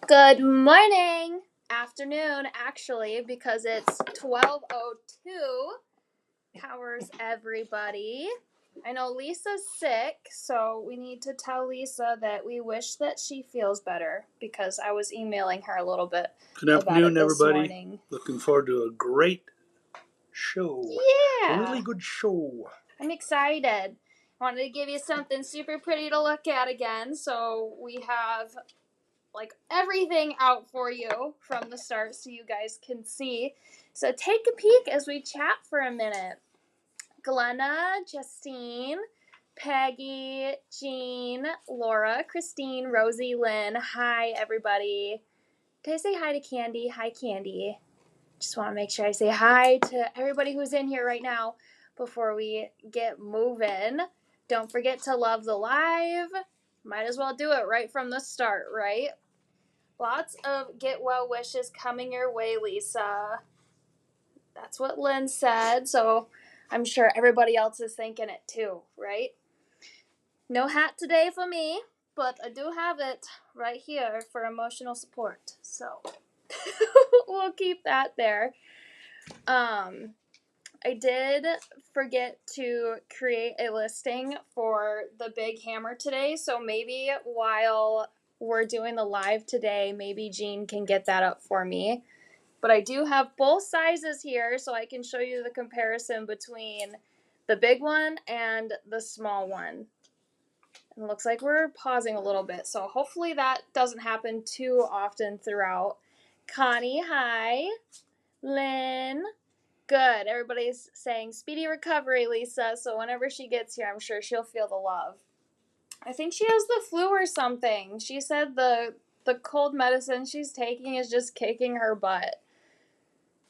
Good morning, afternoon actually, because it's 12:02. How's everybody? I know Lisa's sick, so we need to tell Lisa that we wish that she feels better because I was emailing her a little bit Good about it afternoon, this everybody. morning. Looking forward to a great show. Yeah. A really good show. I'm excited. Wanted to give you something super pretty to look at again, so we have like everything out for you from the start so you guys can see. So take a peek as we chat for a minute. Glenna, Justine, Peggy, Jean, Laura, Christine, Rosie, Lynn. Hi, everybody. Did I say hi to Candy? Hi, Candy. Just want to make sure I say hi to everybody who's in here right now before we get moving. Don't forget to love the live. Might as well do it right from the start, right? Lots of get well wishes coming your way, Lisa. That's what Lynn said, so I'm sure everybody else is thinking it too, right? No hat today for me, but I do have it right here for emotional support, so we'll keep that there. I did forget to create a listing for the big hammer today, so maybe while we're doing the live today, maybe Jean can get that up for me. But I do have both sizes here, so I can show you the comparison between the big one and the small one. And it looks like we're pausing a little bit, so hopefully that doesn't happen too often throughout. Connie, hi. Lynn, good. Everybody's saying speedy recovery, Lisa, so whenever she gets here, I'm sure she'll feel the love. I think she has the flu or something. She said the cold medicine she's taking is just kicking her butt.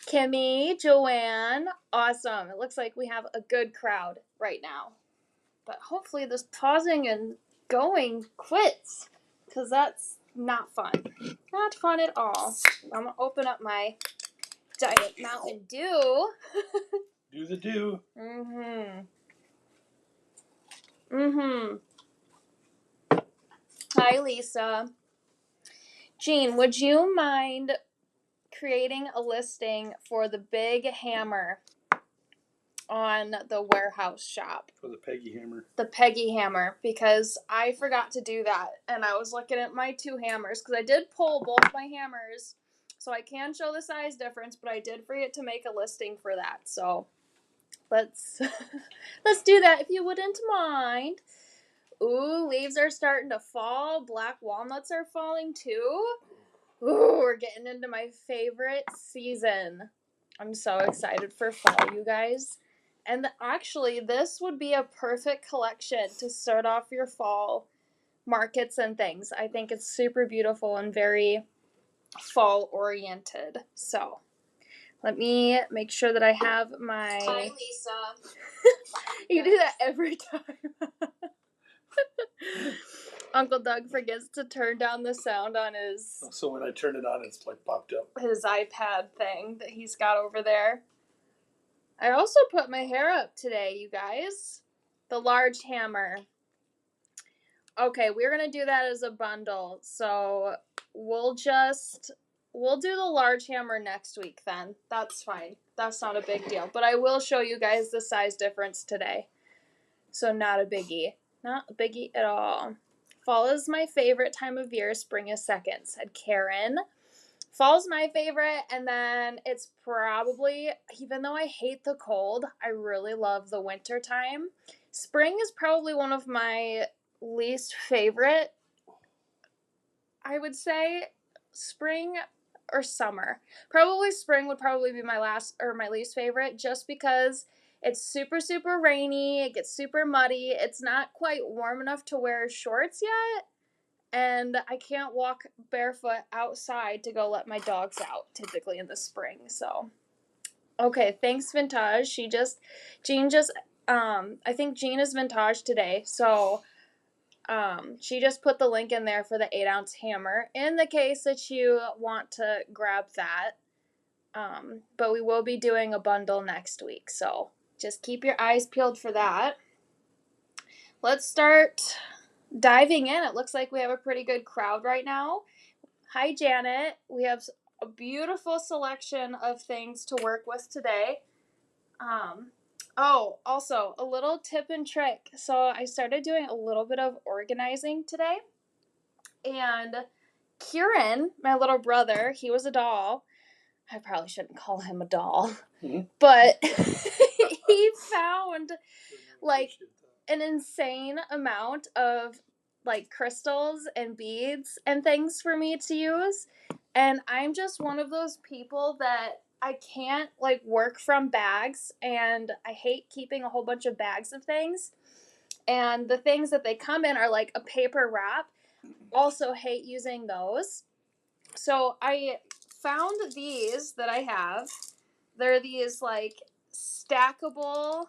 Kimmy, Joanne, awesome. It looks like we have a good crowd right now. But hopefully this pausing and going quits, because that's not fun. Not fun at all. I'm going to open up my Diet Mountain Dew. Do the do. Hi, Lisa. Jean, would you mind creating a listing for the big hammer on the warehouse shop? For the Peggy hammer. The Peggy hammer, because I forgot to do that, and I was looking at my two hammers, because I did pull both my hammers, so I can show the size difference, but I did forget to make a listing for that, so let's do that if you wouldn't mind. Ooh, leaves are starting to fall. Black walnuts are falling too. Ooh, we're getting into my favorite season. I'm so excited for fall, you guys. And actually, this would be a perfect collection to start off your fall markets and things. I think it's super beautiful and very fall oriented. So, let me make sure that I have my... Hi, Lisa. You do that every time. Uncle Doug forgets to turn down the sound on his... So when I turn it on, it's like popped up. His iPad thing that he's got over there. I also put my hair up today, you guys. The large hammer. Okay, we're going to do that as a bundle. So we'll do the large hammer next week then. That's fine. That's not a big deal. But I will show you guys the size difference today. So not a biggie. Not a biggie at all. Fall is my favorite time of year. Spring is second, said Karen. Fall's my favorite, and then it's probably, even though I hate the cold, I really love the winter time. Spring is probably one of my least favorite, I would say. Spring or summer. Probably spring would probably be my least favorite, just because it's super, super rainy, it gets super muddy, it's not quite warm enough to wear shorts yet, and I can't walk barefoot outside to go let my dogs out, typically in the spring, so. Okay, thanks, Vintage. I think Jean is Vintage today, so, she just put the link in there for the 8-ounce hammer, in the case that you want to grab that, but we will be doing a bundle next week, so just keep your eyes peeled for that. Let's start diving in. It looks like we have a pretty good crowd right now. Hi, Janet. We have a beautiful selection of things to work with today. Also, a little tip and trick. So I started doing a little bit of organizing today. And Corian, my little brother, he was a doll. I probably shouldn't call him a doll. Mm-hmm. But he found like an insane amount of like crystals and beads and things for me to use. And I'm just one of those people that I can't like work from bags, and I hate keeping a whole bunch of bags of things. And the things that they come in are like a paper wrap. Also hate using those. So I found these that I have. They're these like stackable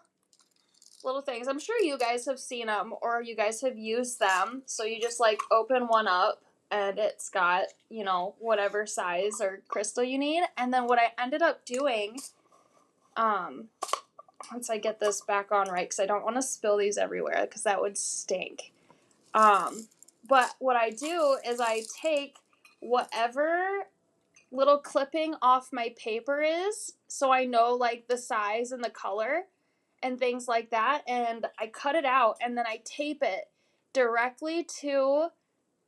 little things. I'm sure you guys have seen them or you guys have used them. So you just like open one up and it's got, you know, whatever size or crystal you need. And then what I ended up doing, once I get this back on right, because I don't want to spill these everywhere because that would stink. But what I do is I take whatever little clipping off my paper is, so I know like the size and the color and things like that, and I cut it out and then I tape it directly to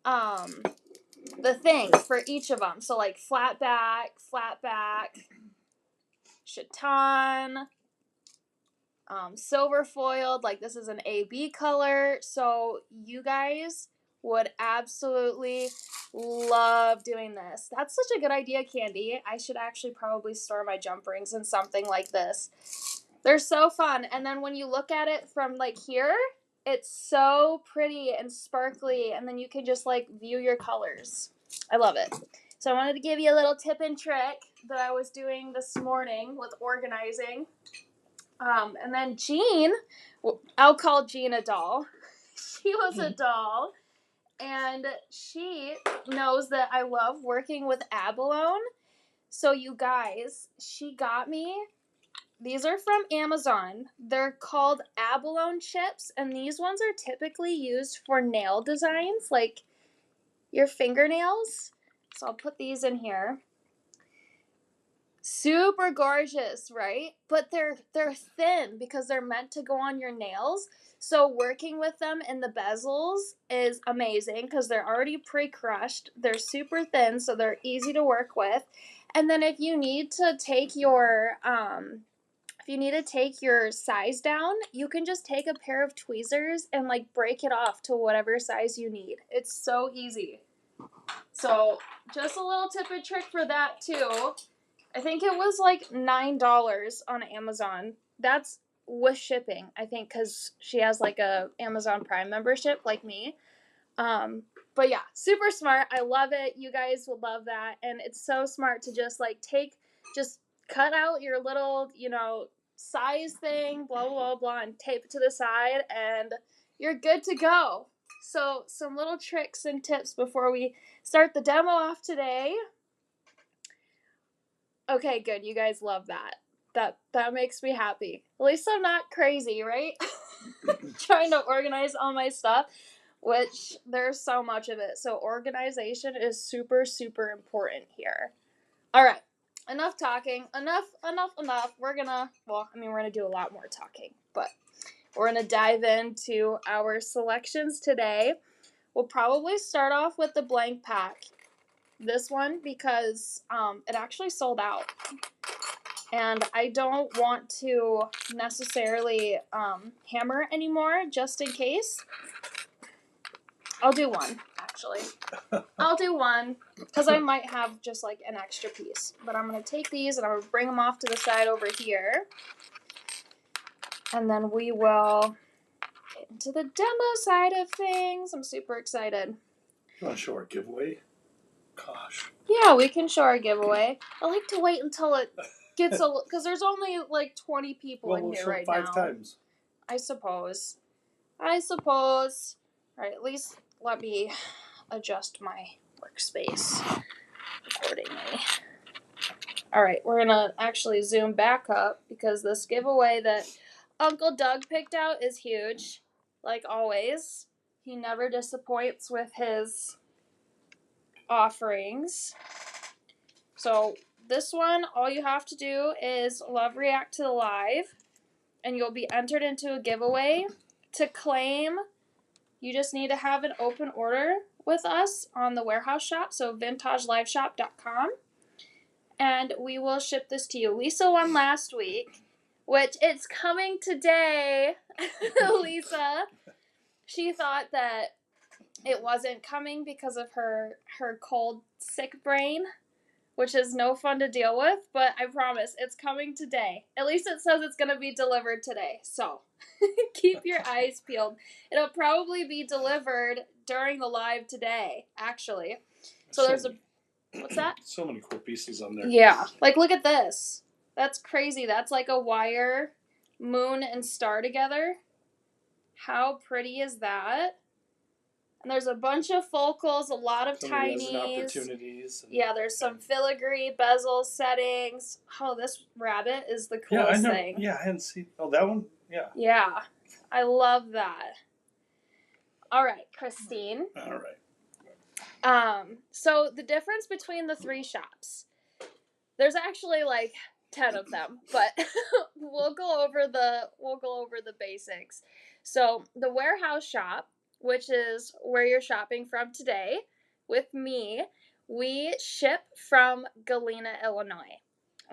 the thing for each of them. So like flat back, chaton, silver foiled, like this is an AB color. So you guys would absolutely love doing this. That's such a good idea, Candy. I should actually probably store my jump rings in something like this. They're so fun. And then when you look at it from like here, it's so pretty and sparkly, and then you can just like view your colors. I love it. So I wanted to give you a little tip and trick that I was doing this morning with organizing. And then Jean, I'll call Jean a doll. She was a doll, and she knows that I love working with abalone. So you guys, she got me, these are from Amazon. They're called abalone chips, and these ones are typically used for nail designs, like your fingernails. So I'll put these in here. Super gorgeous, right? But they're thin because they're meant to go on your nails. So working with them in the bezels is amazing because they're already pre-crushed. They're super thin, so they're easy to work with. And then if you need to take your size down, you can just take a pair of tweezers and like break it off to whatever size you need. It's so easy. So just a little tip and trick for that too. I think it was like $9 on Amazon. That's with shipping, I think, because she has like a Amazon Prime membership like me. But yeah, super smart. I love it. You guys would love that. And it's so smart to just like just cut out your little, you know, size thing, blah, blah, blah, and tape it to the side, and you're good to go. So some little tricks and tips before we start the demo off today. Okay, good. You guys love that. That makes me happy. At least I'm not crazy, right? Trying to organize all my stuff, which there's so much of it. So organization is super, super important here. All right. Enough talking. Enough. We're gonna do a lot more talking, but we're gonna dive into our selections today. We'll probably start off with the blank pack. This one because it actually sold out. And I don't want to necessarily hammer anymore, just in case. I'll do one, actually. I'll do one, because I might have just like an extra piece. But I'm going to take these and I'm going to bring them off to the side over here. And then we will get into the demo side of things. I'm super excited. You want to show our giveaway? Gosh. Yeah, we can show our giveaway. I like to wait until it gets because there's only like 20 people in here right now. We'll show 5 times. I suppose. All right, at least let me adjust my workspace accordingly. All right, we're gonna actually zoom back up because this giveaway that Uncle Doug picked out is huge. Like always, he never disappoints with his offerings. So this one, all you have to do is love react to the live, and you'll be entered into a giveaway. To claim, you just need to have an open order with us on the warehouse shop, so vintageliveshop.com, and we will ship this to you. Lisa won last week, which it's coming today. Lisa, she thought that it wasn't coming because of her cold, sick brain, which is no fun to deal with, but I promise it's coming today. At least it says it's going to be delivered today, so keep your eyes peeled. It'll probably be delivered during the live today, actually. So there's what's that? So many cool pieces on there. Yeah, like look at this. That's crazy. That's like a wire, moon, and star together. How pretty is that? And there's a bunch of focals, a lot of tinies. Opportunities. Yeah, there's some filigree, bezel settings. Oh, this rabbit is the coolest thing. Yeah, I hadn't seen. Oh, that one? Yeah. Yeah, I love that. All right, Christine. All right. So the difference between the three shops, there's actually like 10 of them, but we'll go over the basics. So the warehouse shop, which is where you're shopping from today with me, we ship from Galena, Illinois.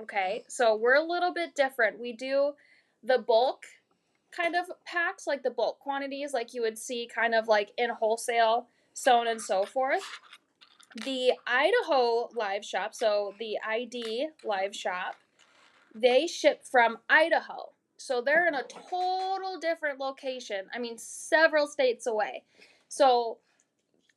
Okay, so we're a little bit different. We do the bulk kind of packs, like the bulk quantities, like you would see kind of like in wholesale, so on and so forth. The Idaho live shop, so the ID live shop, they ship from Idaho. So they're in a total different location. I mean, several states away. So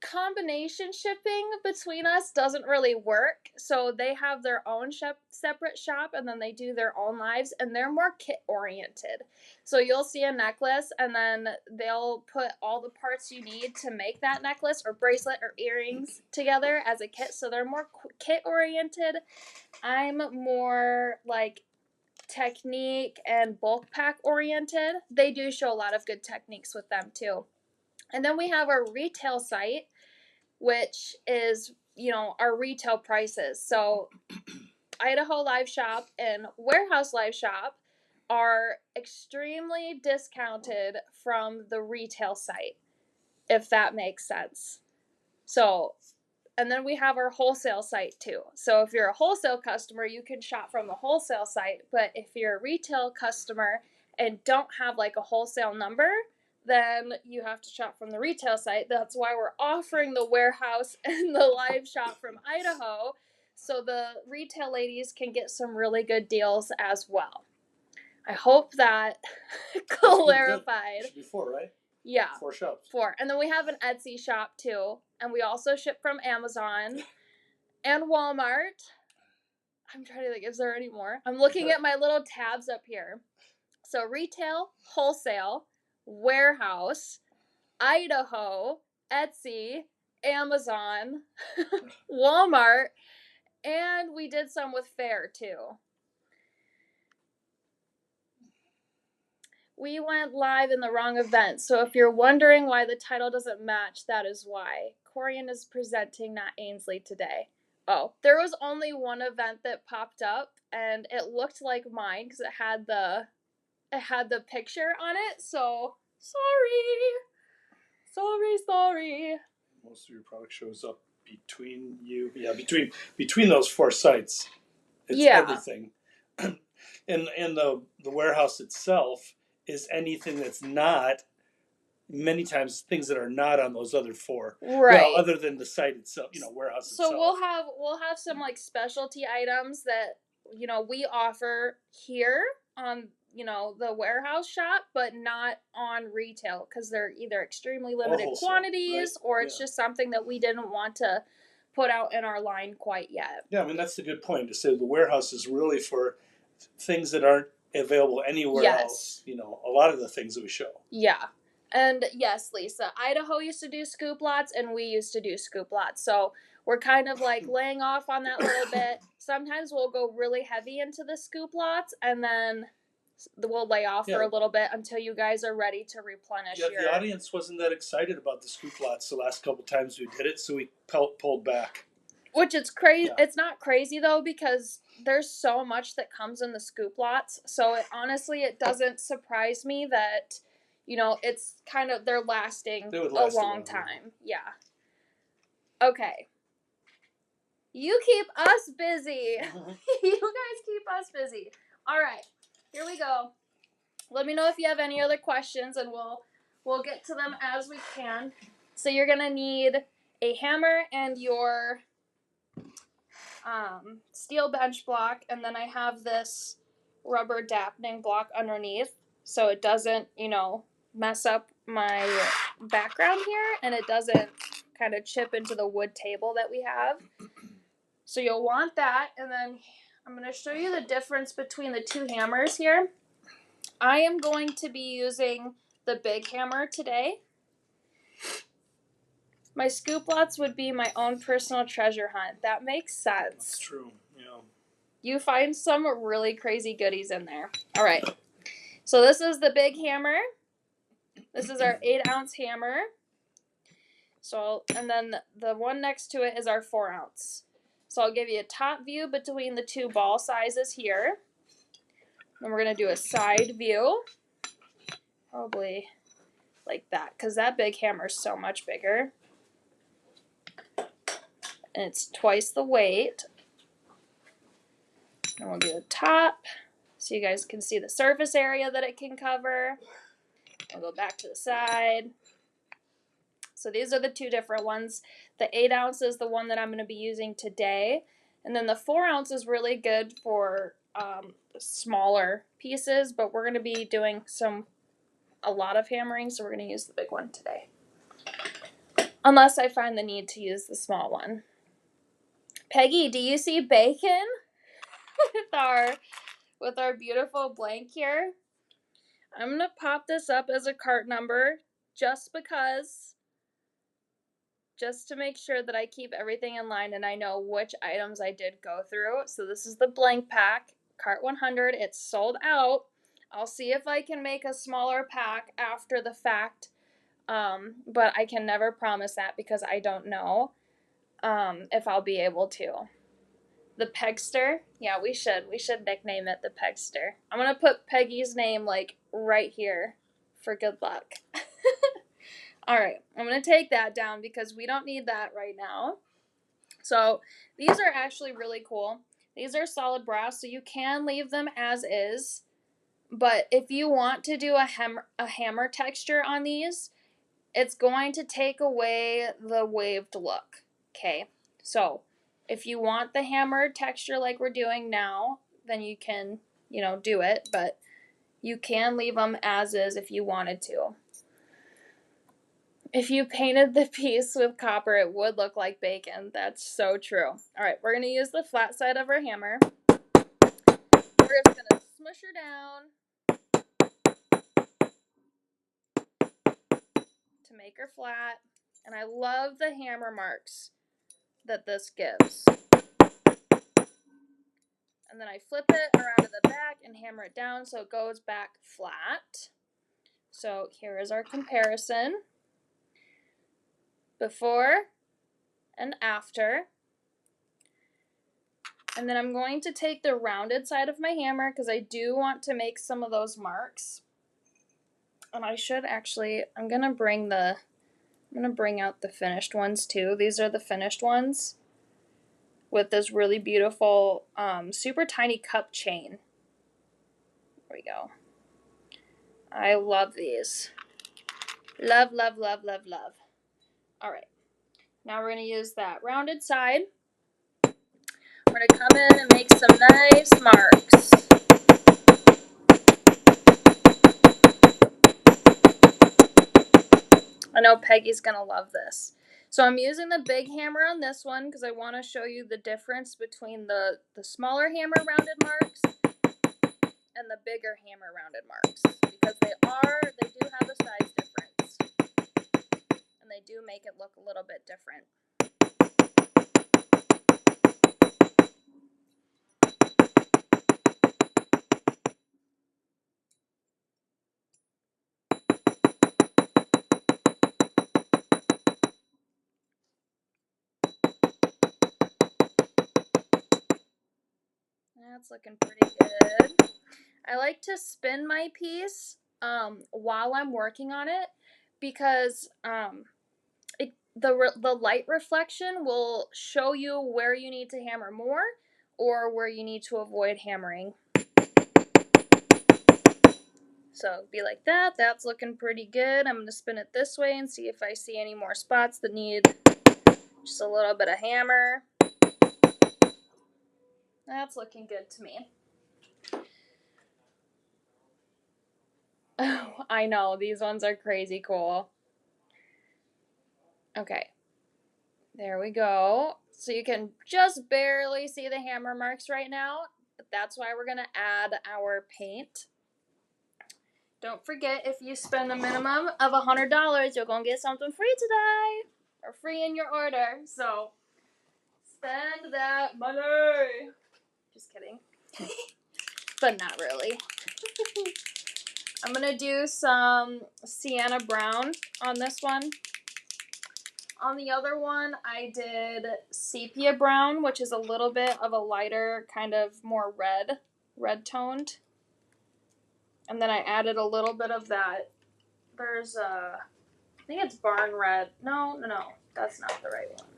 combination shipping between us doesn't really work. So they have their own separate shop, and then they do their own lives, and they're more kit oriented. So you'll see a necklace, and then they'll put all the parts you need to make that necklace or bracelet or earrings together as a kit. So they're more kit oriented. I'm more like technique and bulk pack oriented. They do show a lot of good techniques with them too. And then we have our retail site, which is, our retail prices. So Idaho Live Shop and Warehouse Live Shop are extremely discounted from the retail site, if that makes sense. So, and then we have our wholesale site too. So if you're a wholesale customer, you can shop from the wholesale site. But if you're a retail customer and don't have like a wholesale number, then you have to shop from the retail site. That's why we're offering the warehouse and the live shop from Idaho, so the retail ladies can get some really good deals as well. I hope that clarified. Should be 4, right? Yeah. 4 shops. 4. And then we have an Etsy shop too. And we also ship from Amazon and Walmart. I'm trying to think, is there any more? I'm looking at my little tabs up here. So retail, wholesale, warehouse, Idaho, Etsy, Amazon, Walmart, and we did some with Fair too. We went live in the wrong event, so if you're wondering why the title doesn't match, that is why. Corian is presenting, not Ainsley, today. Oh, there was only one event that popped up, and it looked like mine because it had the picture on it, so sorry. Most of your product shows up between you. Yeah, between those 4 sites. It's everything. And the warehouse itself is anything that's not, many times things that are not on those other 4. Right. Well, other than the site itself, warehouse itself. So we'll have some like specialty items that, we offer here on, the warehouse shop, but not on retail because they're either extremely limited quantities, right? Or it's just something that we didn't want to put out in our line quite yet. Yeah, I mean, that's a good point to say the warehouse is really for things that aren't available anywhere else. A lot of the things that we show. Yeah. And yes, Lisa, Idaho used to do scoop lots and we used to do scoop lots. So we're kind of like laying off on that a little bit. Sometimes we'll go really heavy into the scoop lots and then we'll lay off for a little bit until you guys are ready to replenish. The audience wasn't that excited about the scoop lots the last couple times we did it, so we pulled back. Which it's crazy. Yeah. It's not crazy though, because there's so much that comes in the scoop lots. So honestly, it doesn't surprise me that, it's kind of, they're lasting a long time. Yeah. Okay. You keep us busy. You guys keep us busy. All right. Here we go. Let me know if you have any other questions, and we'll get to them as we can. So you're gonna need a hammer and your steel bench block, and then I have this rubber dampening block underneath so it doesn't, mess up my background here, and it doesn't kind of chip into the wood table that we have. So you'll want that, and then I'm going to show you the difference between the two hammers here. I am going to be using the big hammer today. My scoop lots would be my own personal treasure hunt. That makes sense. That's true, yeah. You find some really crazy goodies in there. All right. So this is the big hammer. This is our 8-ounce hammer. So, and then the one next to it is our 4-ounce. So I'll give you a top view between the two ball sizes here. And we're going to do a side view. Probably like that, because that big hammer is so much bigger. And it's twice the weight. And we'll do the top so you guys can see the surface area that it can cover. We'll go back to the side. So these are the two different ones. The 8-ounce is the one that I'm going to be using today. And then the 4-ounce is really good for smaller pieces, but we're going to be doing a lot of hammering, so we're going to use the big one today. Unless I find the need to use the small one. Peggy, do you see bacon with our beautiful blank here? I'm going to pop this up as a cart number just to make sure that I keep everything in line and I know which items I did go through. So this is the blank pack, cart 100. It's sold out. I'll see if I can make a smaller pack after the fact, but I can never promise that because I don't know if I'll be able to. The Pegster, yeah, we should nickname it the Pegster. I'm gonna put Peggy's name like right here for good luck. All right, I'm gonna take that down because we don't need that right now. So these are actually really cool. These are solid brass, so you can leave them as is. But if you want to do a hammer texture on these, it's going to take away the waved look. Okay, so if you want the hammer texture like we're doing now, then you can, do it. But you can leave them as is if you wanted to. If you painted the piece with copper, it would look like bacon. That's so true. All right, we're going to use the flat side of our hammer. We're just going to smush her down to make her flat. And I love the hammer marks that this gives. And then I flip it around to the back and hammer it down so it goes back flat. So here is our comparison. Before and after. And then I'm going to take the rounded side of my hammer because I do want to make some of those marks. And I should actually, I'm going to bring out the finished ones too. These are the finished ones with this really beautiful super tiny cup chain. There we go. I love these. Love, love, love, love, love. All right. Now we're going to use that rounded side. We're going to come in and make some nice marks. I know Peggy's going to love this. So I'm using the big hammer on this one because I want to show you the difference between the smaller hammer rounded marks and the bigger hammer rounded marks. Because they do have a size difference. And they do make it look a little bit different. That's looking pretty good. I like to spin my piece while I'm working on it because the light reflection will show you where you need to hammer more or where you need to avoid hammering. So be like that. That's looking pretty good. I'm going to spin it this way and see if I see any more spots that need just a little bit of hammer. That's looking good to me. Oh, I know. These ones are crazy cool. Okay. There we go. So you can just barely see the hammer marks right now, but that's why we're going to add our paint. Don't forget, if you spend a minimum of $100, you're going to get something free today, or free in your order. So spend that money. Just kidding. But not really. I'm going to do some sienna brown on this one. On the other one, I did sepia brown, which is a little bit of a lighter, kind of more red toned. And then I added a little bit of that. There's I think it's barn red. No, that's not the right one.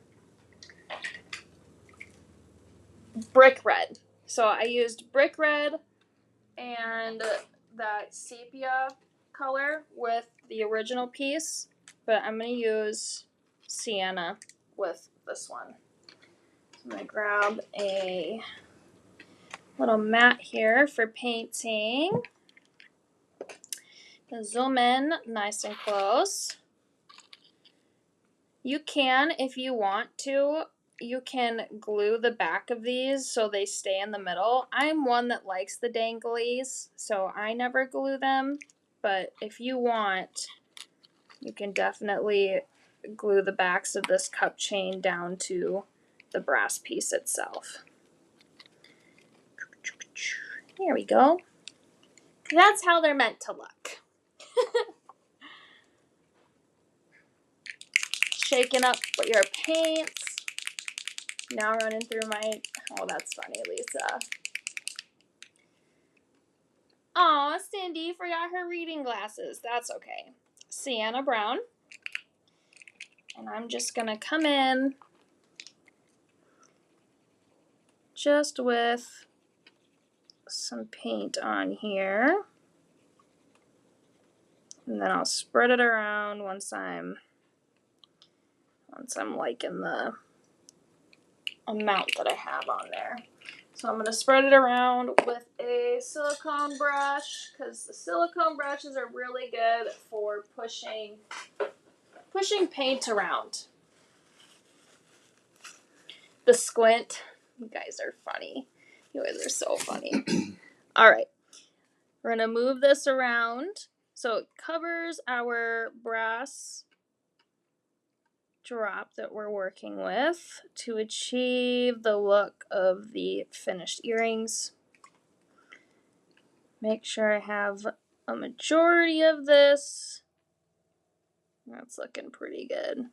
Brick red. So I used brick red and that sepia color with the original piece, but I'm going to use sienna with this one. So I'm going to grab a little mat here for painting. Zoom in nice and close. You can, if you want to, you can glue the back of these so they stay in the middle. I'm one that likes the danglies, so I never glue them. But if you want, you can definitely glue the backs of this cup chain down to the brass piece itself. Here we go. That's how they're meant to look. Shaking up your paints. Now running through my, oh, that's funny, Lisa. Aw, Cindy forgot her reading glasses. That's okay. Sienna brown. And I'm just going to come in just with some paint on here. And then I'll spread it around once I'm liking the amount that I have on there. So I'm going to spread it around with a silicone brush because the silicone brushes are really good for pushing paint around. The squint. You guys are funny. You guys are so funny. All right. We're going to move this around so it covers our brass drop that we're working with to achieve the look of the finished earrings. Make sure I have a majority of this. That's looking pretty good.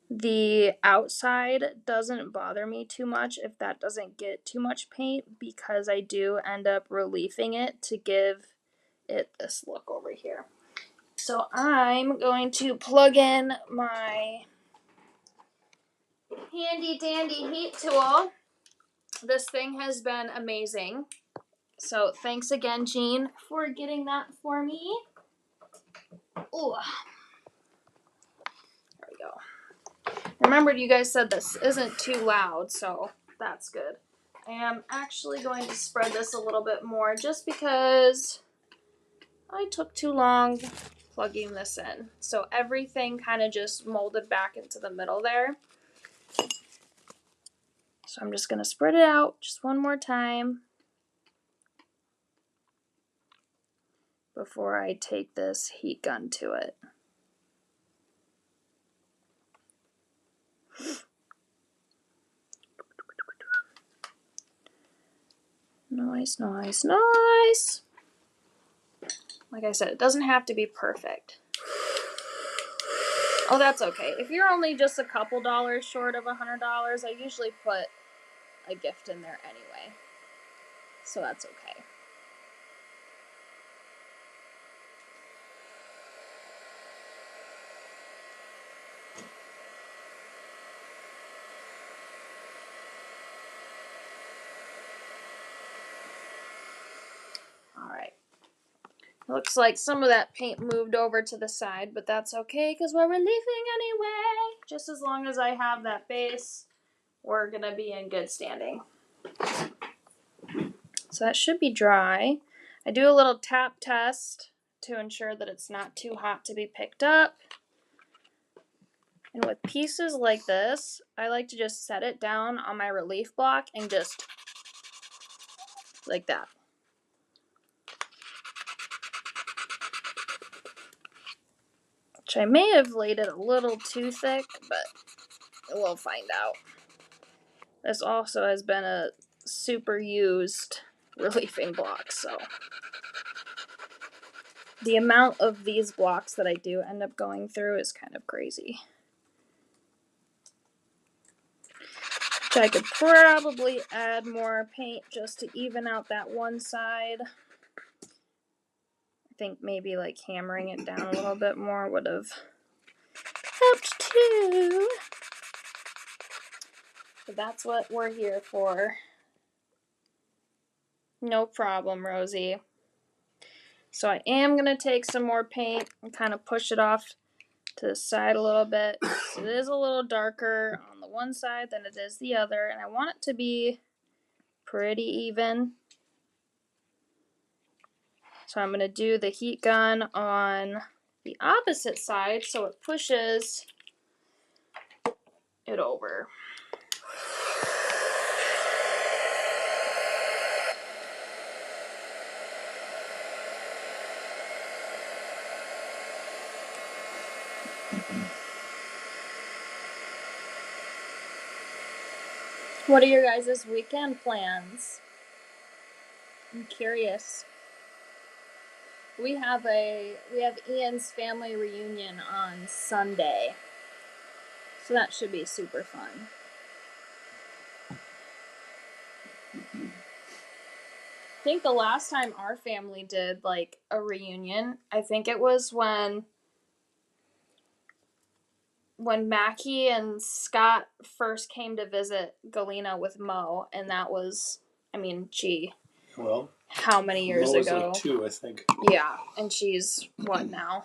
The outside doesn't bother me too much if that doesn't get too much paint because I do end up reliefing it to give it this look over here. So I'm going to plug in my handy dandy heat tool. This thing has been amazing. So thanks again, Jean, for getting that for me. Ooh. There we go. Remember, you guys said this isn't too loud, so that's good. I am actually going to spread this a little bit more just because I took too long plugging this in. So everything kind of just molded back into the middle there. So I'm just going to spread it out just one more time before I take this heat gun to it. Nice, nice, nice. Like I said, it doesn't have to be perfect. Oh, that's okay. If you're only just a couple dollars short of $100, I usually put a gift in there anyway. So that's okay. Alright. Looks like some of that paint moved over to the side, but that's okay because we're relieving anyway. Just as long as I have that base, we're going to be in good standing. So that should be dry. I do a little tap test to ensure that it's not too hot to be picked up. And with pieces like this, I like to just set it down on my relief block and just like that. Which I may have laid it a little too thick, but we'll find out. This also has been a super used reliefing block, so the amount of these blocks that I do end up going through is kind of crazy. Which I could probably add more paint just to even out that one side. I think maybe like hammering it down a little bit more would have helped too. But that's what we're here for. No problem, Rosie. So I am going to take some more paint and kind of push it off to the side a little bit. So it is a little darker on the one side than it is the other, and I want it to be pretty even. So I'm going to do the heat gun on the opposite side so it pushes it over. What are your guys' weekend plans? I'm curious. We have Ian's family reunion on Sunday. So that should be super fun. I think the last time our family did like a reunion, I think it was when Mackie and Scott first came to visit Galena with Mo, and that was, I mean, gee. Well, how many years Mo was ago? like 2, I think. Yeah, and she's what now?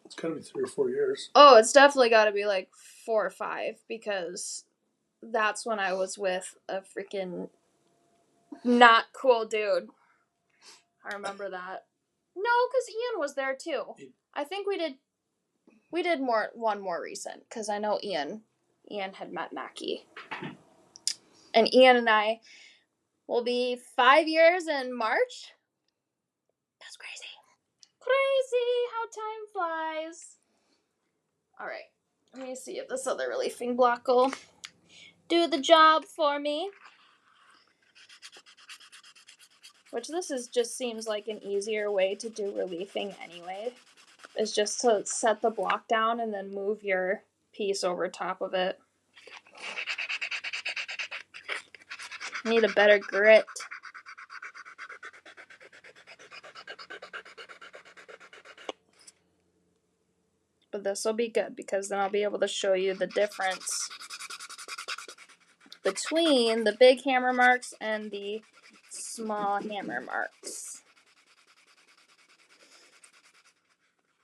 It's gotta be 3 or 4 years. Oh, it's definitely gotta be like 4 or 5, because that's when I was with a freaking not cool dude. I remember that. No, because Ian was there too. I think we did one more recent, because I know Ian had met Mackie. And Ian and I will be 5 years in March. That's crazy. Crazy how time flies. Alright, let me see if this other reliefing block will do the job for me. Which this just seems like an easier way to do reliefing anyway. Is just to set the block down and then move your piece over top of it. Need a better grit. But this will be good because then I'll be able to show you the difference between the big hammer marks and the small hammer marks.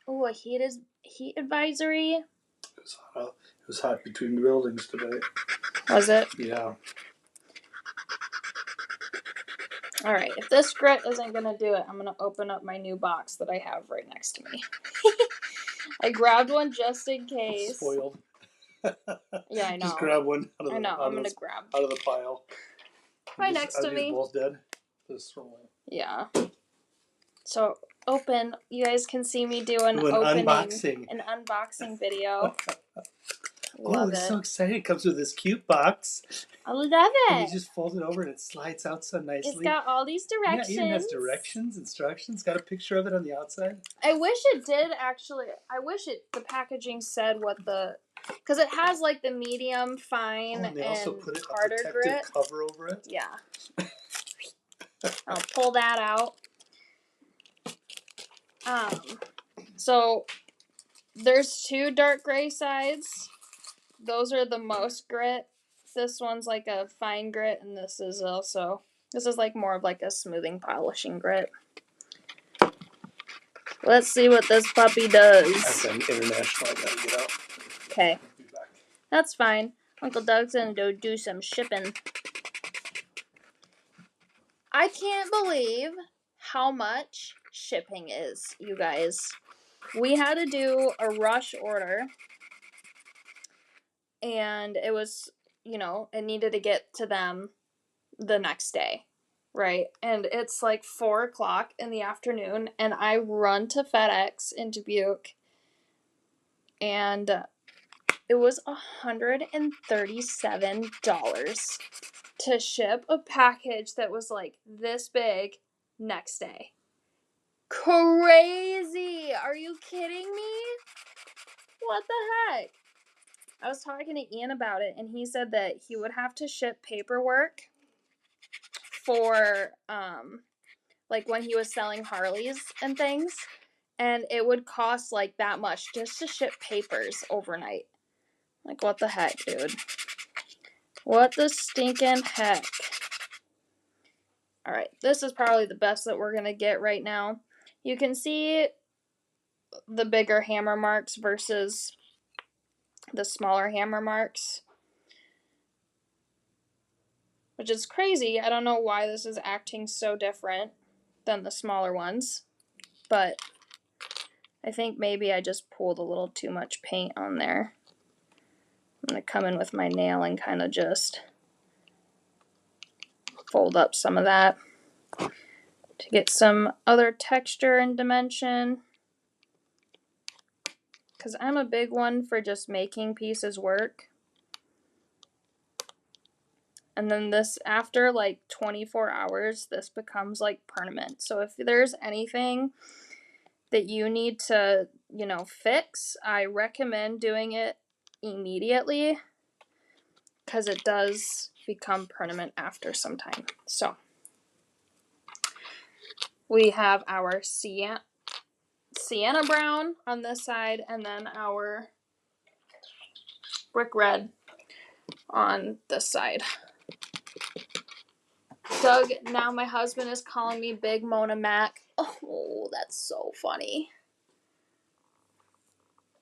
Oh, a heat advisory. It was hot between buildings today. Was it? Yeah. Alright, if this grit isn't going to do it, I'm going to open up my new box that I have right next to me. I grabbed one just in case. Spoiled. Yeah, I know. Just grab one out of I'm going to grab. Out of the pile. Right next to me. Are these both dead? Just throw away. Yeah. So, open. You guys can see me do an unboxing. An unboxing video. Oh, it's so exciting. It comes with this cute box. I love it. And you just fold it over and it slides out so nicely. It's got all these directions. Yeah, it even has directions, instructions. Got a picture of it on the outside. I wish it did actually. I wish the packaging said what the... Because it has like the medium, fine, and they also put a harder protective grit. cover over it. Yeah. I'll pull that out. So there's 2 dark gray sides. Those are the most grit. This one's like a fine grit, and this is like more of like a smoothing, polishing grit. Let's see what this puppy does. That's an international. I gotta get out. Okay. That's fine. Uncle Doug's gonna go do some shipping. I can't believe how much shipping is, you guys. We had to do a rush order, and it was, it needed to get to them the next day, right? And it's like 4:00 in the afternoon, and I run to FedEx in Dubuque, and it was $137 to ship a package that was like this big next day. Crazy! Are you kidding me? What the heck? I was talking to Ian about it, and he said that he would have to ship paperwork for like when he was selling Harleys and things, and it would cost like that much just to ship papers overnight. Like, what the heck, dude? What the stinking heck? Alright, this is probably the best that we're gonna get right now. You can see the bigger hammer marks versus the smaller hammer marks, which is crazy. I don't know why this is acting so different than the smaller ones, but I think maybe I just pulled a little too much paint on there. I'm going to come in with my nail and kind of just fold up some of that to get some other texture and dimension, because I'm a big one for just making pieces work. And then this, after like 24 hours, this becomes like permanent. So if there's anything that you need to, fix, I recommend doing it immediately, because it does become permanent after some time. So we have our sienna brown on this side, and then our brick red on this side. Doug, now my husband is calling me Big Mona Mac. Oh, that's so funny.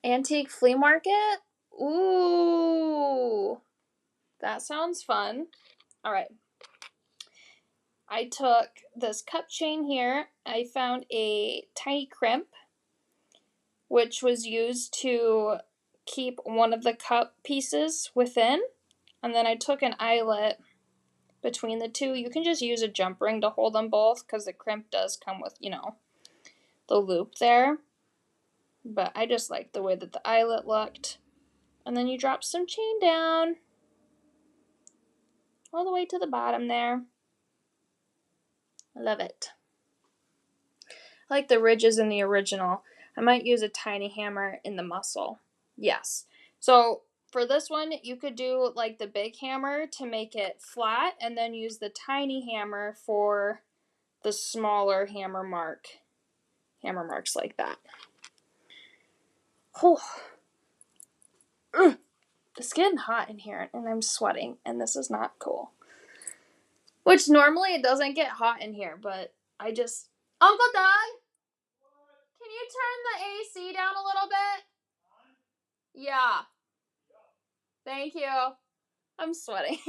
Antique flea market? Ooh, that sounds fun. All right. I took this cup chain here. I found a tiny crimp, which was used to keep one of the cup pieces within. And then I took an eyelet between the two. You can just use a jump ring to hold them both, because the crimp does come with, the loop there. But I just liked the way that the eyelet looked. And then you drop some chain down all the way to the bottom there. I love it. I like the ridges in the original. I might use a tiny hammer in the muscle. Yes. So for this one, you could do like the big hammer to make it flat, and then use the tiny hammer for the smaller hammer marks like that. Oh. It's getting hot in here, and I'm sweating, and this is not cool. Which normally it doesn't get hot in here, but I just... Uncle Doug? Can you turn the AC down a little bit? Yeah. Thank you. I'm sweating.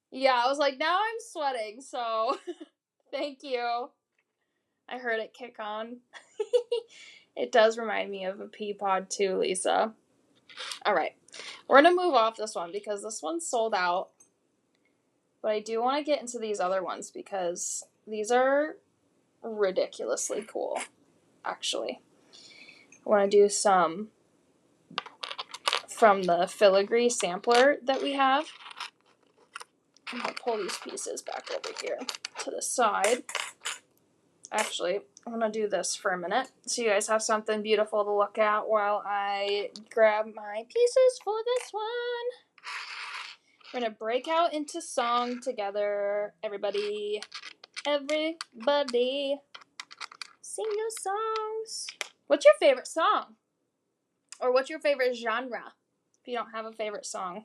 Yeah, I was like, now I'm sweating, so thank you. I heard it kick on. It does remind me of a pea pod too, Lisa. Alright, we're going to move off this one because this one's sold out. But I do want to get into these other ones because these are ridiculously cool, actually. I want to do some from the filigree sampler that we have. I'm going to pull these pieces back over here to the side. Actually, I'm going to do this for a minute so you guys have something beautiful to look at while I grab my pieces for this one. We're gonna break out into song together. Everybody, sing your songs. What's your favorite song? Or what's your favorite genre? If you don't have a favorite song.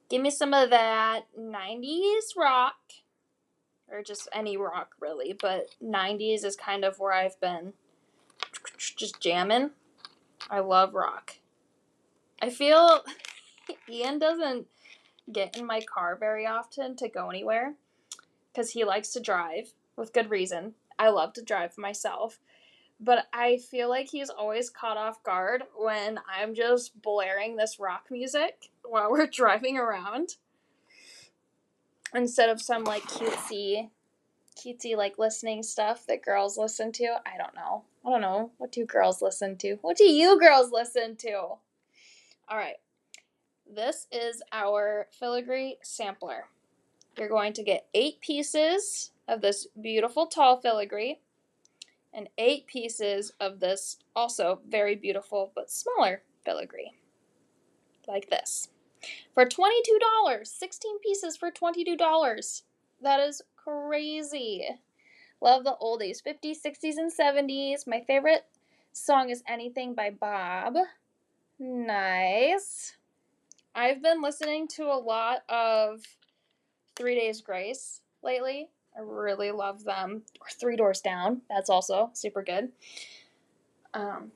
Give me some of that 90s rock. Or just any rock, really. But 90s is kind of where I've been just jamming. I love rock. I feel Ian doesn't get in my car very often to go anywhere because he likes to drive with good reason. I love to drive myself, but I feel like he's always caught off guard when I'm just blaring this rock music while we're driving around instead of some like cutesy like listening stuff that girls listen to. I don't know. What do girls listen to? What do you girls listen to? All right. This is our filigree sampler. You're going to get 8 pieces of this beautiful tall filigree and 8 pieces of this also very beautiful but smaller filigree. Like this. For $22. 16 pieces for $22. That is crazy. Love the oldies. 50s, 60s, and 70s. My favorite song is Anything by Bob. Nice. I've been listening to a lot of 3 Days Grace lately. I really love them. Or 3 Doors Down. That's also super good.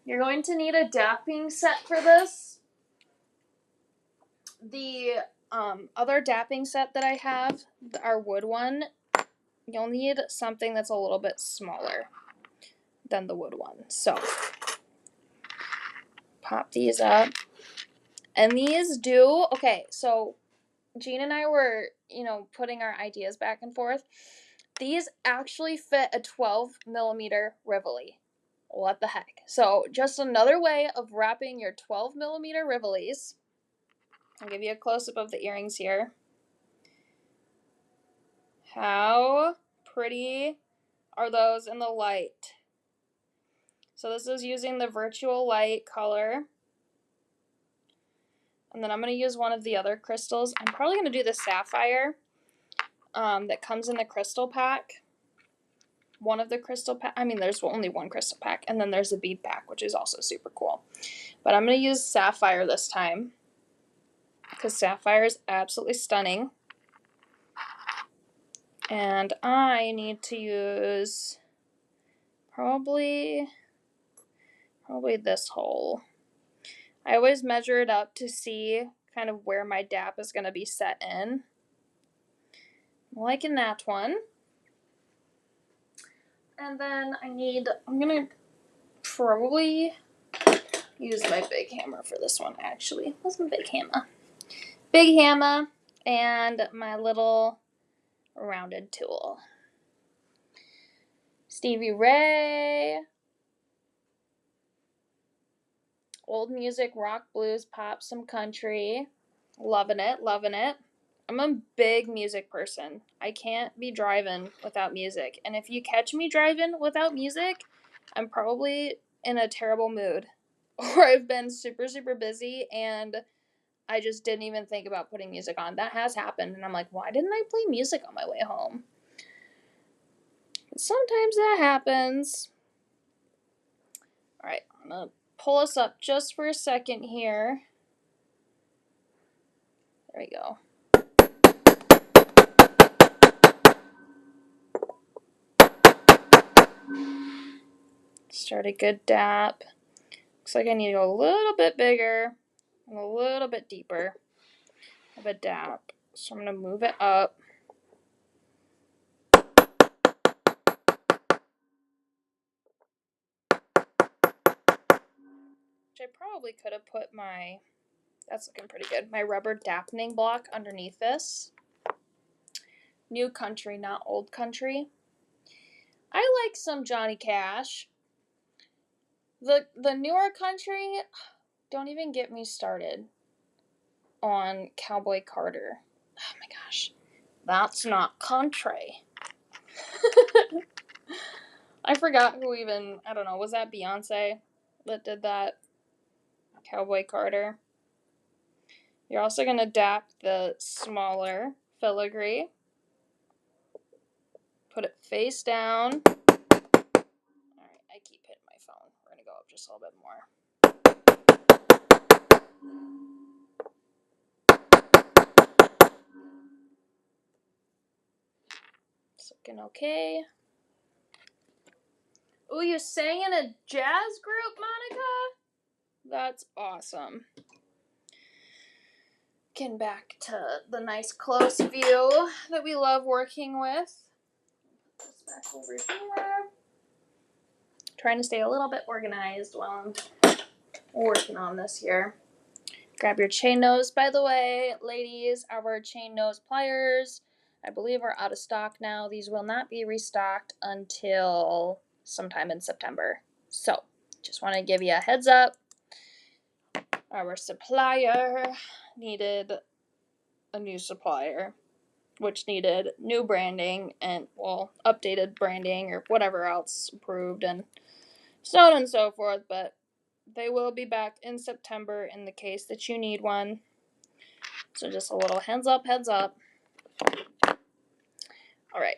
You're going to need a dapping set for this. The other dapping set that I have, our wood one, you'll need something that's a little bit smaller than the wood one. So, pop these up. And these do, okay, so Jean and I were, putting our ideas back and forth. These actually fit a 12 millimeter Rivoli. What the heck? So just another way of wrapping your 12 millimeter Rivolis. I'll give you a close-up of the earrings here. How pretty are those in the light? So this is using the virtual light color. And then I'm going to use one of the other crystals. I'm probably going to do the sapphire that comes in the crystal pack. One of the crystal pack. I mean, there's only one crystal pack. And then there's a bead pack, which is also super cool. But I'm going to use sapphire this time because sapphire is absolutely stunning. And I need to use probably this hole. I always measure it up to see kind of where my dap is going to be set in. I'm liking that one. And then I'm going to probably use my big hammer for this one, actually. Where's my big hammer? Big hammer and my little rounded tool. Stevie Ray. Old music, rock, blues, pop, some country. Loving it, loving it. I'm a big music person. I can't be driving without music. And if you catch me driving without music, I'm probably in a terrible mood. Or I've been super, super busy and I just didn't even think about putting music on. That has happened. And I'm like, why didn't I play music on my way home? But sometimes that happens. Alright, I'm going to pull us up just for a second here. There we go. Start a good dap. Looks like I need to go a little bit bigger and a little bit deeper of a dap. So I'm going to move it up. Which I probably could have put that's looking pretty good, my rubber dapping block underneath this. New country, not old country. I like some Johnny Cash. The newer country, don't even get me started on Cowboy Carter. Oh my gosh. That's not country. I forgot who even, I don't know, was that Beyonce that did that? Cowboy Carter. You're also going to dap the smaller filigree. Put it face down. Alright, I keep hitting my phone. We're going to go up just a little bit more. It's looking okay. Ooh, you sang in a jazz group, Monica? That's awesome. Getting back to the nice close view that we love working with. Put this back over here. Trying to stay a little bit organized while I'm working on this here. Grab your chain nose, by the way, ladies. Our chain nose pliers, I believe, are out of stock now. These will not be restocked until sometime in September. So, just want to give you a heads up. Our supplier needed a new supplier, which needed new branding and, well, updated branding or whatever else approved and so on and so forth, but they will be back in September in the case that you need one. So just a little heads up, heads up. Alright.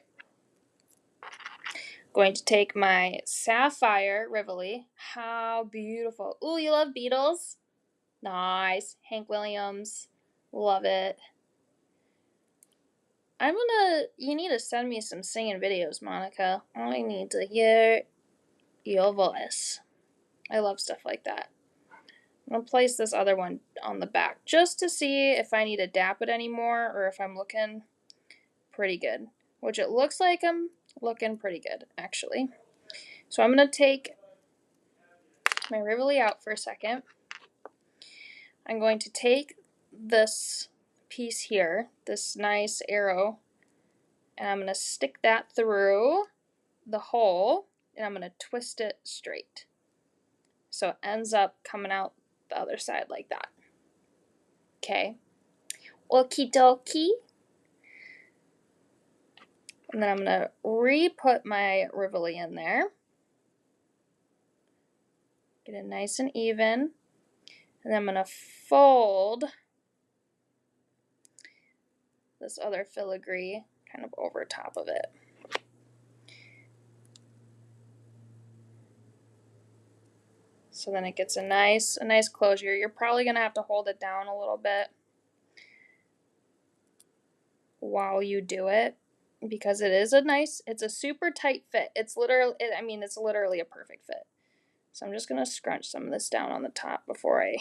Going to take my Sapphire Rivoli. How beautiful. Ooh, you love Beatles? Nice. Hank Williams. Love it. You need to send me some singing videos, Monica. I need to hear your voice. I love stuff like that. I'm going to place this other one on the back just to see if I need to dap it anymore or if I'm looking pretty good. Which it looks like I'm looking pretty good, actually. So I'm going to take my Rivoli out for a second. I'm going to take this piece here, this nice arrow, and I'm going to stick that through the hole, and I'm going to twist it straight. So it ends up coming out the other side like that. Okay. Okie dokie. And then I'm going to re-put my Rivoli in there. Get it nice and even. And then I'm going to fold this other filigree kind of over top of it. So then it gets a nice closure. You're probably going to have to hold it down a little bit while you do it because it's a super tight fit. It's literally a perfect fit. So I'm just going to scrunch some of this down on the top before I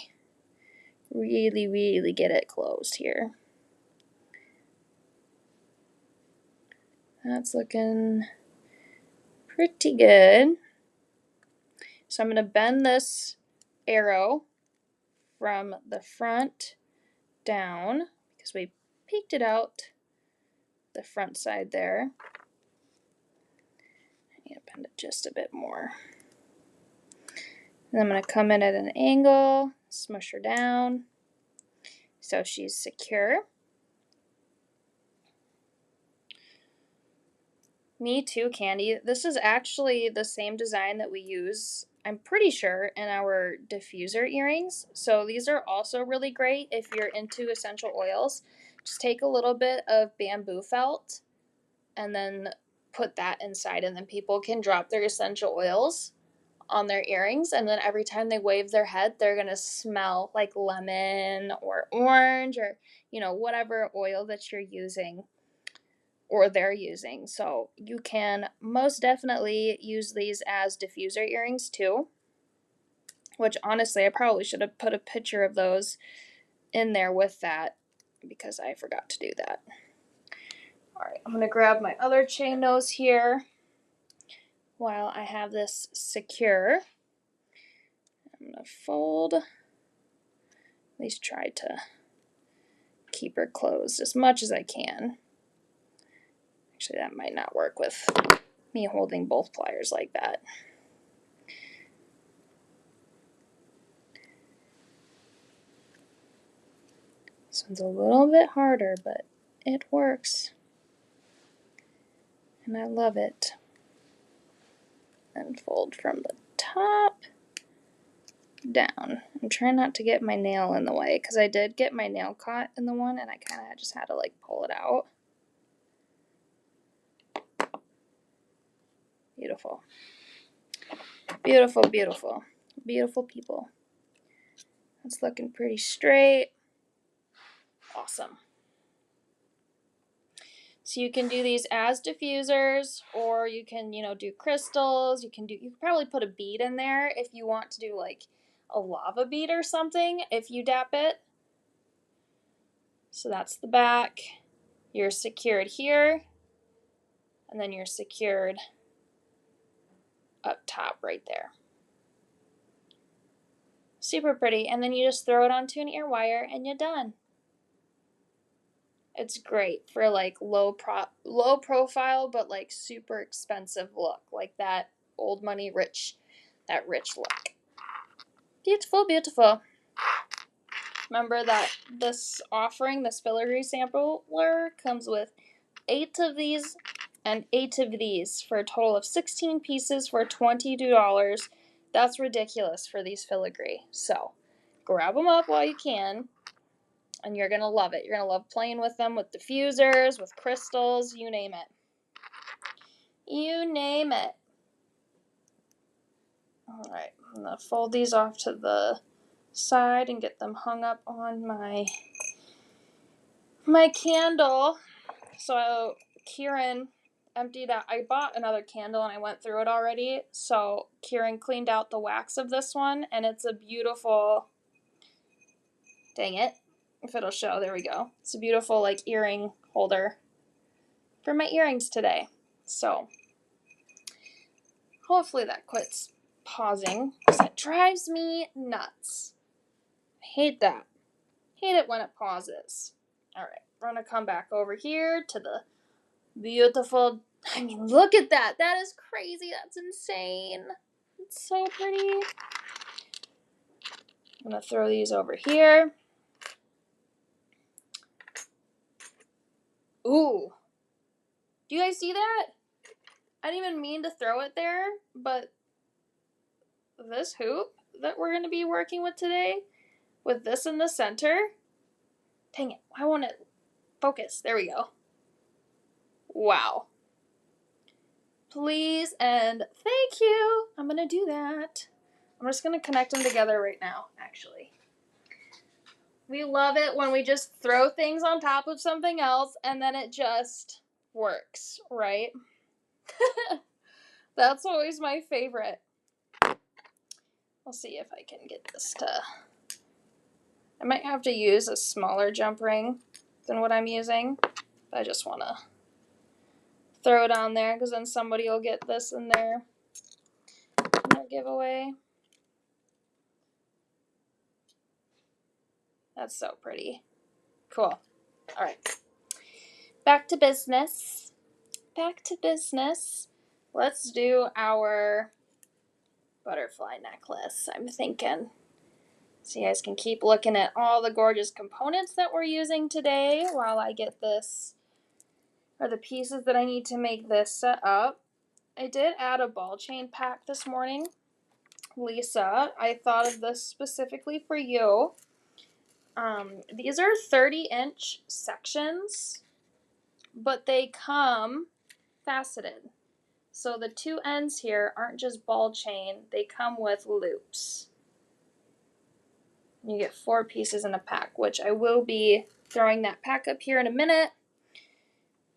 really get it closed here. That's looking pretty good. So I'm going to bend this arrow from the front down because we peeked it out the front side there. I need to bend it just a bit more. And I'm going to come in at an angle, smush her down so she's secure. Me too, Candy. This is actually the same design that we use, I'm pretty sure, in our diffuser earrings. So these are also really great if you're into essential oils. Just take a little bit of bamboo felt and then put that inside, and then people can drop their essential oils on their earrings, and then every time they wave their head, they're going to smell like lemon or orange or, whatever oil that you're using or they're using. So you can most definitely use these as diffuser earrings too, which honestly I probably should have put a picture of those in there with that because I forgot to do that. Alright, I'm going to grab my other chain nose here while I have this secure. I'm going to fold, at least try to keep her closed as much as I can. Actually, that might not work with me holding both pliers like that. This one's a little bit harder, but it works. And I love it. And fold from the top. down. I'm trying not to get my nail in the way because I did get my nail caught in the one and I kind of just had to like pull it out. Beautiful. Beautiful, beautiful. Beautiful people. It's looking pretty straight. Awesome. So you can do these as diffusers, or you can, do crystals. You can probably put a bead in there if you want to do like a lava bead or something if you dap it. So that's the back. You're secured here, and then you're secured up top right there. Super pretty. And then you just throw it onto an ear wire and you're done. It's great for like low profile, but like super expensive look, like that old money rich look. Beautiful, beautiful. Remember that this offering, this filigree sampler, comes with 8 of these and 8 of these for a total of 16 pieces for $22. That's ridiculous for these filigree. So grab them up while you can. And you're going to love it. You're going to love playing with them, with diffusers, with crystals, you name it. You name it. All right, I'm going to fold these off to the side and get them hung up on my candle. So Corian emptied out. I bought another candle and I went through it already. So Corian cleaned out the wax of this one, and it's a beautiful, dang it, if it'll show, there we go. It's a beautiful like earring holder for my earrings today. So hopefully that quits pausing, because it drives me nuts. I hate that. Hate it when it pauses. Alright, we're going to come back over here to the beautiful, I mean, look at that. That is crazy. That's insane. It's so pretty. I'm going to throw these over here. Ooh. Do you guys see that? I didn't even mean to throw it there, but this hoop that we're going to be working with today, with this in the center, dang it, why won't it focus? There we go. Wow. Please and thank you. I'm going to do that. I'm just going to connect them together right now, actually. We love it when we just throw things on top of something else and then it just works, right? That's always my favorite. I'll see if I can get this to... I might have to use a smaller jump ring than what I'm using. But I just want to throw it on there because then somebody will get this in their giveaway. That's so pretty. Cool. All right. Back to business. Back to business. Let's do our butterfly necklace, I'm thinking. So you guys can keep looking at all the gorgeous components that we're using today while I get this, or the pieces that I need to make this set up. I did add a ball chain pack this morning. Lisa, I thought of this specifically for you. These are 30-inch sections, but they come faceted. So the 2 ends here aren't just ball chain, they come with loops. You get 4 pieces in a pack, which I will be throwing that pack up here in a minute.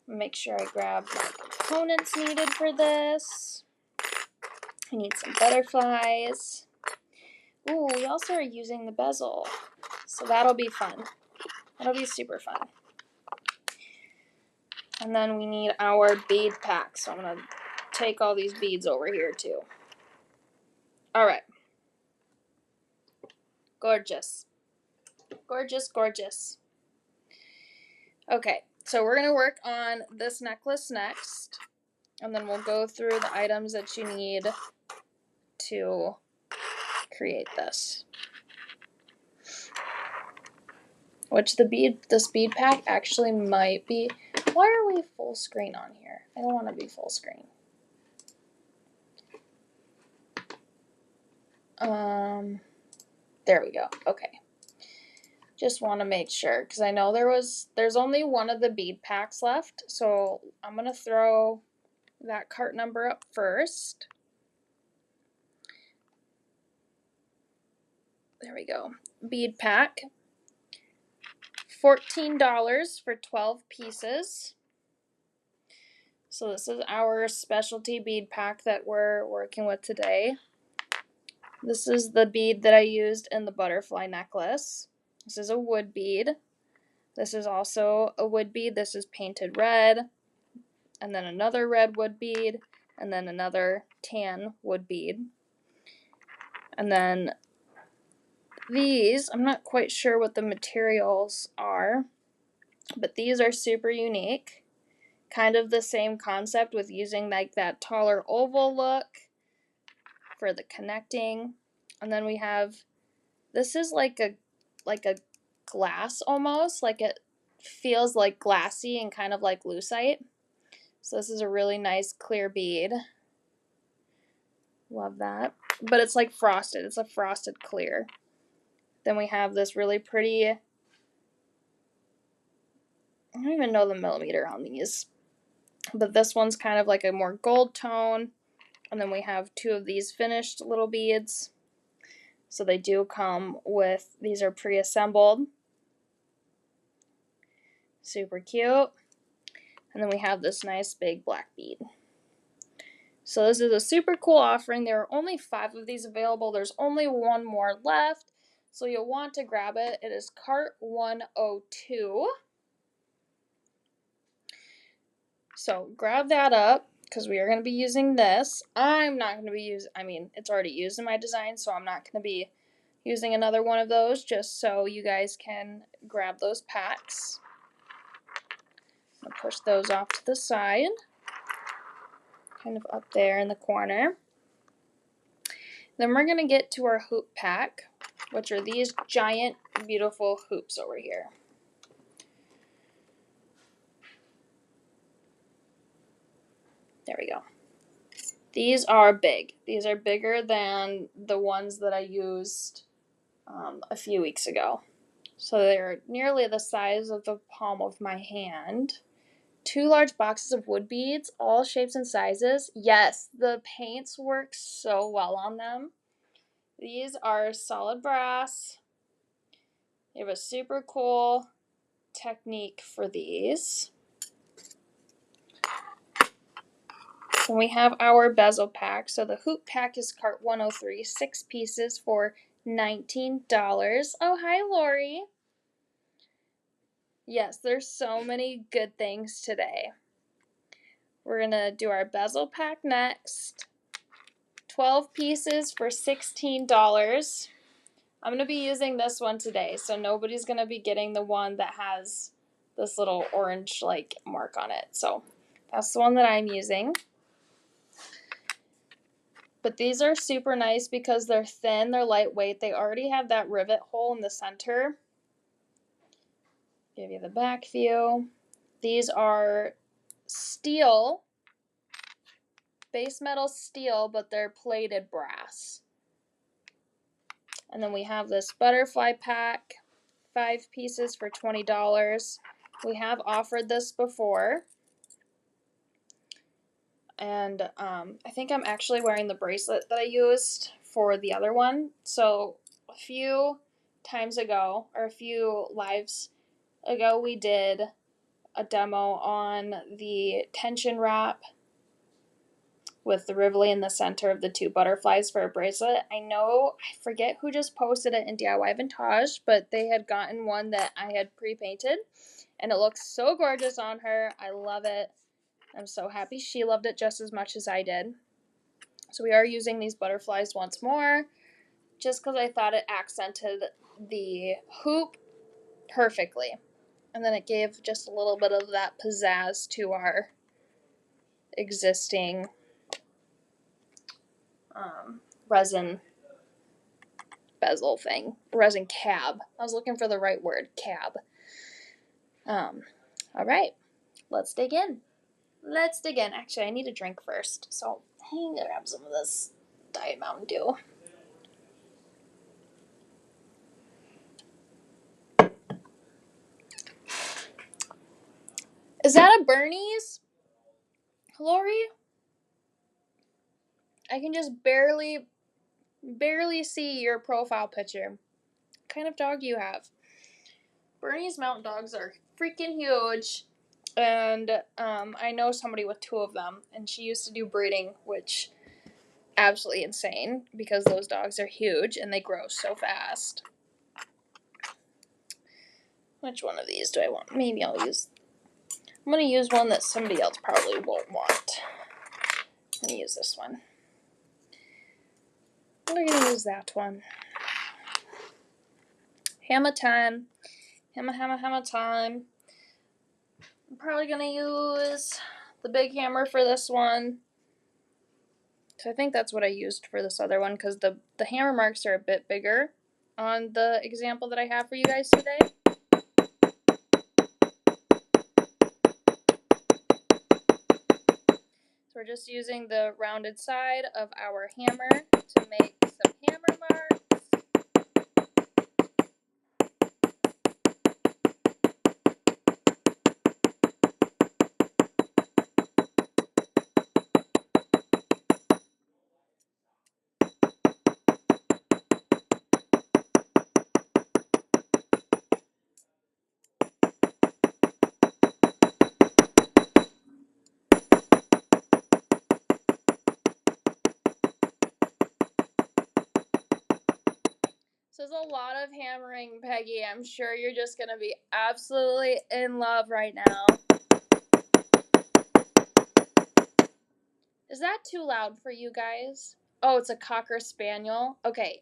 Make sure I grab my components needed for this. I need some butterflies. Ooh, we also are using the bezel, so that'll be fun. That'll be super fun. And then we need our bead pack, so I'm going to take all these beads over here too. Alright. Gorgeous. Gorgeous, gorgeous. Okay, so we're going to work on this necklace next, and then we'll go through the items that you need to create this. Which this bead pack actually might be... Why are we full screen on here? I don't want to be full screen. There we go. Okay. Just want to make sure, because I know there's only one of the bead packs left, so I'm going to throw that cart number up first. There we go. Bead pack. $14 for 12 pieces. So this is our specialty bead pack that we're working with today. This is the bead that I used in the butterfly necklace. This is a wood bead. This is also a wood bead. This is painted red. And then another red wood bead. And then another tan wood bead. And then these, I'm not quite sure what the materials are, but these are super unique. Kind of the same concept with using like that taller oval look for the connecting. And then we have, this is like a glass almost, like it feels like glassy and kind of like lucite. So this is a really nice clear bead. Love that. But it's like frosted. It's a frosted clear. Then we have this really pretty, I don't even know the millimeter on these, but this one's kind of like a more gold tone. And then we have two of these finished little beads. So they do come with, these are pre-assembled. Super cute. And then we have this nice big black bead. So this is a super cool offering. There are only 5 of these available. There's only one more left. So you'll want to grab it. It is cart 102. So grab that up because we are going to be using this. I'm not going to be using, it's already used in my design, so I'm not going to be using another one of those, just so you guys can grab those packs. I'll push those off to the side, kind of up there in the corner. Then we're going to get to our hoop pack, which are these giant, beautiful hoops over here. There we go. These are big. These are bigger than the ones that I used a few weeks ago. So they're nearly the size of the palm of my hand. 2 large boxes of wood beads, all shapes and sizes. Yes, the paints work so well on them. These are solid brass. They have a super cool technique for these. And we have our bezel pack. So the hoop pack is cart 103, 6 pieces for $19. Oh, hi, Lori. Yes, there's so many good things today. We're going to do our bezel pack next. 12 pieces for $16. I'm going to be using this one today, so nobody's going to be getting the one that has this little orange like mark on it. So that's the one that I'm using. But these are super nice because they're thin, they're lightweight. They already have that rivet hole in the center. Give you the back view. These are steel, base metal steel, but they're plated brass. And then we have this butterfly pack, 5 pieces for $20. We have offered this before. And I think I'm actually wearing the bracelet that I used for the other one. So a few times ago, or a few lives ago, we did a demo on the tension wrap with the Rivoli in the center of the 2 butterflies for a bracelet. I forget who just posted it in DIY Vintage, but they had gotten one that I had pre-painted, and it looks so gorgeous on her. I love it. I'm so happy she loved it just as much as I did. So we are using these butterflies once more, just because I thought it accented the hoop perfectly. And then it gave just a little bit of that pizzazz to our existing resin bezel thing. Resin cab. I was looking for the right word. Cab. Alright. Let's dig in. Actually, I need a drink first, so I'm gonna grab some of this Diet Mountain Dew. Is that a Bernie's? Lori? I can just barely see your profile picture. What kind of dog do you have? Bernese Mountain Dogs are freaking huge. And I know somebody with 2 of them. And she used to do breeding, which absolutely insane. Because those dogs are huge and they grow so fast. Which one of these do I want? Maybe I'll use... I'm going to use one that somebody else probably won't want. I'm going to use this one. We're going to use that one. Hammer time. Hammer time. I'm probably going to use the big hammer for this one. So I think that's what I used for this other one, because the hammer marks are a bit bigger on the example that I have for you guys today. So we're just using the rounded side of our hammer to make some hammer marks. This is a lot of hammering, Peggy. I'm sure you're just going to be absolutely in love right now. Is that too loud for you guys? Oh, it's a Cocker Spaniel? Okay.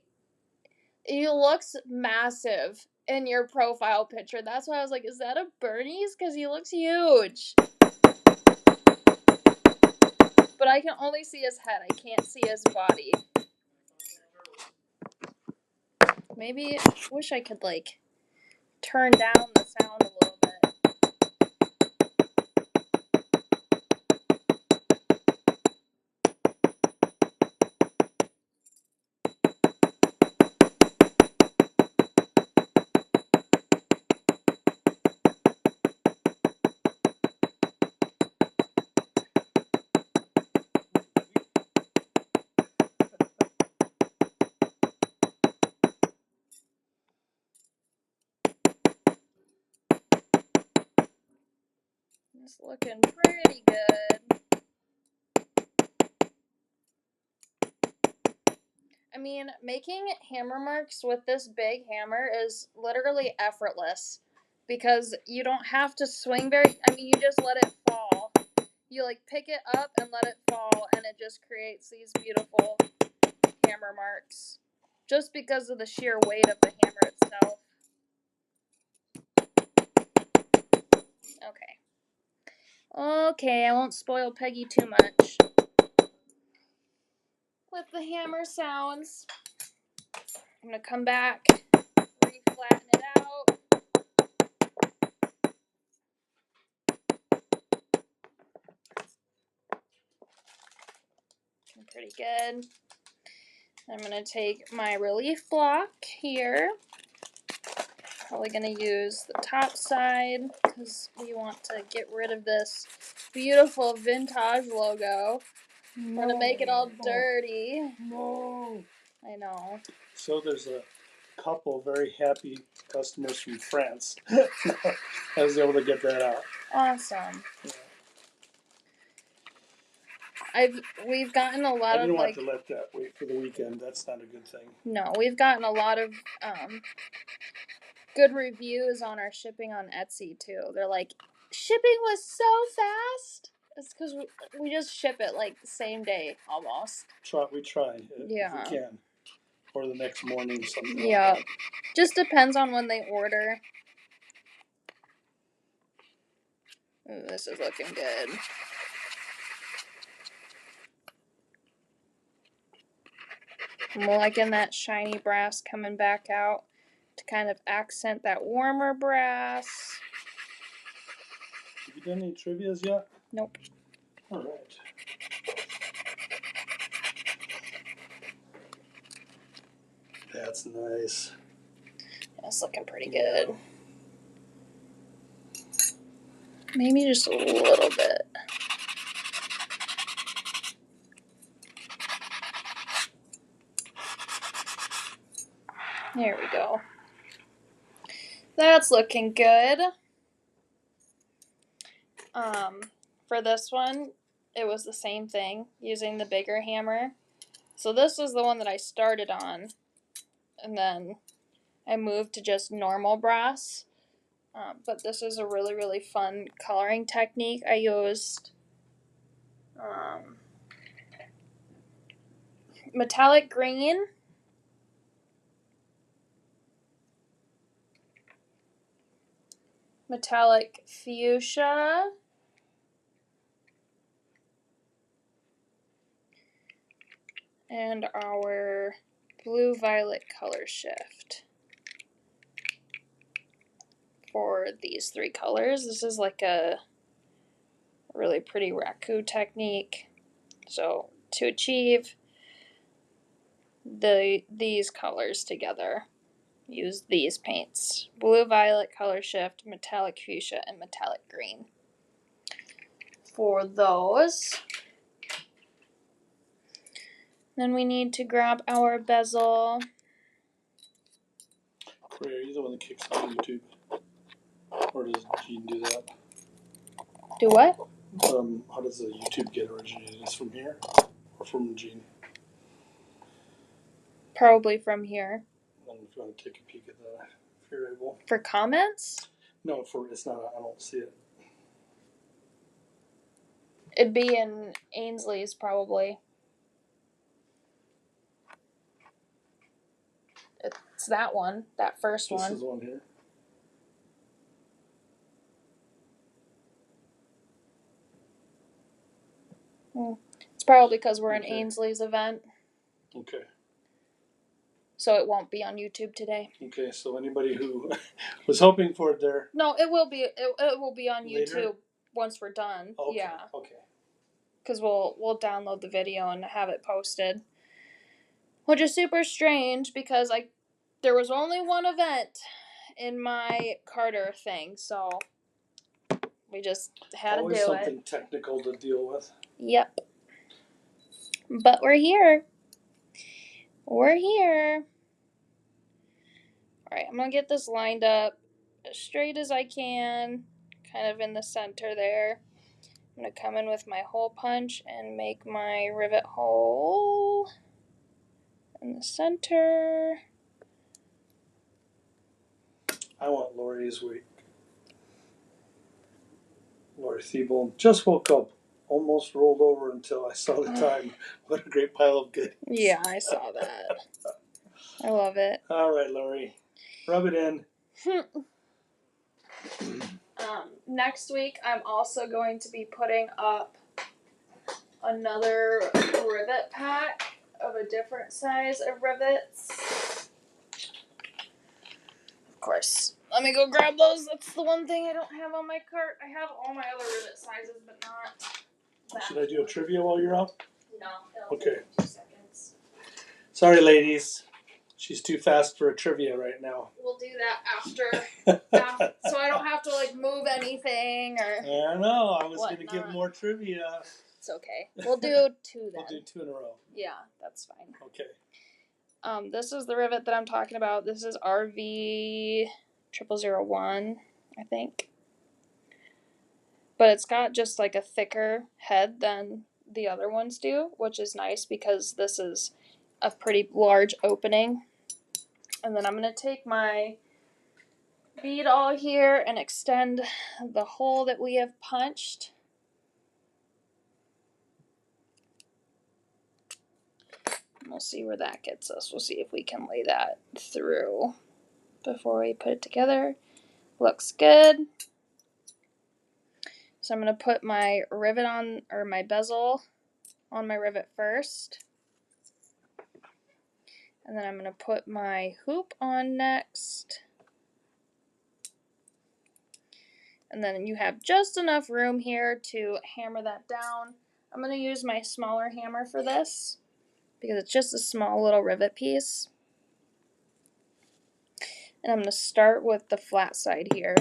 He looks massive in your profile picture. That's why I was like, is that a Bernie's? Because he looks huge. But I can only see his head. I can't see his body. Maybe I wish I could, like, turn down the sound a little bit. It's looking pretty good. I mean, making hammer marks with this big hammer is literally effortless. Because you don't have to swing you just let it fall. You, like, pick it up and let it fall, and it just creates these beautiful hammer marks. Just because of the sheer weight of the hammer itself. Okay, I won't spoil Peggy too much with the hammer sounds. I'm going to come back, re-flatten it out. Pretty good. I'm going to take my relief block here. Probably going to use the top side because we want to get rid of this beautiful vintage logo. I'm going to make it all dirty. No. I know. So there's a couple very happy customers from France. I was able to get that out. Awesome. Yeah. We've gotten a lot of, I didn't want to let that wait for the weekend. That's not a good thing. No, we've gotten a lot of good reviews on our shipping on Etsy too. They're like, shipping was so fast. It's because we just ship it like the same day almost. We try if we can, or the next morning something. Yeah, like just depends on when they order. Ooh, this is looking good. I'm liking that shiny brass coming back out to kind of accent that warmer brass. Have you done any trivias yet? Nope. All right. That's nice. That's looking pretty good. Maybe just a little bit. There we go. That's looking good. For this one, it was the same thing, using the bigger hammer. So this was the one that I started on, and then I moved to just normal brass. But this is a really, really fun coloring technique. I used metallic green, metallic fuchsia, and our blue-violet color shift for these three colors. This is like a really pretty raku technique. So to achieve these colors together, use these paints: blue-violet color shift, metallic fuchsia, and metallic green. For those, then we need to grab our bezel. Corey, are you the one that kicks on YouTube? Or does Gene do that? Do what? How does the YouTube get originated? Is it from here or from Gene? Probably from here. I don't know if you want to take a peek at that, if you're able. For comments? No, it's not. I don't see it. It'd be in Ainsley's, probably. It's that one, that first one. This is the one here. It's probably because we're in Ainsley's event. Okay. So it won't be on YouTube today. Okay, so anybody who was hoping for it there. No, it will be. It will be on later? YouTube once we're done. Okay. Yeah. Okay. Because we'll download the video and have it posted, which is super strange because there was only one event in my Carter thing, so we just had Always to do something technical to deal with. Yep. But we're here. We're here. Alright, I'm going to get this lined up as straight as I can, kind of in the center there. I'm going to come in with my hole punch and make my rivet hole in the center. I want Lori's week. Lori Thiebel just woke up, almost rolled over until I saw the time. What a great pile of goodies. Yeah, I saw that. I love it. All right, Lori. Rub it in. Next week, I'm also going to be putting up another rivet pack of a different size of rivets. Of course, let me go grab those. That's the one thing I don't have on my cart. I have all my other rivet sizes, but not that. Should I do a trivia while you're out? No. It'll Okay. take 2 seconds. Sorry, ladies. She's too fast for a trivia right now. We'll do that after so I don't have to move anything or. I know. I was going to give more trivia. It's okay. We'll do 2 then. We'll do 2 in a row. Yeah, that's fine. Okay. This is the rivet that I'm talking about. This is RV 0001, I think. But it's got just a thicker head than the other ones do, which is nice because this is a pretty large opening. And then I'm going to take my bead awl here and extend the hole that we have punched. We'll see where that gets us. We'll see if we can lay that through before we put it together. Looks good. So I'm going to put my rivet on, or my bezel on my rivet first. And then I'm going to put my hoop on next. And then you have just enough room here to hammer that down. I'm going to use my smaller hammer for this because it's just a small little rivet piece. And I'm going to start with the flat side here.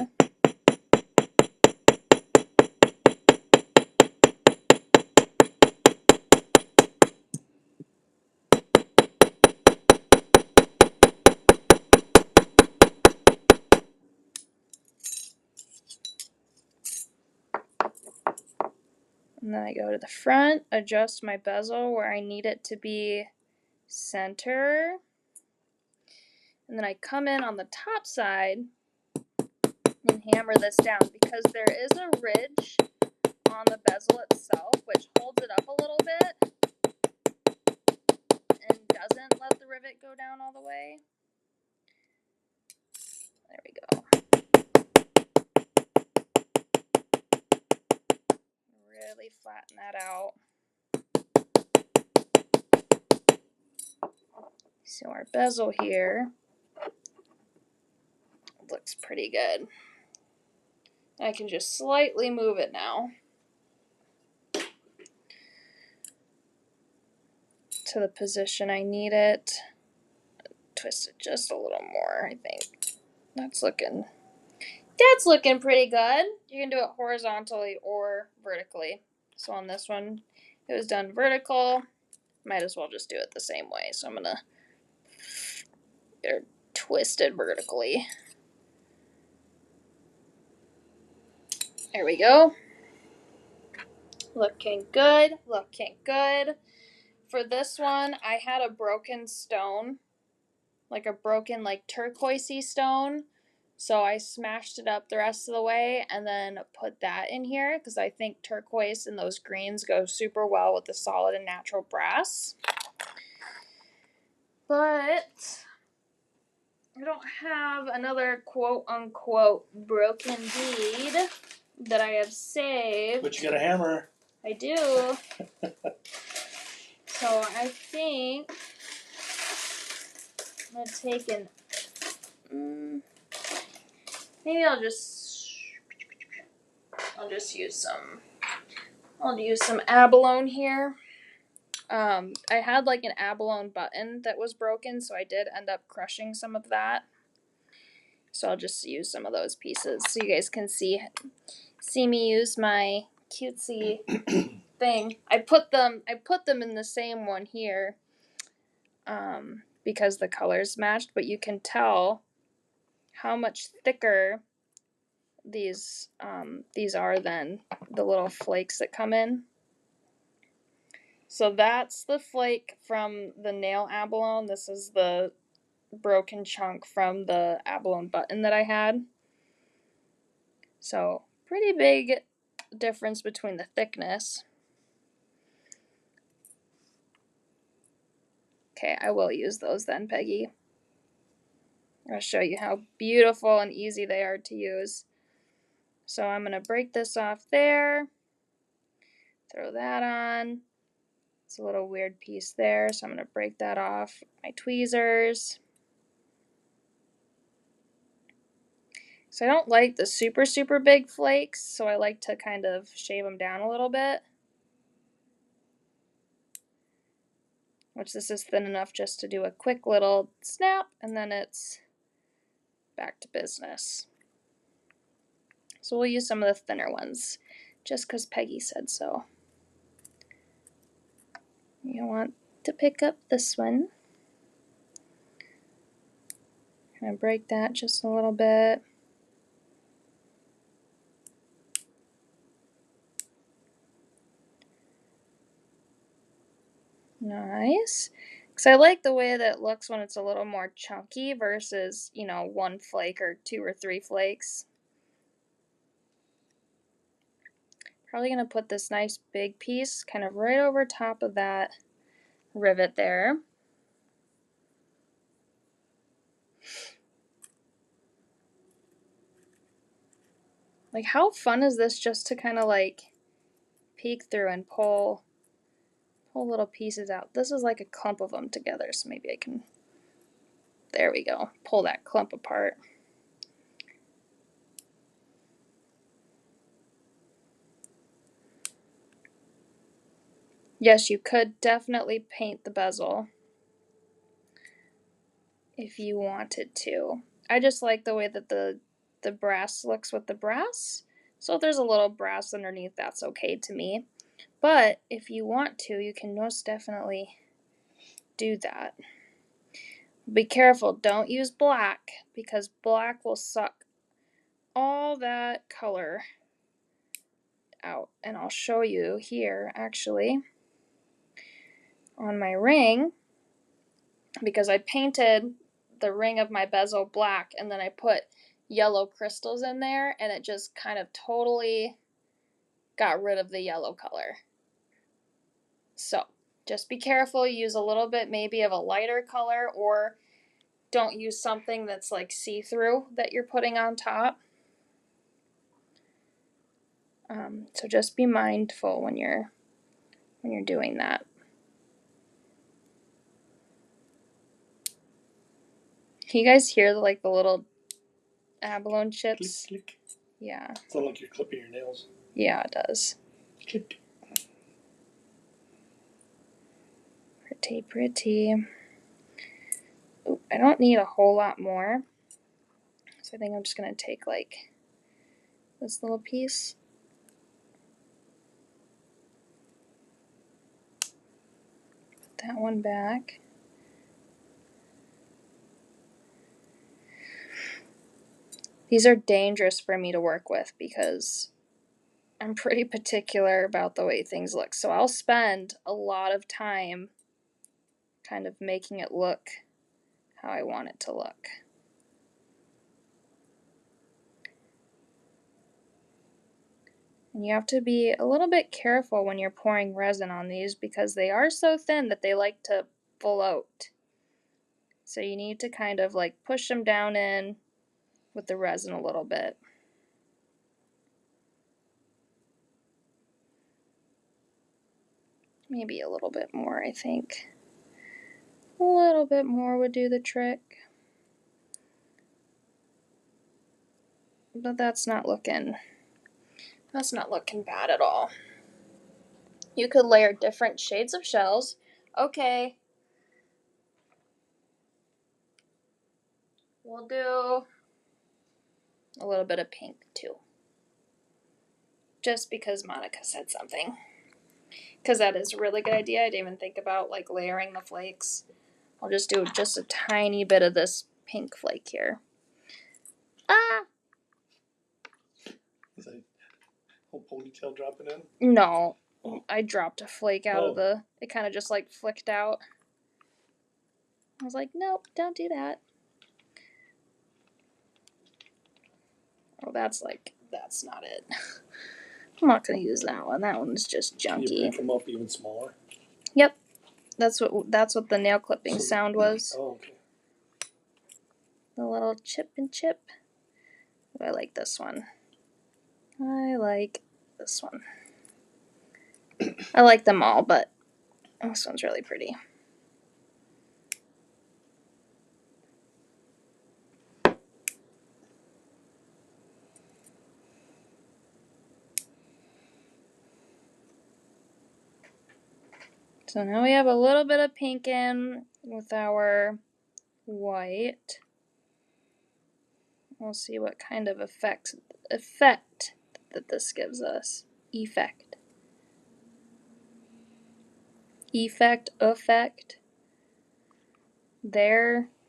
And then I go to the front, adjust my bezel where I need it to be center. And then I come in on the top side and hammer this down because there is a ridge on the bezel itself which holds it up a little bit and doesn't let the rivet go down all the way. There we go. Really flatten that out. So our bezel here looks pretty good. I can just slightly move it now to the position I need it. Twist it just a little more, I think. That's looking pretty good. You can do it horizontally or vertically. So on this one, it was done vertical. Might as well just do it the same way. So I'm gonna twist it vertically. There we go. Looking good, looking good. For this one, I had a broken stone, like a broken turquoisey stone. So I smashed it up the rest of the way and then put that in here because I think turquoise and those greens go super well with the solid and natural brass. But I don't have another quote-unquote broken bead that I have saved. But you got a hammer. I do. So I think I'm going to take maybe I'll just use some, abalone here. I had an abalone button that was broken, so I did end up crushing some of that. So I'll just use some of those pieces so you guys can see me use my cutesy thing. I put them in the same one here because the colors matched, but you can tell how much thicker these are than the little flakes that come in. So that's the flake from the nail abalone. This is the broken chunk from the abalone button that I had. So pretty big difference between the thickness. Okay, I will use those then, Peggy. I'll show you how beautiful and easy they are to use. So I'm going to break this off there. Throw that on. It's a little weird piece there, so I'm going to break that off. My tweezers. So I don't like the super, super big flakes, so I like to kind of shave them down a little bit. Which this is thin enough just to do a quick little snap, and then it's back to business. So we'll use some of the thinner ones, just because Peggy said so. You want to pick up this one. I'm going to break that just a little bit. Nice. Because I like the way that it looks when it's a little more chunky versus, one flake or 2 or 3 flakes. Probably going to put this nice big piece kind of right over top of that rivet there. How fun is this just to kind of peek through and pull little pieces out. This is like a clump of them together, so maybe I can, there we go, pull that clump apart. Yes, you could definitely paint the bezel if you wanted to. I just like the way that the brass looks with the brass. So if there's a little brass underneath, that's okay to me. But if you want to, you can most definitely do that. Be careful, don't use black, because black will suck all that color out. And I'll show you here, actually, on my ring, because I painted the ring of my bezel black, and then I put yellow crystals in there, and it just kind of totally got rid of the yellow color. So just be careful. Use a little bit maybe of a lighter color, or don't use something that's like see-through that you're putting on top. So just be mindful when you're doing that. Can you guys hear the little abalone chips? Click, click. Yeah. Sounds like you're clipping your nails. Yeah, it does. Click. Pretty, pretty. Ooh, I don't need a whole lot more. So I think I'm just going to take like this little piece. Put that one back. These are dangerous for me to work with because I'm pretty particular about the way things look. So I'll spend a lot of time kind of making it look how I want it to look. And you have to be a little bit careful when you're pouring resin on these because they are so thin that they like to float. So you need to kind of like push them down in with the resin a little bit. Maybe a little bit more, I think. A little bit more would do the trick. But that's not looking bad at all. You could layer different shades of shells. Okay. We'll do a little bit of pink too. Just because Monica said something. Because that is a really good idea. I didn't even think about like layering the flakes. I'll just do just a tiny bit of this pink flake here. Ah! Is that whole ponytail dropping in? No. I dropped a flake out of the... It kind of just like flicked out. I was like, nope, don't do that. Oh, that's not it. I'm not going to use that one. That one's just junky. Can you make them up even smaller? Yep. That's what the nail clipping sound was. Oh, okay. The little chip and chip. I like this one. I like this one. I like them all, but this one's really pretty. So now we have a little bit of pink in with our white. We'll see what kind of effect that this gives us. Effect.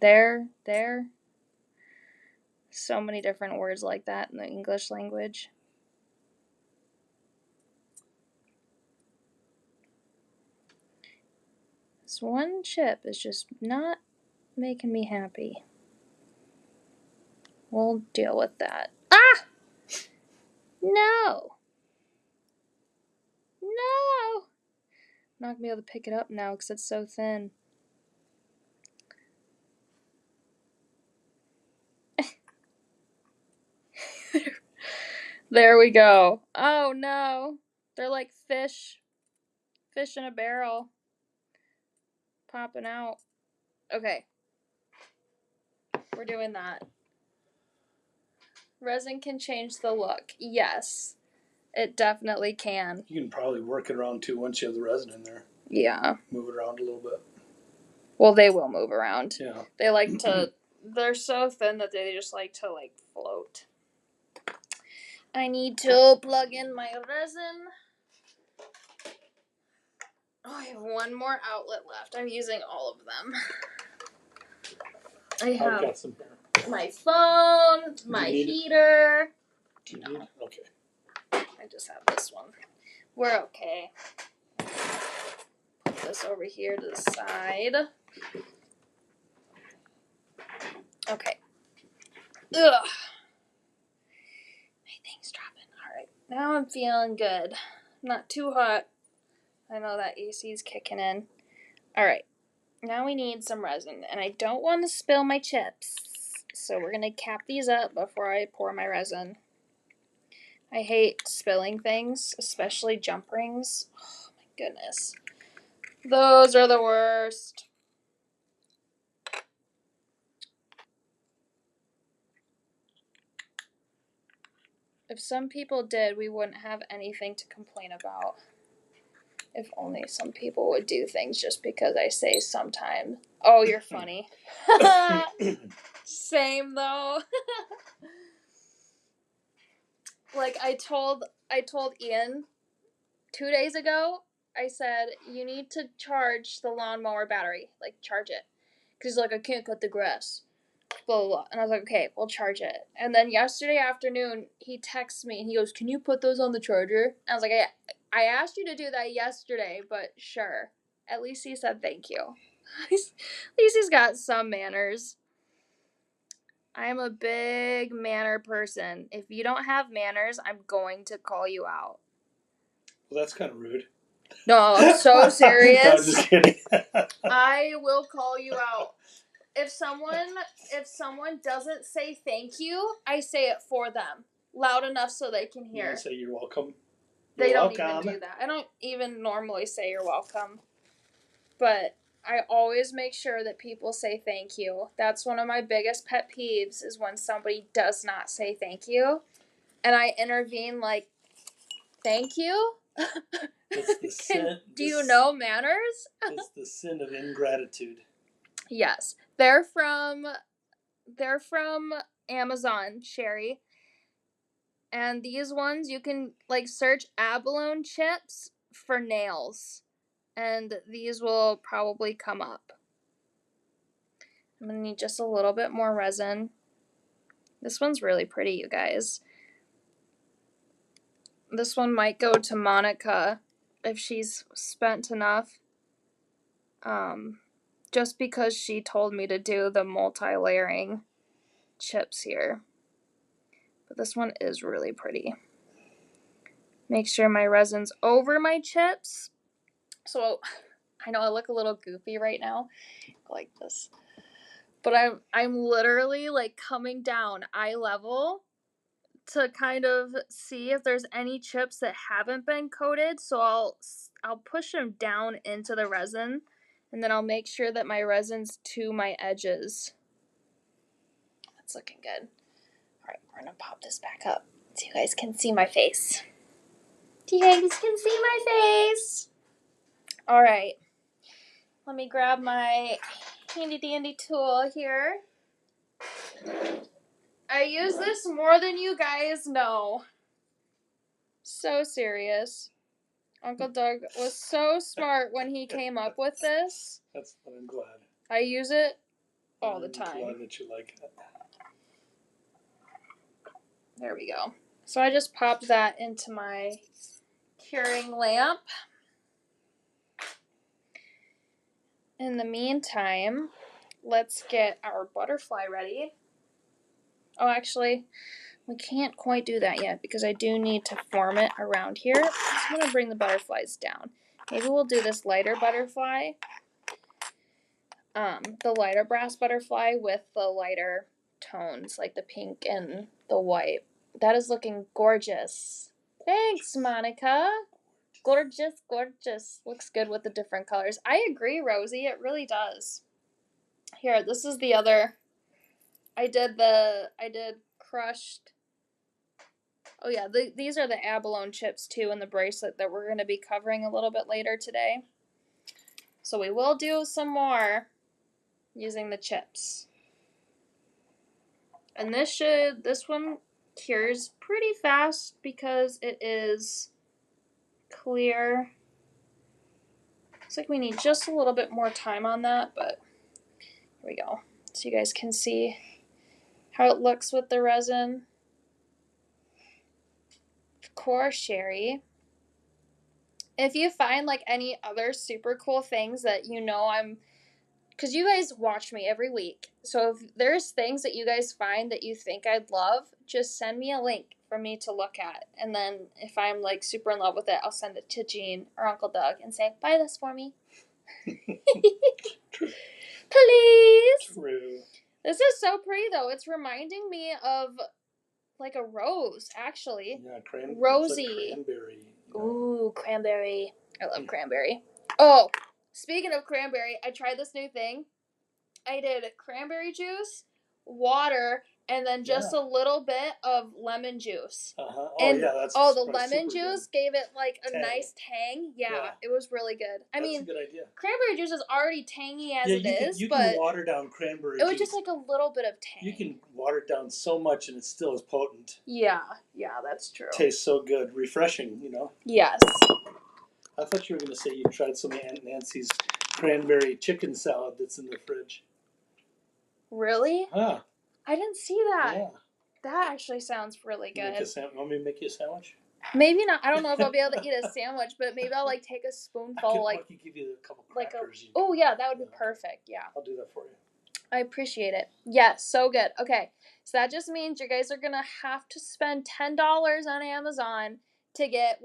There. So many different words like that in the English language. This one chip is just not making me happy. We'll deal with that. Ah! No! No! I'm not gonna be able to pick it up now because it's so thin. There we go. Oh no. They're like fish in a barrel. Popping out. Okay. We're doing that. Resin can change the look. Yes. It definitely can. You can probably work it around too once you have the resin in there. Yeah. Move it around a little bit. Well, they will move around. Yeah. They like to, they're so thin that they just like to like float. I need to plug in my resin. Oh, I have one more outlet left. I'm using all of them. I've got some here. My phone, my heater. Do you need? Okay. I just have this one. We're okay. Put this over here to the side. Okay. Ugh. My thing's dropping. Alright. Now I'm feeling good. Not too hot. I know that AC's kicking in. Alright. Now we need some resin. And I don't want to spill my chips. So we're going to cap these up before I pour my resin. I hate spilling things, especially jump rings. Oh my goodness. Those are the worst. If some people did, we wouldn't have anything to complain about. If only some people would do things just because I say sometimes. Oh, you're funny. Same though. Like I told Ian 2 days ago, I said, you need to charge the lawnmower battery. Like, charge it. Because he's like, I can't cut the grass. Blah, blah, blah. And I was like, okay, we'll charge it. And then yesterday afternoon, he texts me and he goes, can you put those on the charger? And I was like, I asked you to do that yesterday, but sure. At least he said thank you. At least he's got some manners. I am a big manner person. If you don't have manners, I'm going to call you out. Well, that's kind of rude. No, I'm so serious. No, I'm just kidding. I will call you out. If someone doesn't say thank you, I say it for them. Loud enough so they can hear. You say you're welcome. They don't even do that. I don't even normally say you're welcome. But I always make sure that people say thank you. That's one of my biggest pet peeves is when somebody does not say thank you. And I intervene like, thank you? Do you know manners? It's the sin of ingratitude. Yes. They're from Amazon, Sherry. And these ones, you can, like, search abalone chips for nails. And these will probably come up. I'm going to need just a little bit more resin. This one's really pretty, you guys. This one might go to Monica if she's spent enough. Just because she told me to do the multi-layering chips here. But this one is really pretty. Make sure my resin's over my chips. So I know I look a little goofy right now, like this. But I'm literally like coming down eye level to kind of see if there's any chips that haven't been coated. So I'll push them down into the resin, and then I'll make sure that my resin's to my edges. That's looking good. Alright, we're gonna pop this back up so you guys can see my face. You guys can see my face. Alright. Let me grab my handy dandy tool here. I use this more than you guys know. So serious. Uncle Doug was so smart when he came up with this. I'm glad. I use it all the time. I'm glad that you like it. There we go. So I just popped that into my curing lamp. In the meantime, let's get our butterfly ready. Oh, actually, we can't quite do that yet because I do need to form it around here. So I'm going to bring the butterflies down. Maybe we'll do this lighter butterfly. The lighter brass butterfly with the lighter tones, like the pink and the white. That is looking gorgeous. Thanks, Monica. Gorgeous, gorgeous. Looks good with the different colors. I agree, Rosie. It really does. Here, this is the other. I did crushed. Oh yeah, these are the abalone chips too in the bracelet that we're going to be covering a little bit later today. So we will do some more using the chips. And this one cures pretty fast because it is clear. Looks like we need just a little bit more time on that, but here we go. So you guys can see how it looks with the resin. course, Sherry. If you find like any other super cool things that because you guys watch me every week. So if there's things that you guys find that you think I'd love, just send me a link for me to look at. And then if I'm like super in love with it, I'll send it to Jean or Uncle Doug and say, buy this for me. True. Please. True. This is so pretty though. It's reminding me of like a rose, actually. Yeah, Rosy. It's like cranberry. Ooh, cranberry. I love cranberry. Oh, speaking of cranberry, I tried this new thing. I did cranberry juice, water, and then just a little bit of lemon juice. Oh, and that's the lemon juice gave it like a nice tang. Yeah, it was really good. That's a good idea. Cranberry juice is already tangy as it is, you but can water down cranberry it was juice. just like a little bit of tang. You can water it down so much and it still is potent. Yeah, that's true. Tastes so good, refreshing, Yes. I thought you were going to say you tried some Aunt Nancy's cranberry chicken salad that's in the fridge. Really? Huh. I didn't see that. Yeah. That actually sounds really good. Want me to make you a sandwich? Maybe not. I don't know if I'll be able to eat a sandwich, but maybe I'll like take a spoonful. I could give you a couple crackers. Yeah, that would be perfect. Yeah. I'll do that for you. I appreciate it. Yes, so good. Okay, so that just means you guys are gonna have to spend $10 on Amazon to get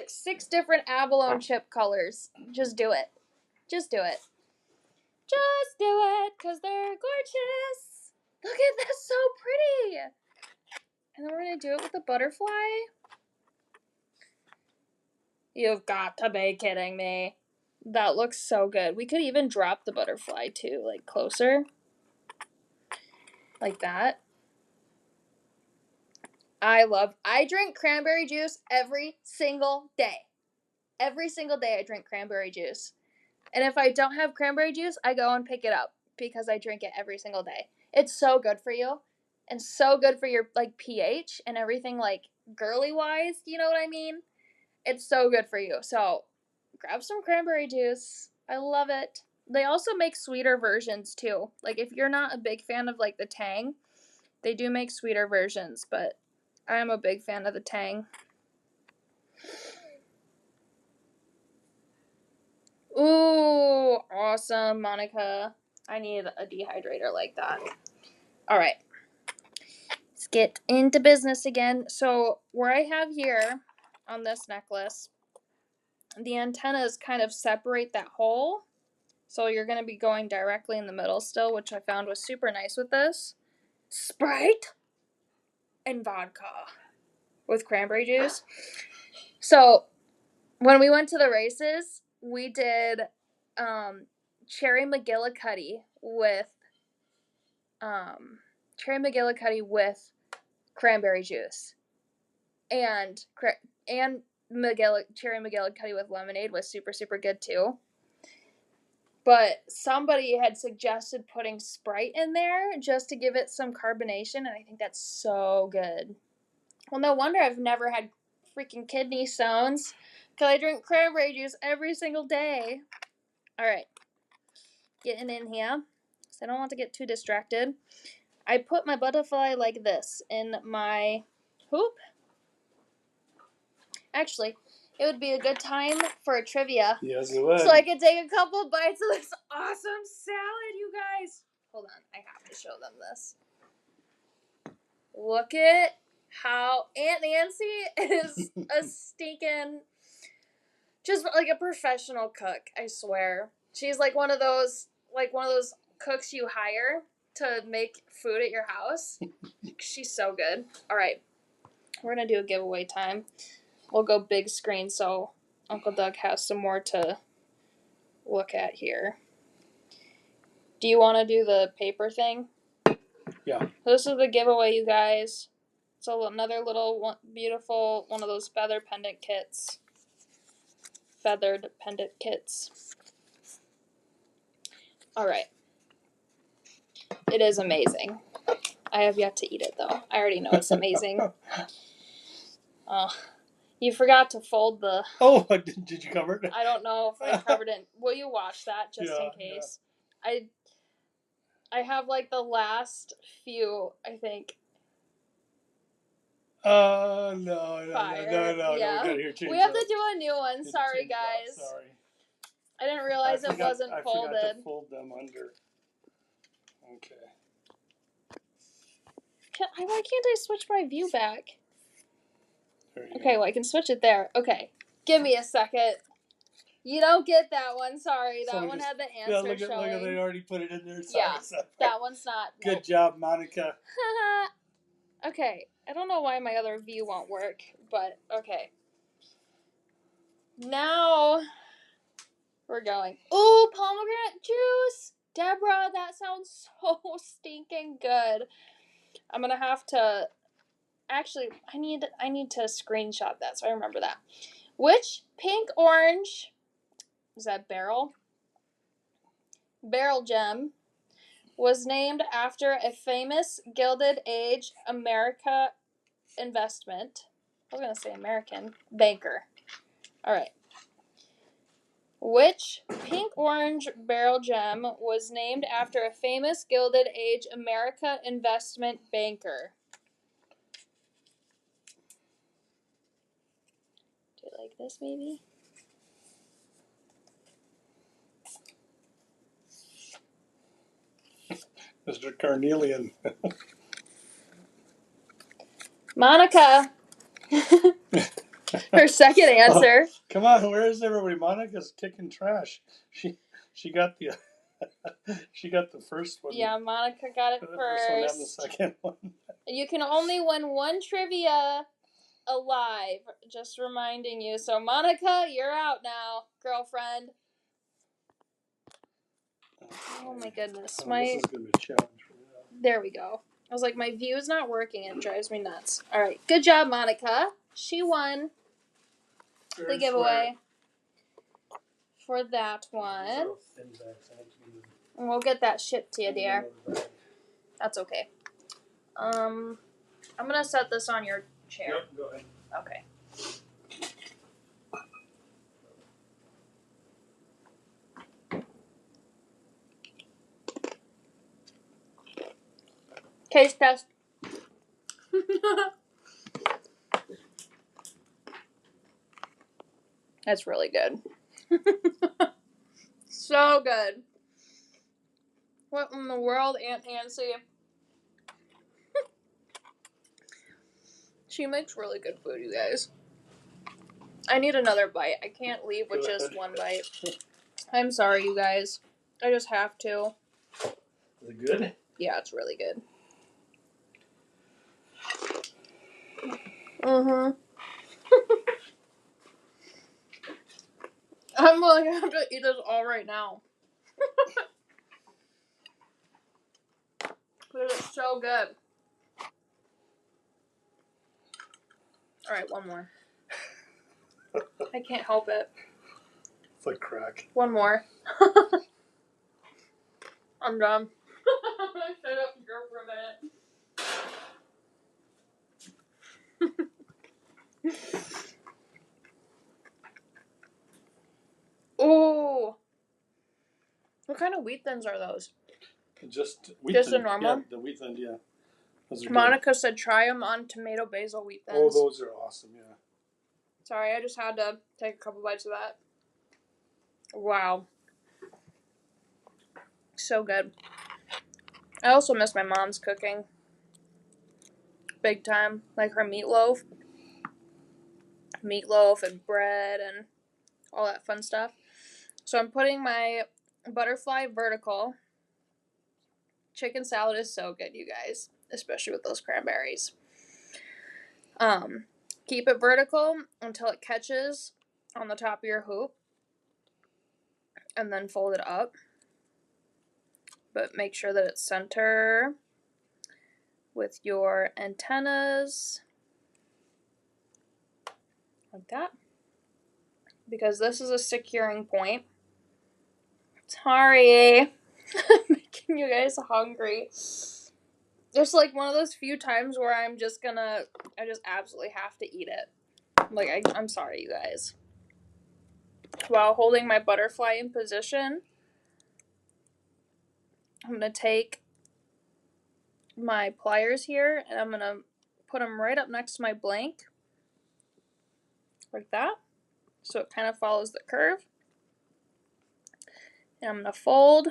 6 different abalone chip colors. Just do it. Just do it. Just do it, because they're gorgeous. Look at this, so pretty. And then we're going to do it with the butterfly. You've got to be kidding me. That looks so good. We could even drop the butterfly too, like closer. Like that. I drink cranberry juice every single day. Every single day I drink cranberry juice. And if I don't have cranberry juice, I go and pick it up because I drink it every single day. It's so good for you and so good for your like pH and everything like girly wise, you know what I mean? It's so good for you. So grab some cranberry juice. I love it. They also make sweeter versions too. Like if you're not a big fan of like the tang, they do make sweeter versions, but I am a big fan of the tang. Ooh, awesome, Monica. I need a dehydrator like that. All right. Let's get into business again. So where I have here on this necklace, the antennas kind of separate that hole. So you're going to be going directly in the middle still, which I found was super nice with this. Sprite and vodka with cranberry juice. So when we went to the races, we did cherry McGillicuddy with cranberry juice, and cherry McGillicuddy with lemonade was super, super good too. But somebody had suggested putting Sprite in there just to give it some carbonation, and I think that's so good. Well, no wonder I've never had freaking kidney stones, because I drink cranberry juice every single day. All right, getting in here, because I don't want to get too distracted. I put my butterfly like this in my hoop. Actually, it would be a good time for a trivia. Yes, it would. So I could take a couple bites of this awesome salad, you guys. Hold on, I have to show them this. Look at how Aunt Nancy is a stinking, just like a professional cook, I swear. She's like one of those cooks you hire to make food at your house. She's so good. All right, we're gonna do a giveaway time. We'll go big screen so Uncle Doug has some more to look at here. Do you want to do the paper thing? Yeah. This is the giveaway, you guys. It's another little beautiful one of those feathered pendant kits. All right. It is amazing. I have yet to eat it, though. I already know it's amazing. You forgot to fold the... Oh, did you cover it? I don't know if I covered it. Will you watch that just in case? Yeah. I have like the last few, I think. No. Yeah. We gotta hear change We have up. to do a new one. Sorry, guys. Sorry. I didn't realize it wasn't folded. I forgot to fold them under. Okay. Why can't I switch my view back? Okay, well, I can switch it there. Okay. Give me a second. You don't get that one. Sorry. That one had the answer showing. Look at they already put it in there. Sorry, that one's not. Good job, Monica. Okay. I don't know why my other view won't work, but okay. Now we're going. Ooh, pomegranate juice! Deborah, that sounds so stinking good. I'm gonna have to... Actually, I need to screenshot that so I remember that. Which pink orange... Is that barrel? Barrel gem was named after a famous Gilded Age American banker. Alright. Which pink orange barrel gem was named after a famous Gilded Age American investment banker? Do you like this, maybe? Mr. Carnelian. Monica. Her second answer. Oh, come on, where is everybody? Monica's kicking trash. She got the she got the first one. Yeah, Monica got it first. First one and the second one. You can only win one trivia alive. Just reminding you. So Monica, you're out now, girlfriend. Oh my goodness. This is gonna be a challenge for you. There we go. I was like, my view is not working. It drives me nuts. All right, good job, Monica. She won the giveaway for that one. And we'll get that shipped to you, dear. That's okay. I'm gonna set this on your chair. Yep, go ahead. Okay. Taste test. That's really good. So good. What in the world, Aunt Nancy? She makes really good food, you guys. I need another bite. I can't leave with just one bite. I'm sorry, you guys. I just have to. Is it good? Yeah, it's really good. Mm-hmm. I'm like, I have to eat this all right now. But it's so good. Alright, one more. I can't help it. It's like crack. One more. I'm done. Shut up and go for a minute. Ooh. What kind of wheat thins are those? Just wheat Just thin. a normal? Yeah, the wheat thin, yeah. Those are Monica said try them on tomato basil wheat thins. Oh, those are awesome, yeah. Sorry, I just had to take a couple bites of that. Wow. So good. I also miss my mom's cooking. Big time. Like her meatloaf. Meatloaf and bread and all that fun stuff. So I'm putting my butterfly vertical. Chicken salad is so good, you guys. Especially with those cranberries. Keep it vertical until it catches on the top of your hoop. And then fold it up. But make sure that it's center with your antennas. Like that. Because this is a securing point. Sorry. I'm making you guys hungry. It's like one of those few times where I just absolutely have to eat it. Like, I'm sorry, you guys. While holding my butterfly in position, I'm going to take my pliers here and I'm going to put them right up next to my blank. Like that. So it kind of follows the curve. And I'm going to fold.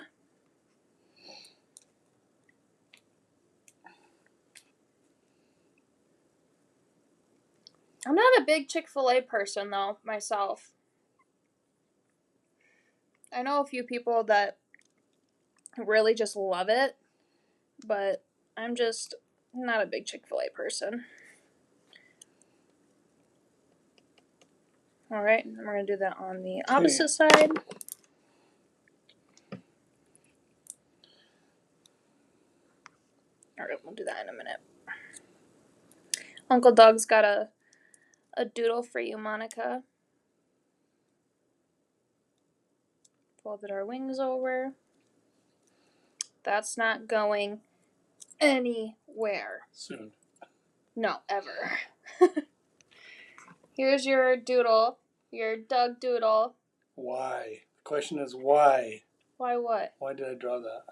I'm not a big Chick-fil-A person, though, myself. I know a few people that really just love it, but I'm just not a big Chick-fil-A person. All right, and we're going to do that on the opposite side. All right, we'll do that in a minute. Uncle Doug's got a doodle for you, Monica. Folded our wings over. That's not going anywhere. Soon. No, ever. Here's your doodle, your Doug doodle. Why? The question is why? Why what? Why did I draw that?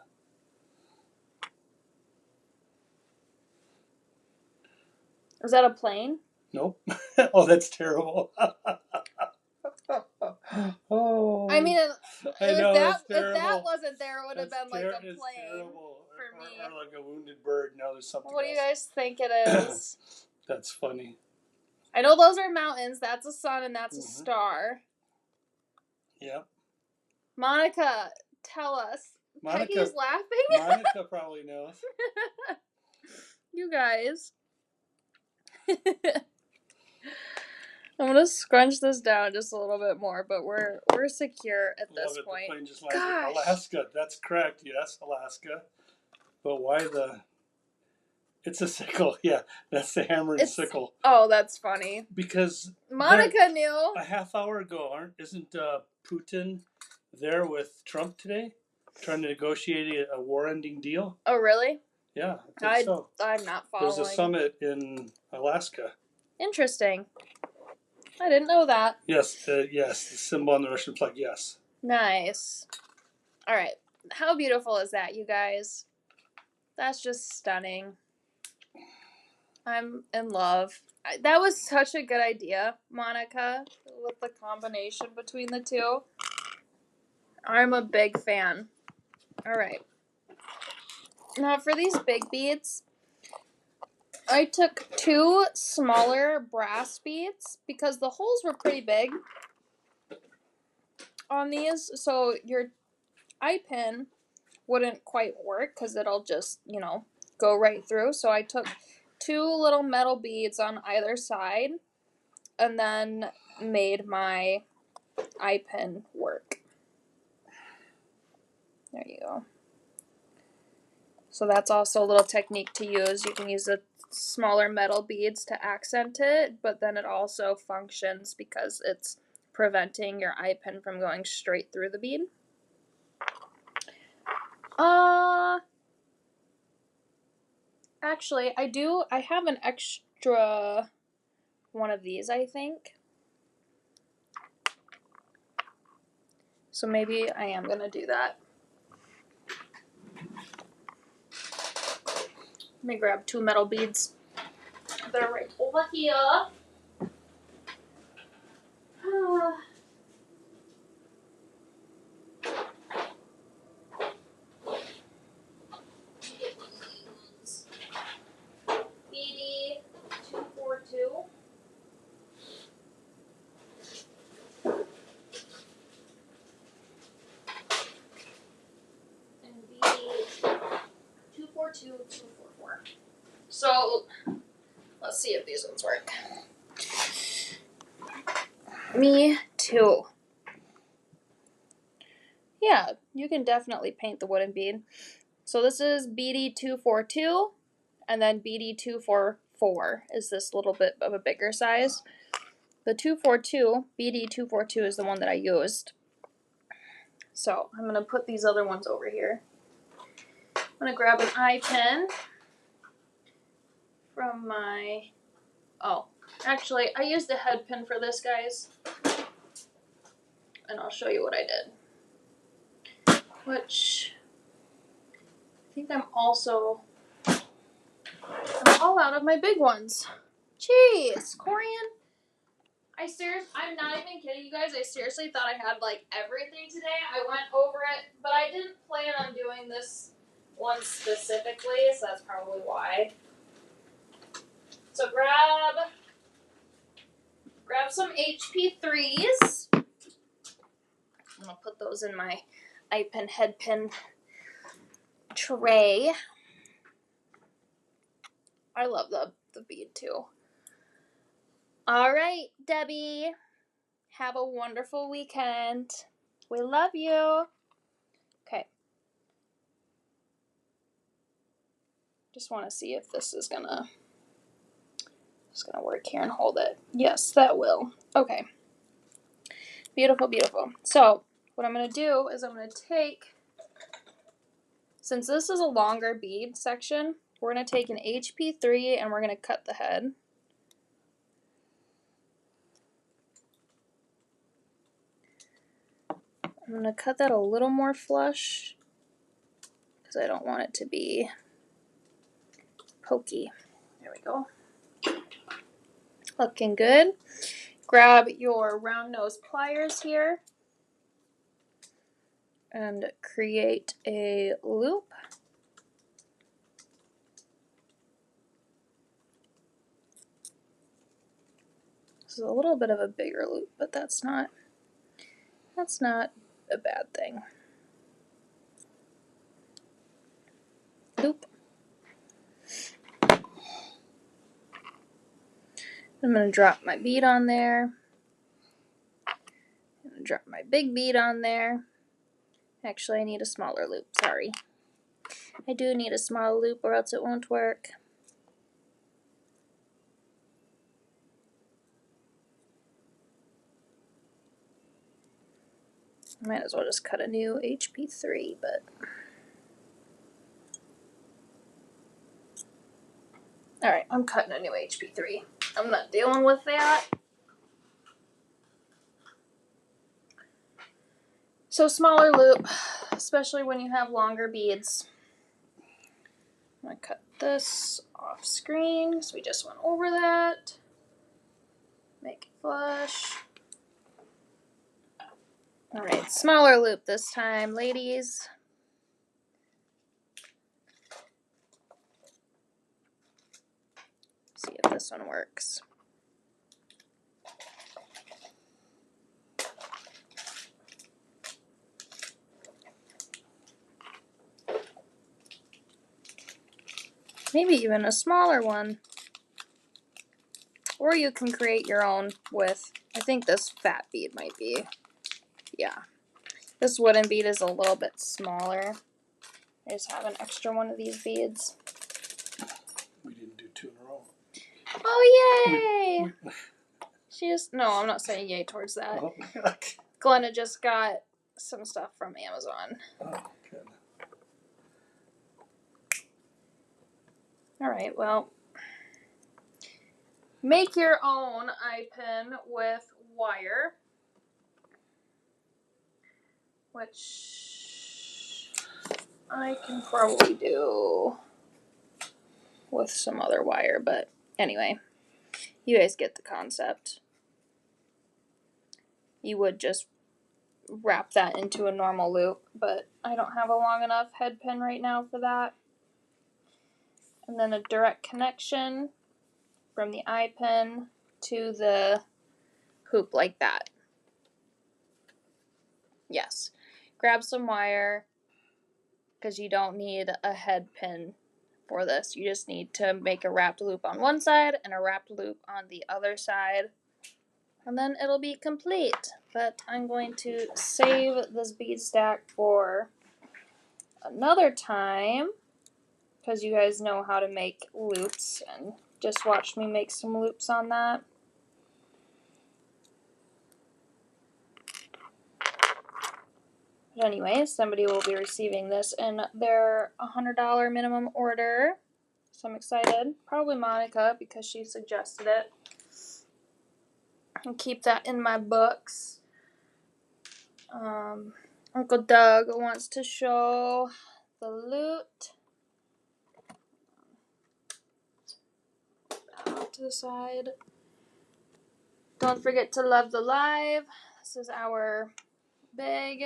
Is that a plane? Nope. Oh, that's terrible. Oh. I mean, I know, if that wasn't there, it would have been like a plane for me. Or like a wounded bird. Now there's something What do else. you guys think it is? That's funny. I know those are mountains. That's a sun and that's a star. Yep. Monica, tell us. Peggy's laughing. Monica probably knows. You guys. I'm gonna scrunch this down just a little bit more, but we're secure at this point. The plane just landed. Alaska. That's correct. Yes, Alaska. But why the? It's a sickle. Yeah, that's the hammer and sickle. Oh, that's funny. Because Monica knew. A half hour ago, isn't Putin there with Trump today, trying to negotiate a war-ending deal? Oh, really? Yeah, I think so. I'm not following. There's a summit in Alaska. Interesting. I didn't know that. Yes, yes. The symbol on the Russian flag, yes. Nice. All right. How beautiful is that, you guys? That's just stunning. I'm in love. That was such a good idea, Monica, with the combination between the two. I'm a big fan. All right. Now for these big beads, I took 2 smaller brass beads because the holes were pretty big on these, so your eye pin wouldn't quite work because it'll just, go right through. So I took 2 little metal beads on either side and then made my eye pin work. There you go. So that's also a little technique to use. You can use the smaller metal beads to accent it, but then it also functions because it's preventing your eye pin from going straight through the bead. Actually, I have an extra one of these, I think. So maybe I am going to do that. Let me grab 2 metal beads. They're right over here. BD 242. And BD 242, 244. So, let's see if these ones work. Me too. Yeah, you can definitely paint the wooden bead. So this is BD242, and then BD244 is this little bit of a bigger size. The 242, BD242 is the one that I used. So I'm going to put these other ones over here. I'm going to grab an eye pin from my, actually I used a head pin for this, guys. And I'll show you what I did. Which I think I'm also all out of my big ones. Jeez, Corian. I'm not even kidding, you guys. I seriously thought I had like everything today. I went over it, but I didn't plan on doing this one specifically, so that's probably why. So grab some HP3s. I'm gonna put those in my eye pin head pin tray. I love the bead too. All right, Debbie. Have a wonderful weekend. We love you. Okay. Just want to see if this is gonna work here and hold it. Yes, that will. Okay. Beautiful, beautiful. So what I'm gonna do is I'm gonna take, since this is a longer bead section, we're gonna take an HP3 and we're gonna cut the head. I'm gonna cut that a little more flush because I don't want it to be pokey. There we go. Looking good. Grab your round nose pliers here and create a loop. This is a little bit of a bigger loop, but that's not a bad thing. Loop. I'm going to drop my bead on there. I'm going to drop my big bead on there. Actually, I need a smaller loop, sorry. I do need a small loop or else it won't work. Might as well just cut a new HP3, but... Alright, I'm cutting a new HP3. I'm not dealing with that. So smaller loop, especially when you have longer beads. I'm going to cut this off screen because we just went over that. Make it flush. Alright, smaller loop this time, ladies. See if this one works. Maybe even a smaller one. Or you can create your own with, I think this fat bead might be, yeah. This wooden bead is a little bit smaller. I just have an extra one of these beads. We didn't do 2 in a row. Oh, yay! No, I'm not saying yay towards that. Oh, okay. Glenna just got some stuff from Amazon. Oh, good. Alright, well, make your own eye pin with wire, which I can probably do with some other wire, but anyway, you guys get the concept. You would just wrap that into a normal loop, but I don't have a long enough head pin right now for that. And then a direct connection from the eye pin to the hoop like that. Yes. Grab some wire because you don't need a head pin for this. You just need to make a wrapped loop on one side and a wrapped loop on the other side. And then it'll be complete. But I'm going to save this bead stack for another time because you guys know how to make loops and just watch me make some loops on that. But anyway, somebody will be receiving this in their $100 minimum order. So I'm excited. Probably Monica because she suggested it. I'll keep that in my books. Uncle Doug wants to show the loot. that to the side. Don't forget to love the live. This is our big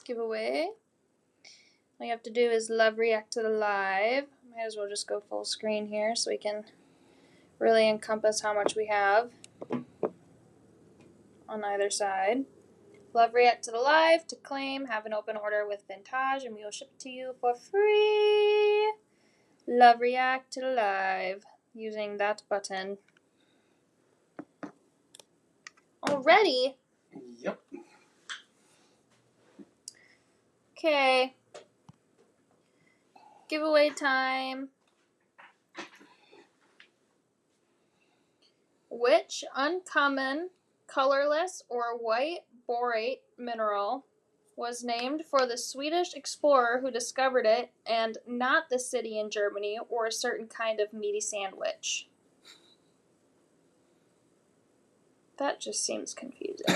giveaway. All you have to do is love react to the live. Might as well just go full screen here so we can really encompass how much we have on either side. Love react to the live to claim, have an open order with Vintage, and we will ship it to you for free. Love react to the live using that button. Already? Yep. Okay. Giveaway time. Which uncommon, colorless, or white borate mineral was named for the Swedish explorer who discovered it and not the city in Germany or a certain kind of meaty sandwich? That just seems confusing.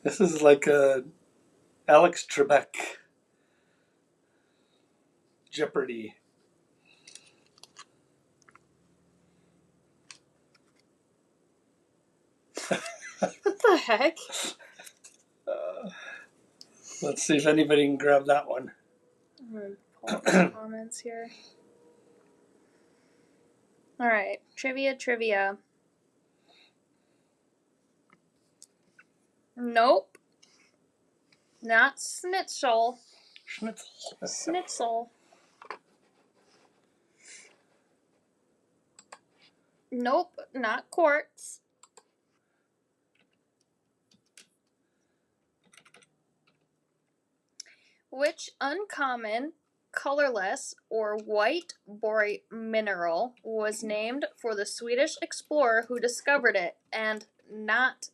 This is like a Alex Trebek Jeopardy. What the heck? Let's see if anybody can grab that one. I'm going to pull up the comments here. Alright, trivia. Nope. Not schnitzel. Schnitzel. Nope, not quartz. Which uncommon, colorless, or white borate mineral was named for the Swedish explorer who discovered it and not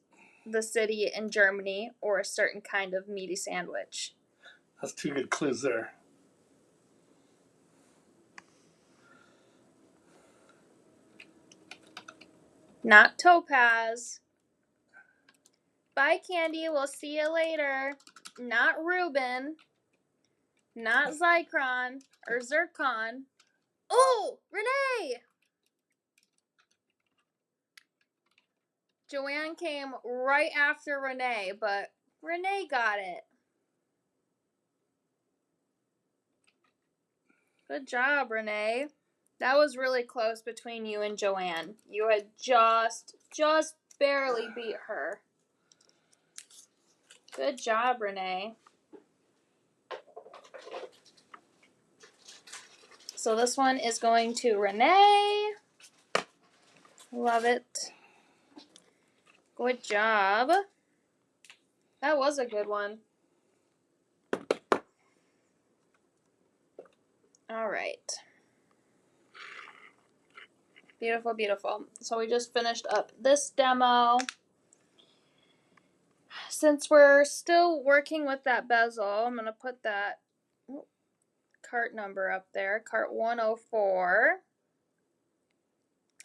the city in Germany or a certain kind of meaty sandwich? That's two good clues there. Not topaz. Bye, Candy. We'll see you later. Not Reuben. Not Zycron or Zircon. Oh, Renee! Joanne came right after Renee, but Renee got it. Good job, Renee. That was really close between you and Joanne. You had just barely beat her. Good job, Renee. So this one is going to Renee. Love it. Good job. That was a good one. All right. Beautiful, beautiful. So we just finished up this demo. Since we're still working with that bezel, I'm going to put that cart number up there, cart 104.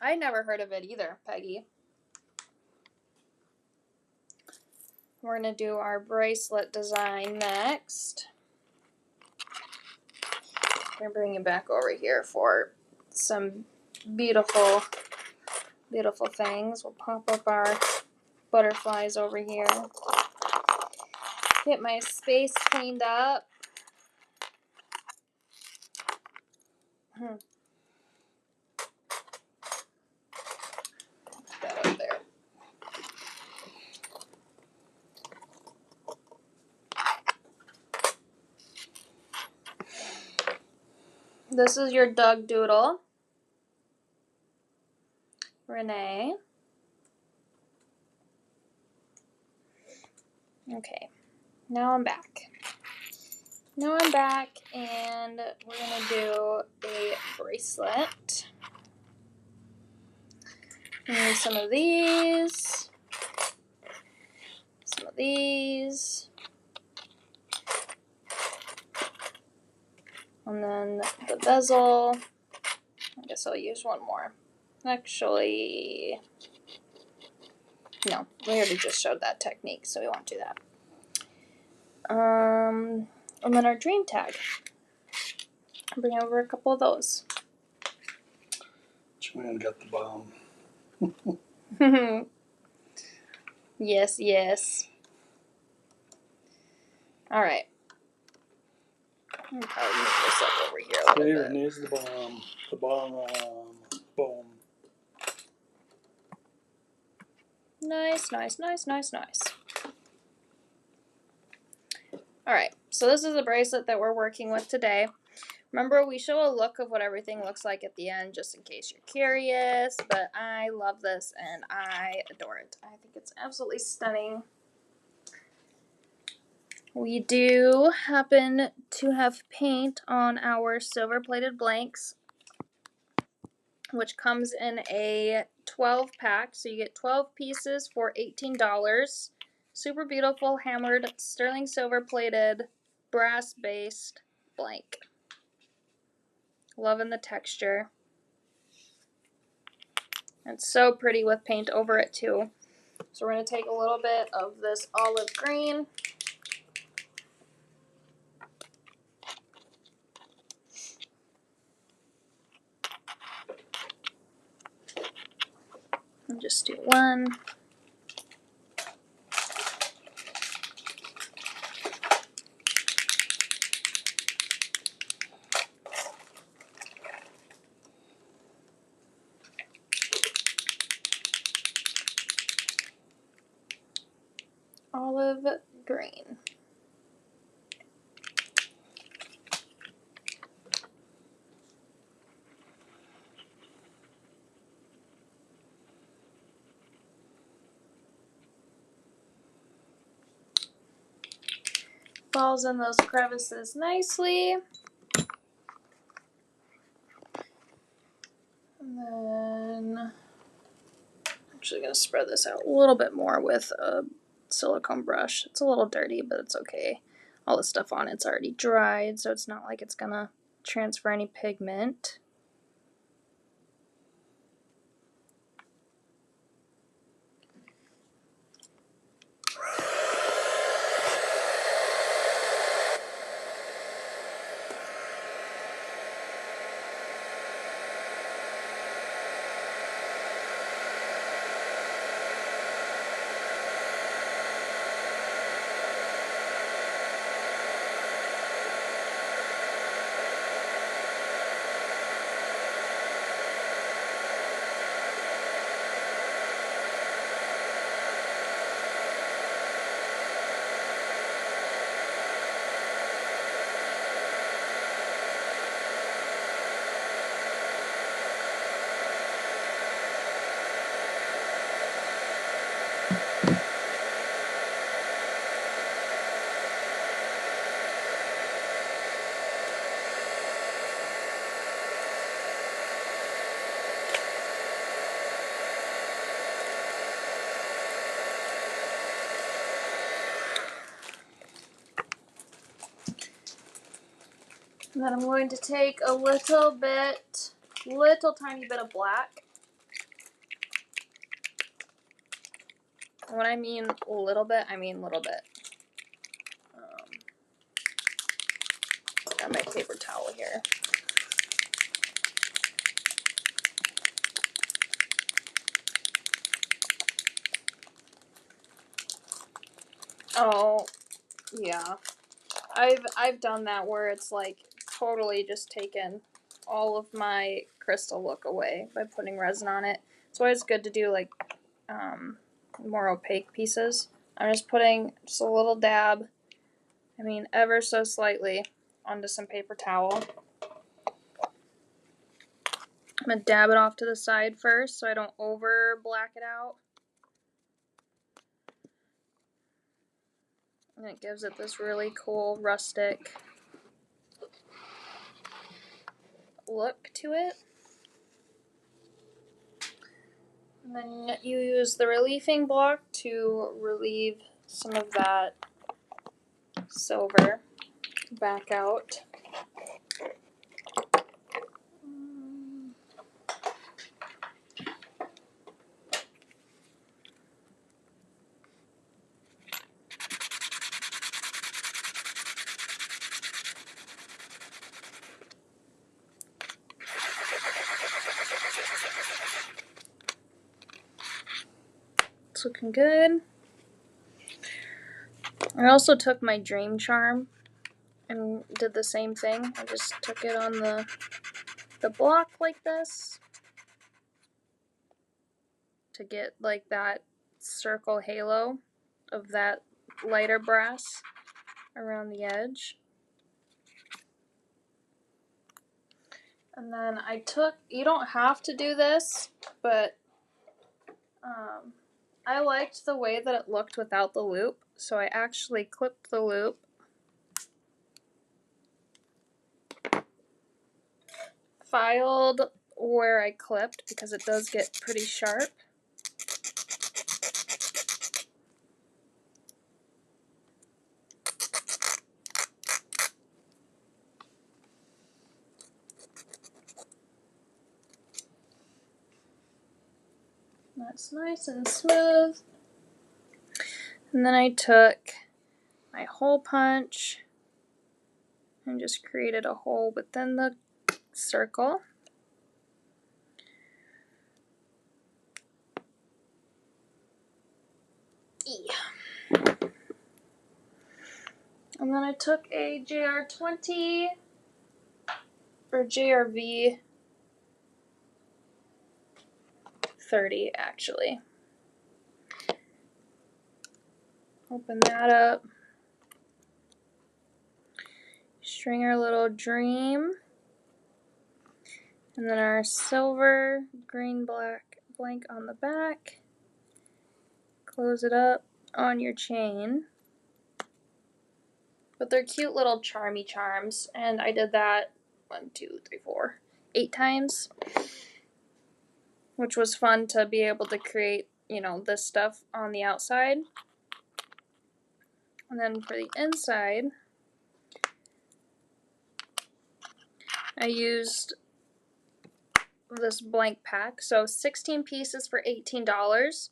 I never heard of it either, Peggy. We're going to do our bracelet design next. We're going to bring it back over here for some beautiful, beautiful things. We'll pop up our butterflies over here. Get my space cleaned up. Put that up there. This is your Doug Doodle. Renee. Okay, now I'm back. And we're going to do a bracelet. I need some of these. Some of these. And then the bezel. I guess I'll use one more. Actually, no, we already just showed that technique, so we won't do that. And then our dream tag. Bring over a couple of those. Joanne got the bomb. Yes, yes. All right. I'm probably move this up over here a little Okay, bit. Renee's the bomb. The bomb. Boom. Nice, nice, nice, nice, nice. All right, so this is a bracelet that we're working with today. Remember, we show a look of what everything looks like at the end, just in case you're curious, but I love this and I adore it. I think it's absolutely stunning. We do happen to have paint on our silver-plated blanks, which comes in a 12 pack, so you get 12 pieces for $18. Super beautiful hammered sterling silver plated brass based blank. Loving the texture. It's so pretty with paint over it too. So we're going to take a little bit of this olive green. And just do one. Olive green. Falls in those crevices nicely. And then I'm actually going to spread this out a little bit more with a silicone brush. It's a little dirty, but it's okay. All the stuff on it's already dried, so it's not like it's going to transfer any pigment. And then I'm going to take a little tiny bit of black. And when I mean little bit, I mean little bit. Got my paper towel here. Oh, yeah. I've done that where it's like totally just taken all of my crystal look away by putting resin on it. It's always good to do like more opaque pieces. I'm just putting just a little dab, I mean ever so slightly, onto some paper towel. I'm going to dab it off to the side first so I don't over black it out. And it gives it this really cool rustic look to it. And then you use the relieving block to relieve some of that silver back out. It's looking good. I also took my dream charm and did the same thing. I just took it on the block like this to get like that circle halo of that lighter brass around the edge. And then I took, you don't have to do this, but I liked the way that it looked without the loop, so I actually clipped the loop, filed where I clipped because it does get pretty sharp. That's nice and smooth. And then I took my hole punch and just created a hole within the circle. And then I took a JR20 or JRV 30 actually. Open that up. String our little dream. And then our silver, green, black blank on the back. Close it up on your chain. But they're cute little charmy charms, and I did that 8 times, which was fun to be able to create, this stuff on the outside. And then for the inside, I used this blank pack, so 16 pieces for $18.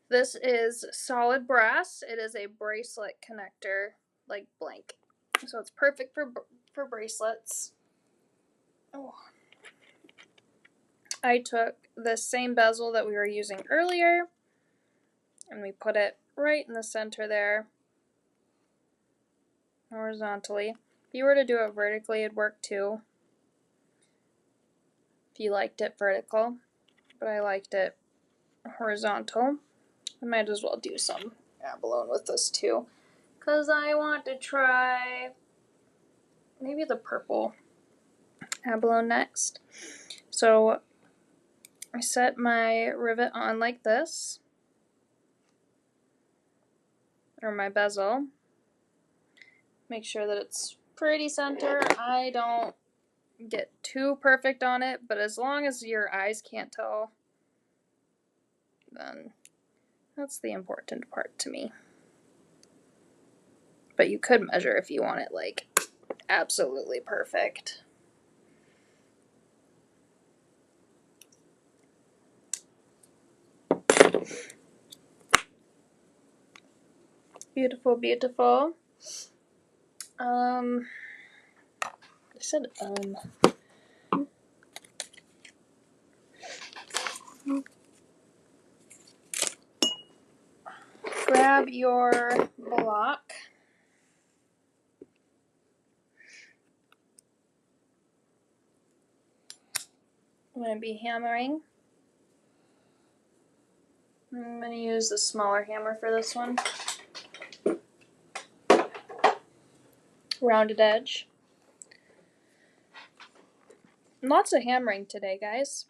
This is solid brass. It is a bracelet connector, like blank. So it's perfect for bracelets. Oh. I took the same bezel that we were using earlier, and we put it right in the center there, horizontally. If you were to do it vertically, it'd work too, if you liked it vertical, but I liked it horizontal. I might as well do some abalone with this too, because I want to try maybe the purple abalone next. So I set my rivet on like this, or my bezel. Make sure that it's pretty center. I don't get too perfect on it, but as long as your eyes can't tell, then that's the important part to me. But you could measure if you want it like absolutely perfect. Beautiful, beautiful. I said grab your block. I'm going to be hammering. I'm going to use the smaller hammer for this one. Rounded edge. Lots of hammering today, guys.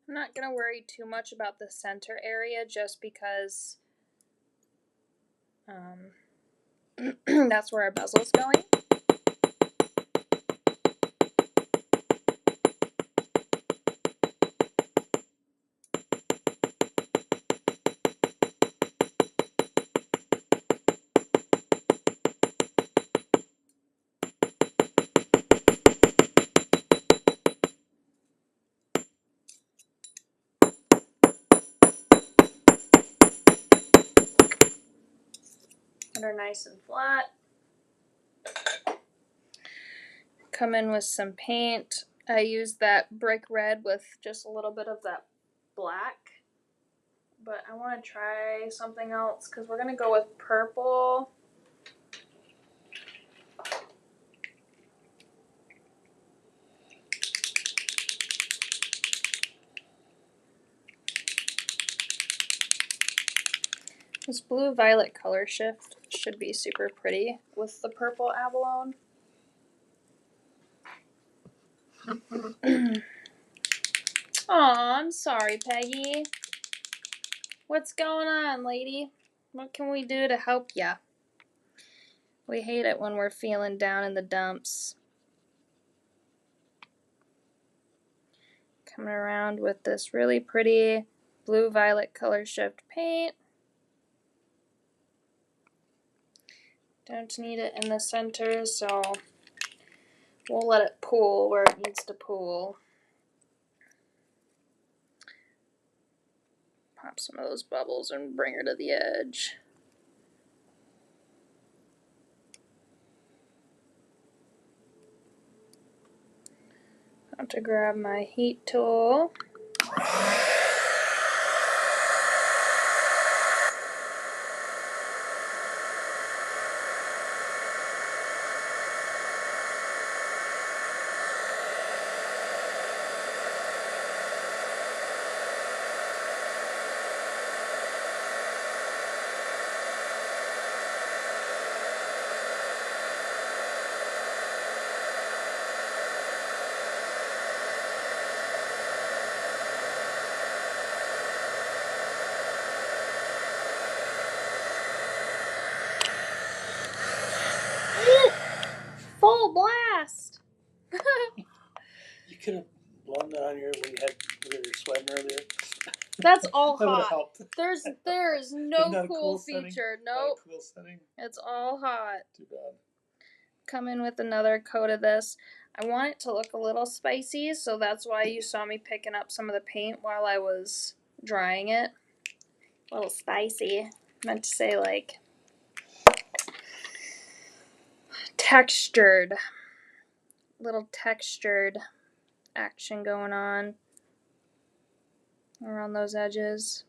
I'm not going to worry too much about the center area just because that's where our bezel's going. are nice and flat. Come in with some paint. I used that brick red with just a little bit of that black. But I want to try something else because we're going to go with purple. This blue-violet color shift should be super pretty with the purple abalone. Aw, I'm sorry, Peggy. What's going on, lady? What can we do to help ya? We hate it when we're feeling down in the dumps. Coming around with this really pretty blue-violet color shift paint. Don't need it in the center, so we'll let it pool where it needs to pool. Pop some of those bubbles and bring her to the edge. Have to grab my heat tool. Full blast! You could have blown that on your when you were sweating earlier. That's all That would have hot. helped. There's no cool setting? feature. Not Nope. a cool setting. It's all hot. Too bad. Come in with another coat of this. I want it to look a little spicy, so that's why you saw me picking up some of the paint while I was drying it. A little spicy. I meant to say like textured. Little textured action going on around those edges.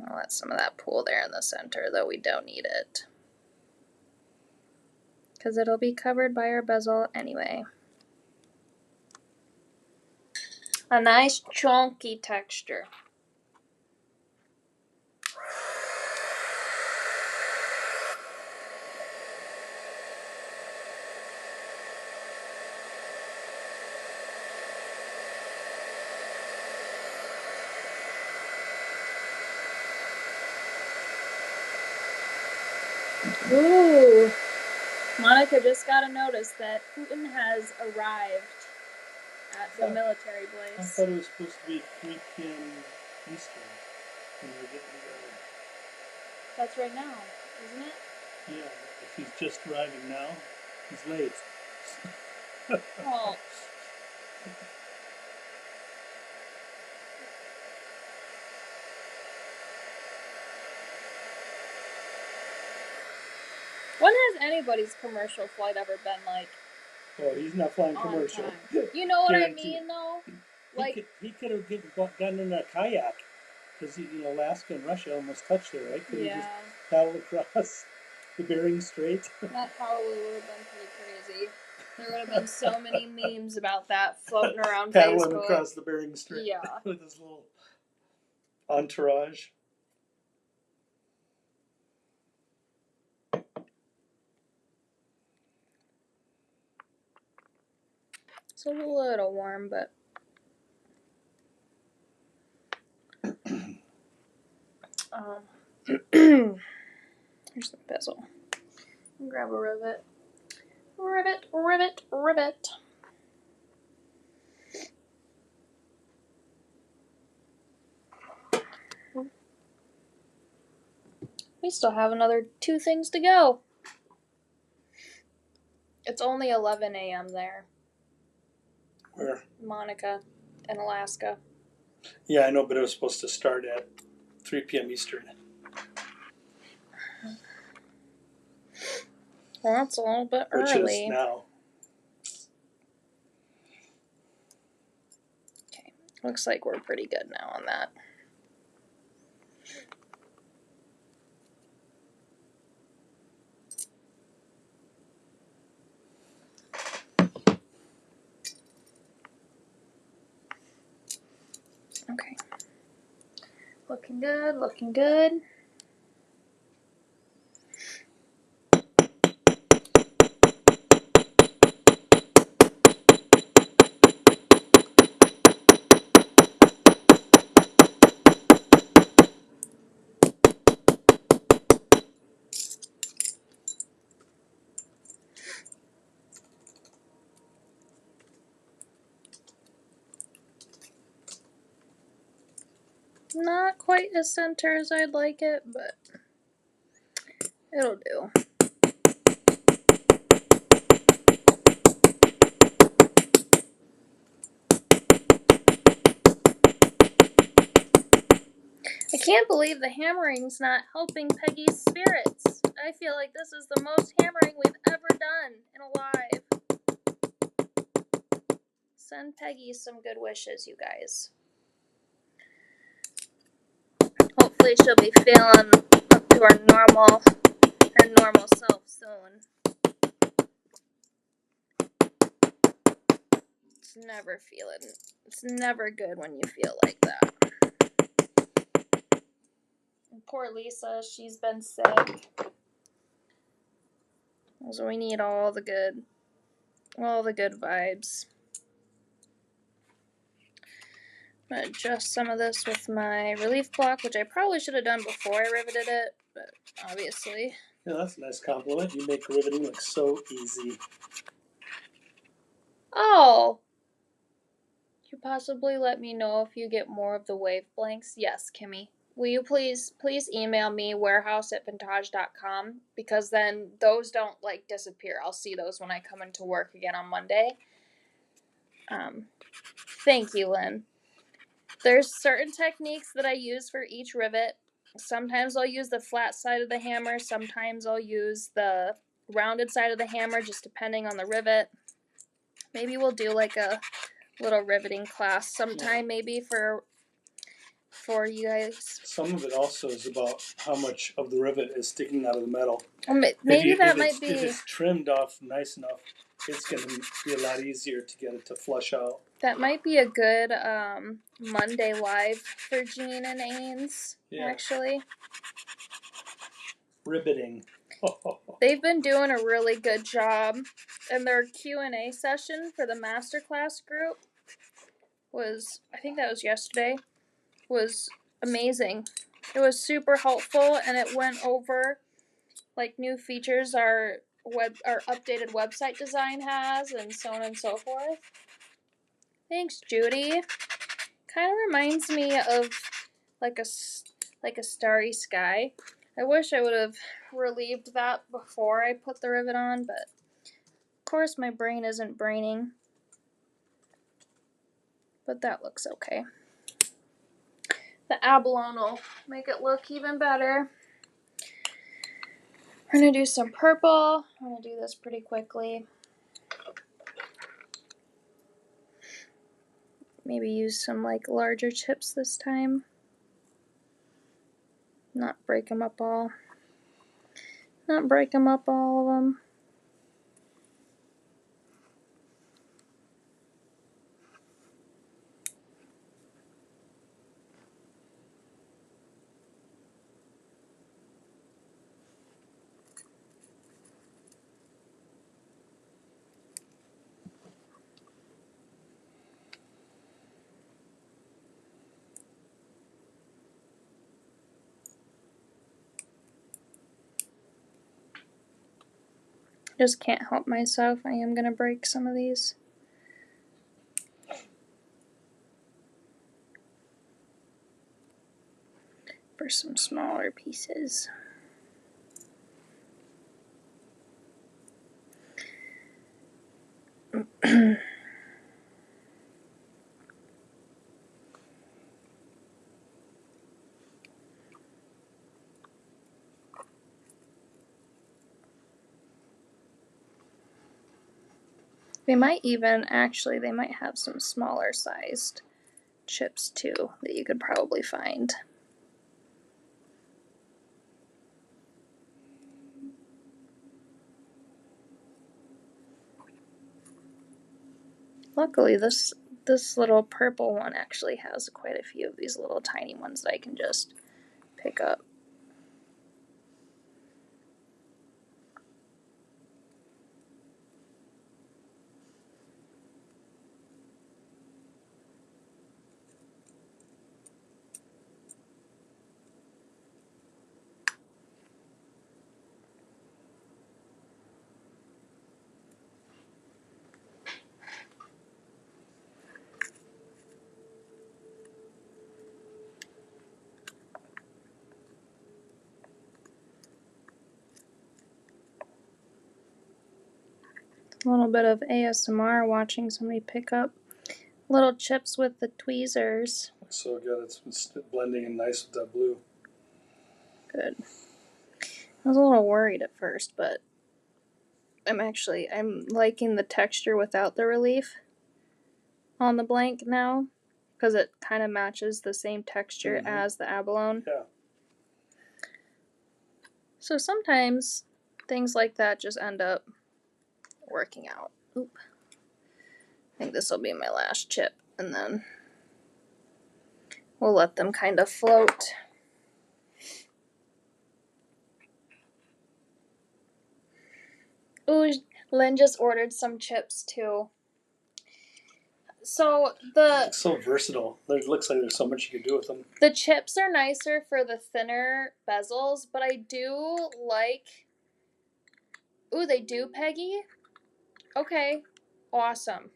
I'll let some of that pool there in the center, though we don't need it, because it'll be covered by our bezel anyway. A nice chunky texture. Ooh. Monica just got a notice that Putin has arrived at the military base. I thought it was supposed to be 3 p.m. Eastern when we were getting together. That's right now, isn't it? Yeah, if he's just arriving now, he's late. Oh. When has anybody's commercial flight ever been like? Oh, he's not flying commercial. You know what I mean, though? Like he could have gotten in a kayak because Alaska and Russia almost touched there, right? Could he just paddle across the Bering Strait? That probably would have been pretty crazy. There would have been so many memes about that floating around Paddling Facebook. across the Bering Strait. Yeah. With his little entourage. It's a little warm, but here's the bezel. Grab a rivet. Rivet, rivet, rivet. We still have another 2 things to go. It's only 11 a.m. there. Where? Monica in Alaska. Yeah, I know, but it was supposed to start at 3 p.m. Eastern. Well, that's a little bit early. Which is now. Okay, looks like we're pretty good now on that. Okay. Looking good, looking good. Not quite as center as I'd like it, but it'll do. I can't believe the hammering's not helping Peggy's spirits. I feel like this is the most hammering we've ever done in a live. Send Peggy some good wishes, you guys. Hopefully she'll be feeling up to her normal self soon. It's never good when you feel like that. And poor Lisa, she's been sick. So we need all the good vibes. I'm going to adjust some of this with my relief block, which I probably should have done before I riveted it, but obviously. Yeah, that's a nice compliment. You make riveting look so easy. Oh! Could you possibly let me know if you get more of the wave blanks? Yes, Kimmy. Will you please email me warehouse@vintage.com, because then those don't disappear. I'll see those when I come into work again on Monday. Thank you, Lynn. There's certain techniques that I use for each rivet. Sometimes I'll use the flat side of the hammer. Sometimes I'll use the rounded side of the hammer, just depending on the rivet. Maybe we'll do a little riveting class sometime, maybe for you guys. Some of it also is about how much of the rivet is sticking out of the metal. Maybe that might be. If it's trimmed off nice enough, it's going to be a lot easier to get it to flush out. That might be a good Monday live for Jean and Ains, actually. Riveting. They've been doing a really good job, and their Q&A session for the masterclass group I think that was yesterday, was amazing. It was super helpful, and it went over new features our updated website design has, and so on and so forth. Thanks, Judy. Kind of reminds me of a starry sky. I wish I would have relieved that before I put the rivet on, but of course my brain isn't braining. But that looks okay. The abalone will make it look even better. We're going to do some purple. I'm going to do this pretty quickly. Maybe use some larger chips this time. Not break them up all. Not break them up all of them. Just can't help myself. I am going to break some of these. For some smaller pieces. They might have some smaller sized chips too that you could probably find. Luckily, this little purple one actually has quite a few of these little tiny ones that I can just pick up. A little bit of ASMR watching somebody pick up little chips with the tweezers. Looks so good. It's blending in nice with that blue. Good. I was a little worried at first, but I'm liking the texture without the relief on the blank now, because it kind of matches the same texture as the abalone. Yeah. So sometimes things like that just end up working out. Oop. I think this will be my last chip, and then we'll let them kind of float. Ooh, Lynn just ordered some chips too. So It's so versatile. It looks like there's so much you can do with them. The chips are nicer for the thinner bezels, but I do like... Ooh, they do, Peggy? Okay, awesome.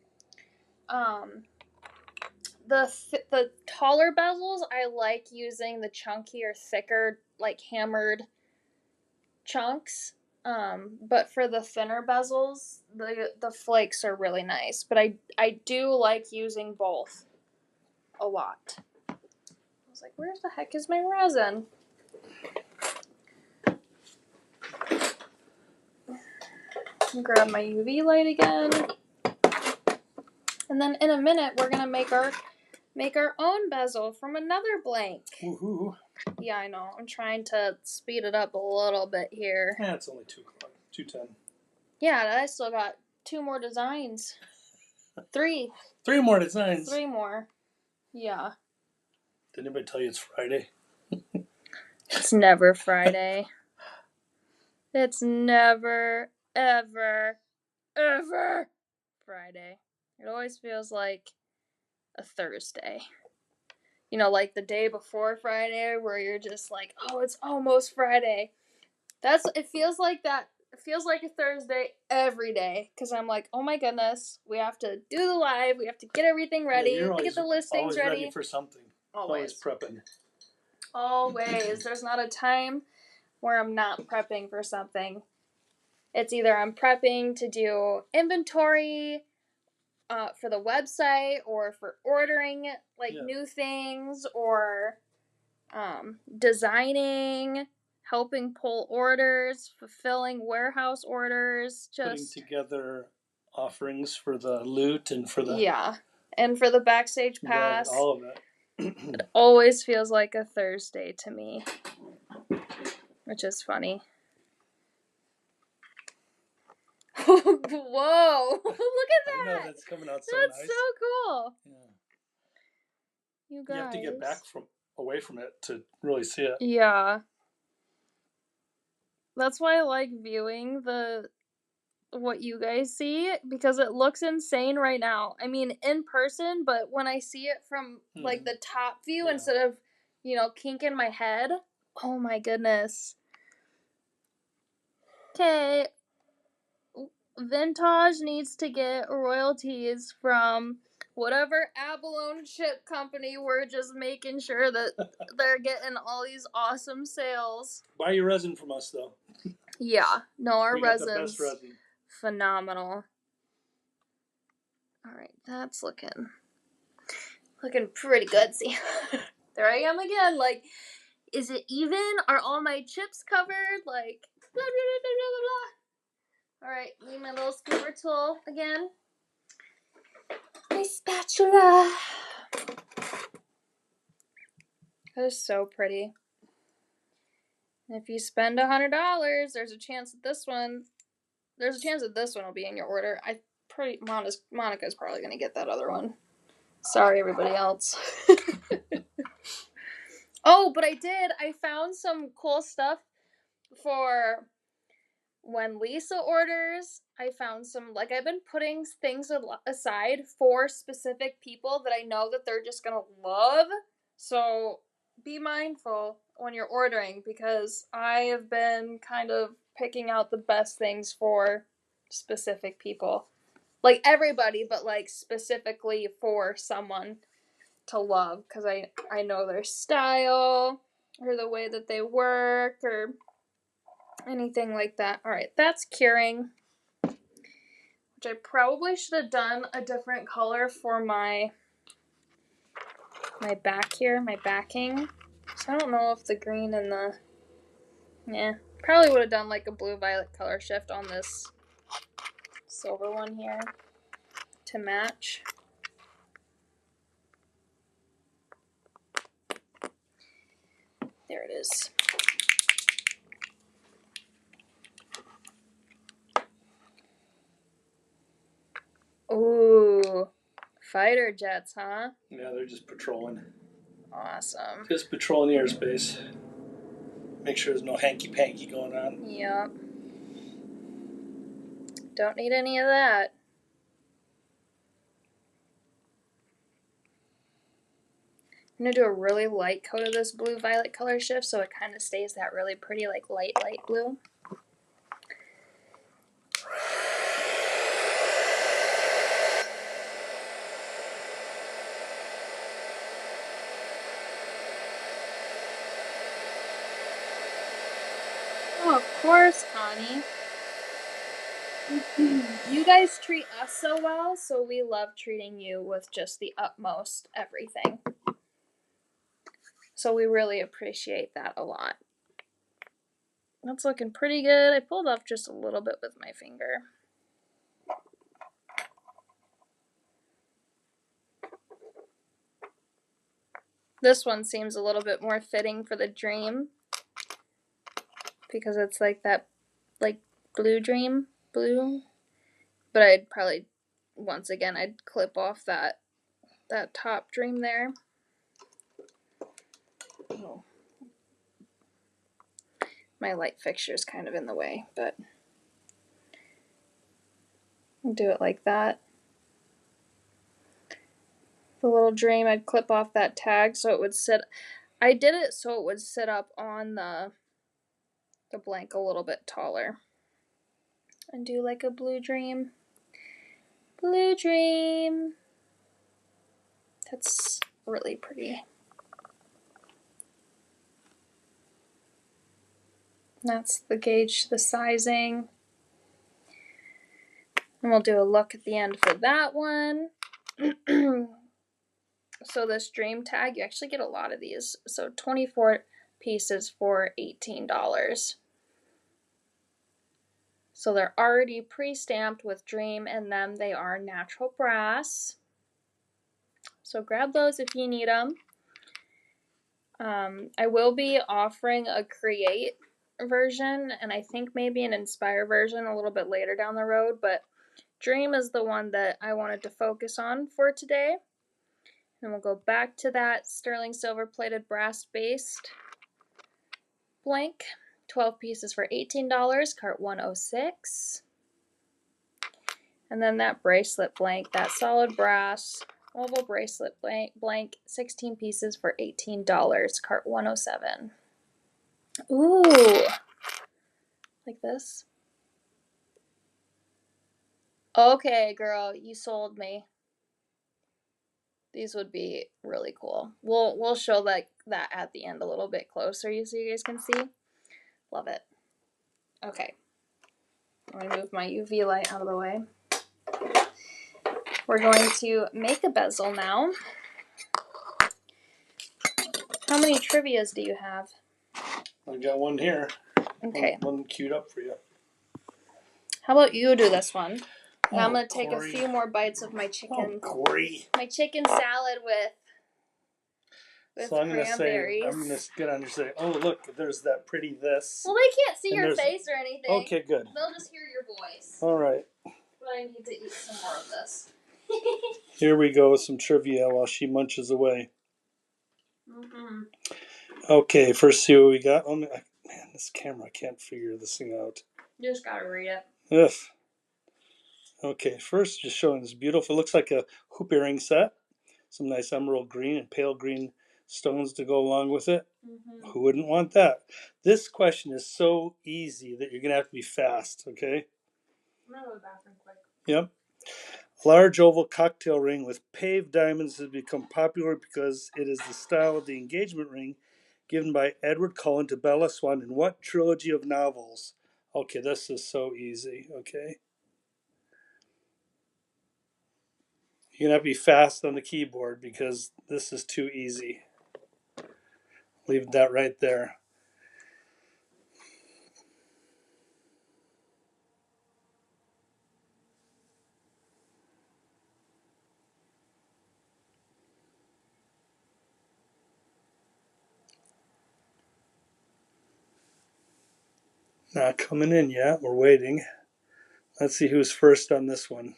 The taller bezels, I like using the chunkier, thicker, like hammered chunks. But for the thinner bezels, the flakes are really nice. But I do like using both a lot. I was like, where the heck is my resin? Grab my UV light again. And then in a minute, we're gonna make our own bezel from another blank. Woohoo! Yeah, I know. I'm trying to speed it up a little bit here. Yeah, it's only 2:10. Yeah, I still got 2 more designs. 3. 3 more designs. 3 more. Yeah. Did anybody tell you it's Friday? It's never Friday. It's never, ever, ever Friday. It always feels like a Thursday. You know, like the day before Friday where you're just like, oh, it's almost Friday. It feels like that. It feels like a Thursday every day because I'm like, oh my goodness, we have to do the live. We have to get everything ready. Yeah, get the listings always ready for something. Always prepping. Always. There's not a time where I'm not prepping for something. It's either I'm prepping to do inventory for the website or for ordering new things or designing, helping pull orders, fulfilling warehouse orders, putting together offerings for the loot and for the and for the backstage pass. Right, all of that. It always feels like a Thursday to me, which is funny. Whoa! Look at that! I know, that's coming out so nice. That's so cool. Yeah. You guys. You have to get away from it to really see it. Yeah. That's why I like viewing what you guys see, because it looks insane right now. I mean, in person, but when I see it from like the top view instead of, kinking my head, oh my goodness. Okay. Vintage needs to get royalties from whatever abalone chip company. We're just making sure that they're getting all these awesome sales. Buy your resin from us, though. Yeah. No, our resin's the best resin. Phenomenal. All right, that's looking pretty good. See, there I am again. Like, is it even? Are all my chips covered? Like, blah, blah, blah, blah, blah, blah. All right, need my little scooper tool again. spatula. That is so pretty. And if you spend $100, there's a chance that this one will be in your order. Monica's probably gonna get that other one. Sorry, everybody else. Oh, but I found some cool stuff for when Lisa orders. I found some, I've been putting things aside for specific people that I know that they're just gonna love. So be mindful when you're ordering, because I have been kind of picking out the best things for specific people. Like everybody, but specifically for someone to love, because I know their style or the way that they work or anything like that. All right, that's curing, which I probably should have done a different color for my back here, my backing. So I don't know if the green and probably would have done a blue-violet color shift on this silver one here to match. There it is. Ooh, fighter jets, huh? Yeah, they're just patrolling. Awesome. Just patrolling the airspace. Make sure there's no hanky-panky going on. Yep. Don't need any of that. I'm going to do a really light coat of this blue-violet color shift so it kind of stays that really pretty, light blue. Oh, of course, Connie. You guys treat us so well, so we love treating you with just the utmost everything. So we really appreciate that a lot. That's looking pretty good. I pulled off just a little bit with my finger. This one seems a little bit more fitting for the dream, because it's that blue dream blue. But I'd probably, once again, I'd clip off that top dream there. Oh. My light fixture's kind of in the way, but I'll do it like that. The little dream, I'd clip off that tag so it would sit. I did it so it would sit up on the blank a little bit taller. And do a blue dream. Blue dream. That's really pretty. That's the gauge, the sizing. And we'll do a look at the end for that one. So this dream tag, you actually get a lot of these. So 24 pieces for $18. So they're already pre-stamped with dream in them. They are natural brass. So grab those if you need them. I will be offering a create version, and I think maybe an inspire version a little bit later down the road, but dream is the one that I wanted to focus on for today. And we'll go back to that sterling silver plated brass based blank. 12 pieces for $18, cart 106. And then that bracelet blank, that solid brass oval bracelet blank, 16 pieces for $18, cart 107. Ooh, like this. Okay, girl, you sold me. These would be really cool. We'll show that at the end a little bit closer so you guys can see. Love it. Okay. I'm going to move my UV light out of the way. We're going to make a bezel now. How many trivias do you have? I got one here. Okay. One queued up for you. How about you do this one? And I'm going to take a few more bites of my chicken. Oh, Corey. My chicken salad with so I'm cranberries. I'm going to get on and say, oh, look, there's that pretty this. Well, they can't see your face or anything. Okay, good. They'll just hear your voice. All right. But I need to eat some more of this. Here we go with some trivia while she munches away. Mm-hmm. Okay, first see what we got. Oh, man, this camera, I can't figure this thing out. You just got to read it. Ugh. Okay, first just showing this beautiful, looks like a hoop earring set. Some nice emerald green and pale green stones to go along with it. Mm-hmm. Who wouldn't want that? This question is so easy that you're going to have to be fast, okay? I'm going to go to the bathroom quick. Yep. A large oval cocktail ring with paved diamonds has become popular because it is the style of the engagement ring given by Edward Cullen to Bella Swan in what trilogy of novels? Okay, this is so easy, okay? You're going to have to be fast on the keyboard because this is too easy. Leave that right there. Not coming in yet. We're waiting. Let's see who's first on this one.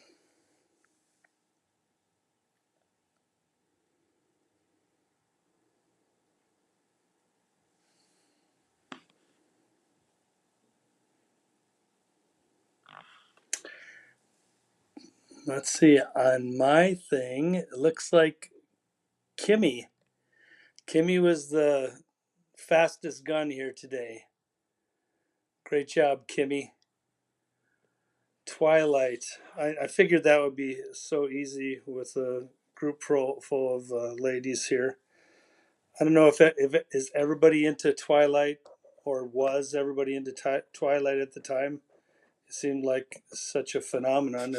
Let's see. On my thing, it looks like Kimmy. Kimmy was the fastest gun here today. Great job, Kimmy. Twilight. I figured that would be so easy with a group full of ladies here. I don't know if is everybody into Twilight or was everybody into Twilight at the time. It seemed like such a phenomenon,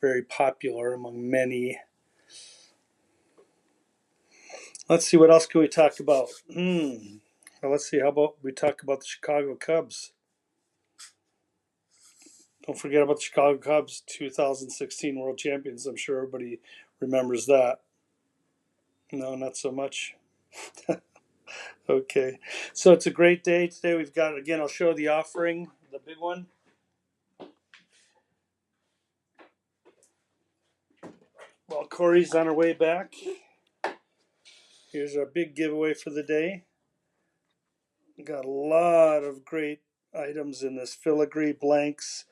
very popular among many. Let's see, what else can we talk about? Well, let's see, how about we talk about the Chicago Cubs? Don't forget about the Chicago Cubs, 2016 World Champions. I'm sure everybody remembers that. No, not so much. Okay, so it's a great day today. We've got, again, I'll show the offering, the big one. While Corey's on her way back, here's our big giveaway for the day. We got a lot of great items in this filigree, blanks,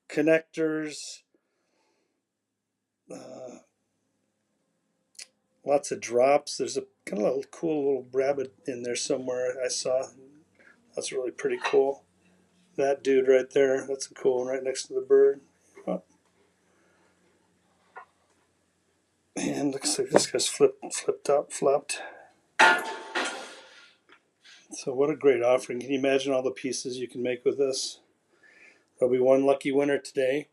connectors, lots of drops. There's a kind of a cool little rabbit in there somewhere I saw. That's really pretty cool. That dude right there, that's a cool one right next to the bird. Oh. And looks like this guy's flopped. So what a great offering. Can you imagine all the pieces you can make with this? There'll be one lucky winner today,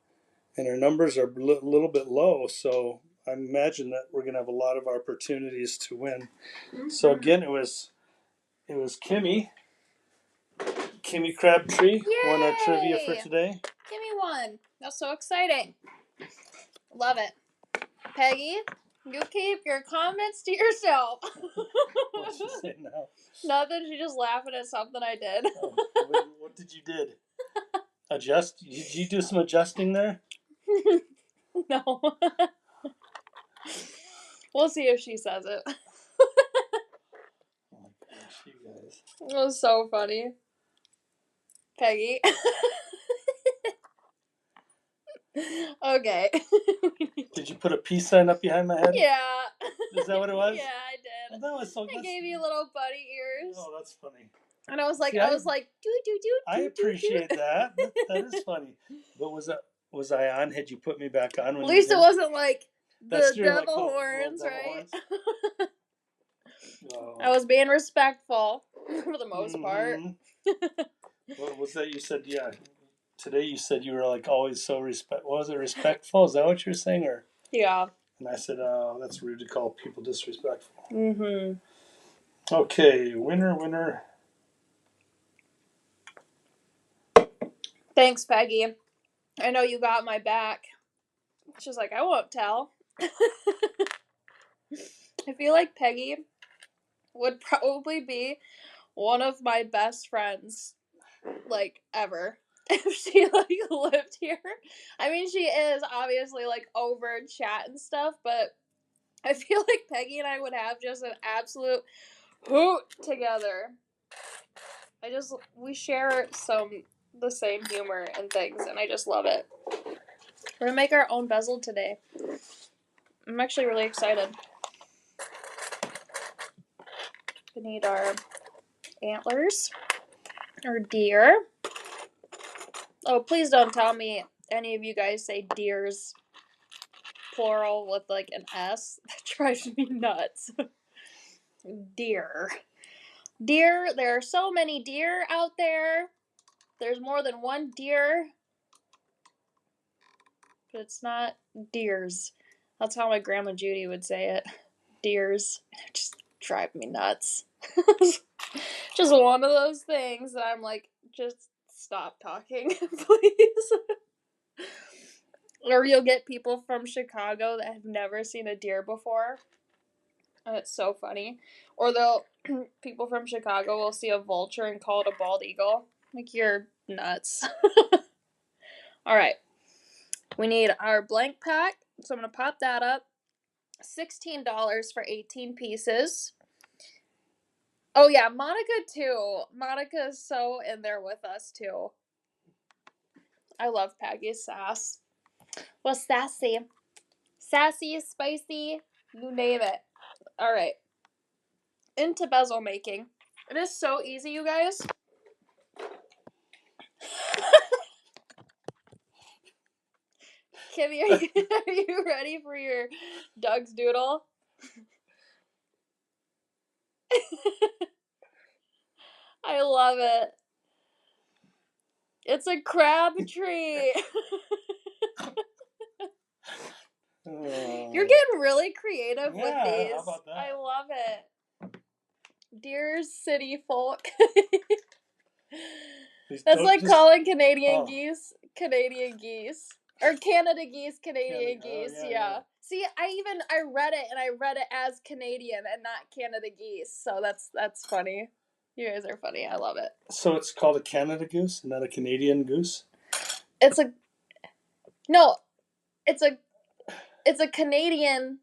and our numbers are a little bit low, so I imagine that we're going to have a lot of opportunities to win. Mm-hmm. So again, it was Kimmy Crabtree. Yay! Won our trivia for today. Kimmy won. That's so exciting. Love it. Peggy, you keep your comments to yourself. What'd she say now? Nothing. She just laughing at something I did. Oh, what did you did? Adjust? Did you do some adjusting there? No. We'll see if she says it. Oh my gosh, you guys. It was so funny. Peggy. Okay. Did you put a peace sign up behind my head? Yeah. Is that what it was? Yeah, I did. Well, that was so. I gave you little bunny ears. Oh, that's funny. And I was like, do. I appreciate that. That is funny. But was I on? Had you put me back on? When at least it wasn't like the devil like horns, devil right? Horns. Oh. I was being respectful for the most part. What was that you said? Yeah. Today you said you were like always so What was it, respectful? Is that what you're saying? Or yeah. And I said, oh, that's rude to call people disrespectful. Mm-hmm. Okay, winner. Thanks, Peggy. I know you got my back. She's like, I won't tell. I feel like Peggy would probably be one of my best friends, like, ever. If she, like, lived here. I mean, she is, obviously, like, over chat and stuff, but I feel like Peggy and I would have just an absolute hoot together. We share the same humor and things, and I just love it. We're gonna make our own bezel today. I'm actually really excited. We need our antlers, our deer. Oh, please don't tell me any of you guys say deers plural with like an S. That drives me nuts. Deer. Deer, there are so many deer out there. There's more than one deer. But it's not deers. That's how my grandma Judy would say it. Deers. It just drive me nuts. Just one of those things that I'm like, just stop talking, please. Or you'll get people from Chicago that have never seen a deer before, and it's so funny. Or people from Chicago will see a vulture and call it a bald eagle. Like, you're nuts. Alright. We need our blank pack, so I'm going to pop that up. $16 for 18 pieces. Oh yeah, Monica too. Monica is so in there with us too. I love Peggy's sass. Well, sassy. Sassy, spicy, you name it. Alright. Into bezel making. It is so easy, you guys. Kimmy, are you ready for your Doug's Doodle? I love it. It's a crab tree. You're getting really creative with these. How about that? I love it. Dear city folk. That's like calling Canadian geese Canadian geese. Or Canada geese Canadian geese. Yeah. See, I read it as Canadian and not Canada geese. So that's funny. You guys are funny. I love it. So it's called a Canada goose, not a Canadian goose? It's a Canadian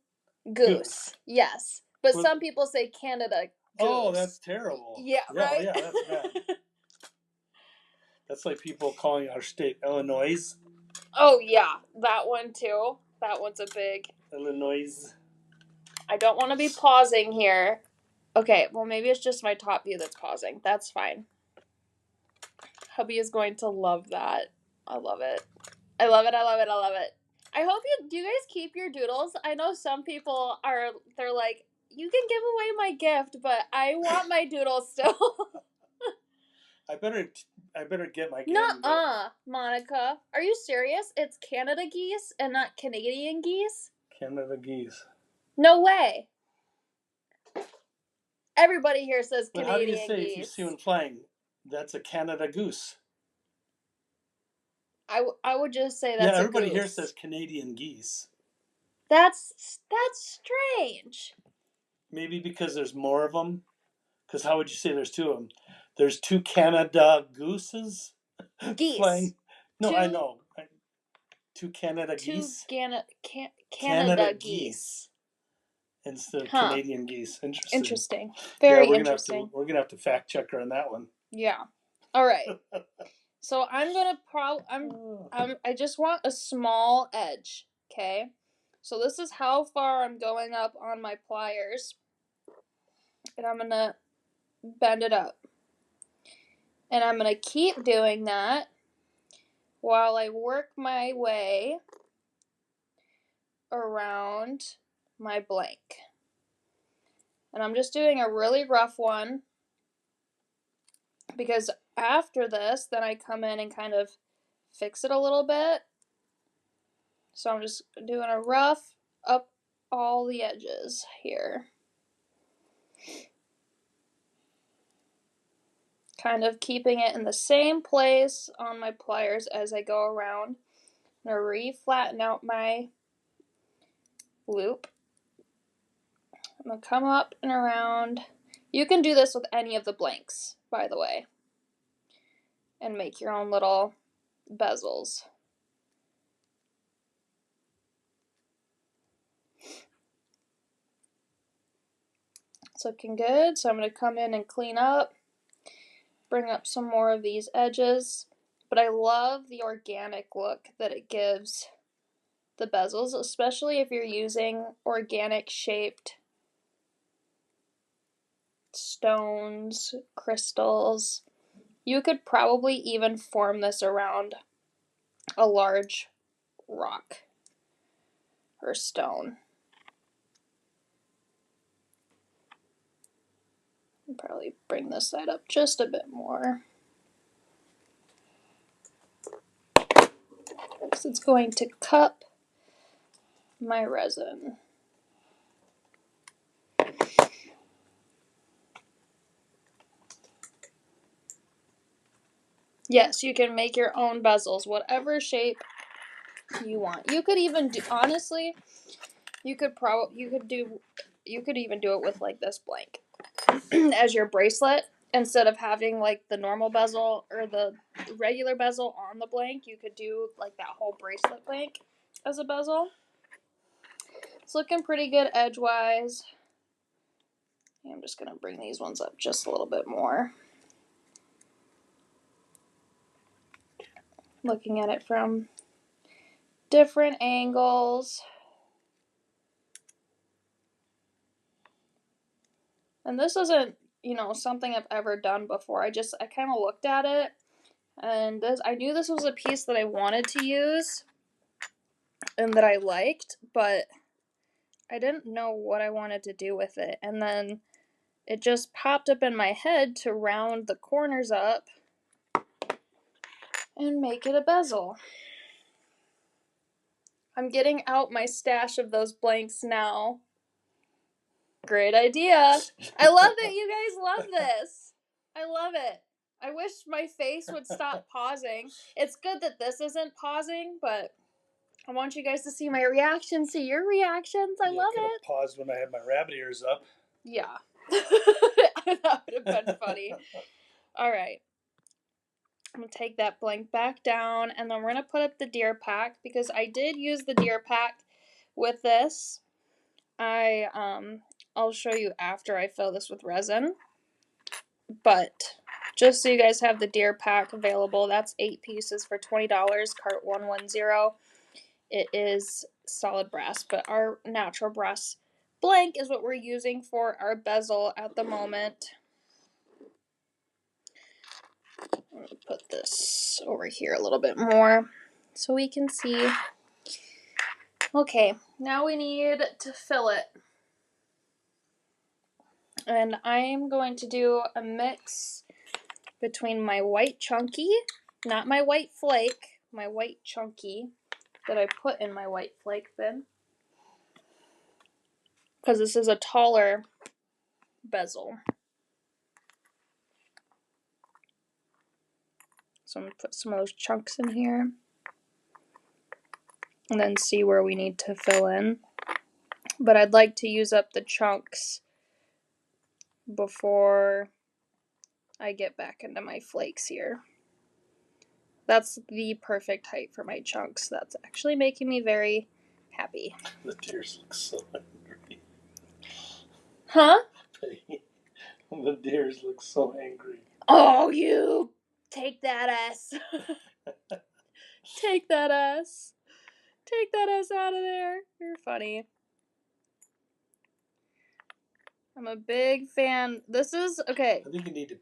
goose. Yes. But some people say Canada goose. Oh, that's terrible. Yeah, right? Yeah, that's bad. That's like people calling our state Illinois. Oh, yeah. That one, too. That one's a big... Illinois. I don't want to be pausing here. Okay, well, maybe it's just my top view that's pausing. That's fine. Hubby is going to love that. I love it. I love it, I love it, I love it. I hope do you guys keep your doodles? I know some people they're like, you can give away my gift, but I want my doodles still. I better get my game. Nuh-uh, Monica. Are you serious? It's Canada geese and not Canadian geese? Canada geese. No way. Everybody here says Canadian geese. But how do you say if you see one flying, that's a Canada goose? I would just say that's everybody here says Canadian geese. That's strange. Maybe because there's more of them. Because how would you say there's two of them? There's two Canada gooses geese flying. No, I know. Two Canada geese. Canada geese instead of Canadian geese. Interesting. Very interesting. We're gonna have to fact check her on that one. Yeah. All right. So I'm gonna I just want a small edge. Okay. So this is how far I'm going up on my pliers, and I'm gonna bend it up, and I'm gonna keep doing that while I work my way around my blank. And I'm just doing a really rough one because after this, then I come in and kind of fix it a little bit. So I'm just doing a rough up all the edges here. Kind of keeping it in the same place on my pliers as I go around. I'm going to re-flatten out my loop. I'm going to come up and around. You can do this with any of the blanks, by the way, and make your own little bezels. It's looking good, so I'm going to come in and clean up, bring up some more of these edges, but I love the organic look that it gives the bezels, especially if you're using organic shaped stones, crystals. You could probably even form this around a large rock or stone. I'll probably bring this side up just a bit more, because it's going to cup my resin. Yes, you can make your own bezels, whatever shape you want. You could even do, honestly, you could even do it with like this blank as your bracelet. Instead of having like the normal bezel or the regular bezel on the blank, you could do like that whole bracelet blank as a bezel. It's looking pretty good edgewise. I'm just going to bring these ones up just a little bit more. Looking at it from different angles. And this isn't, something I've ever done before. I kind of looked at it, and I knew this was a piece that I wanted to use and that I liked, but I didn't know what I wanted to do with it. And then it just popped up in my head to round the corners up and make it a bezel. I'm getting out my stash of those blanks now. Great idea. I love that you guys love this. I love it. I wish my face would stop pausing. It's good that this isn't pausing, but I want you guys to see my reactions to your reactions. I love it. I paused when I had my rabbit ears up. Yeah. That would have been funny. All right. I'm going to take that blank back down, and then we're going to put up the deer pack, because I did use the deer pack with this. I'll show you after I fill this with resin. But just so you guys have the deer pack available, that's 8 pieces for $20, cart 110. It is solid brass, but our natural brass blank is what we're using for our bezel at the moment. I'm going to put this over here a little bit more so we can see. Okay, now we need to fill it. And I'm going to do a mix between my white chunky, not my white flake, my white chunky that I put in my white flake bin, because this is a taller bezel. So I'm going to put some of those chunks in here and then see where we need to fill in. But I'd like to use up the chunks before I get back into my flakes here. That's the perfect height for my chunks. That's actually making me very happy. The deers look so angry. Huh? The deers look so angry. Oh, you take that ass. Take that ass. Take that ass out of there. You're funny. I'm a big fan. This is, okay. I think you need to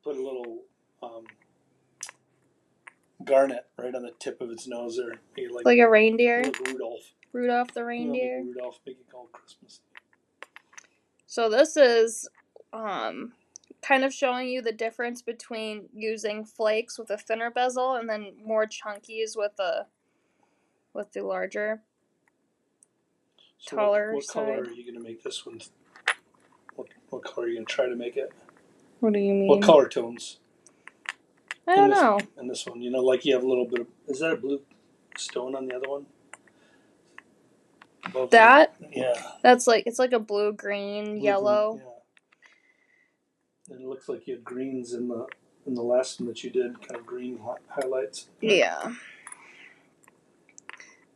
put a little garnet right on the tip of its nose, or like a reindeer? Like Rudolph. Rudolph the reindeer? Like Rudolph, make it called Christmas. So this is kind of showing you the difference between using flakes with a thinner bezel and then more chunkies with the larger, taller what side. Color are you going to make this one? What color are you going to try to make it? What do you mean? What color tones? I don't know. And this one, like you have a little bit of, is that a blue? stone on the other one? Above that? Yeah. That's like, it's like a blue, green, yellow. Green, yeah. And it looks like you had greens in the last one that you did, kind of green highlights. Yeah.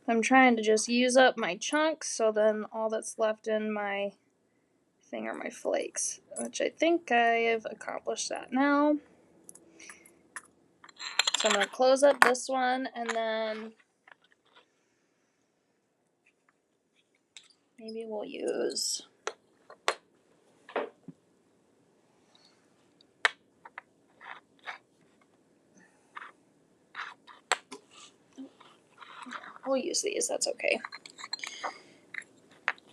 I'm trying to just use up my chunks, so then all that's left in my thing are my flakes, which I think I have accomplished that now. So I'm going to close up this one, and then maybe we'll use... We'll use these, that's okay.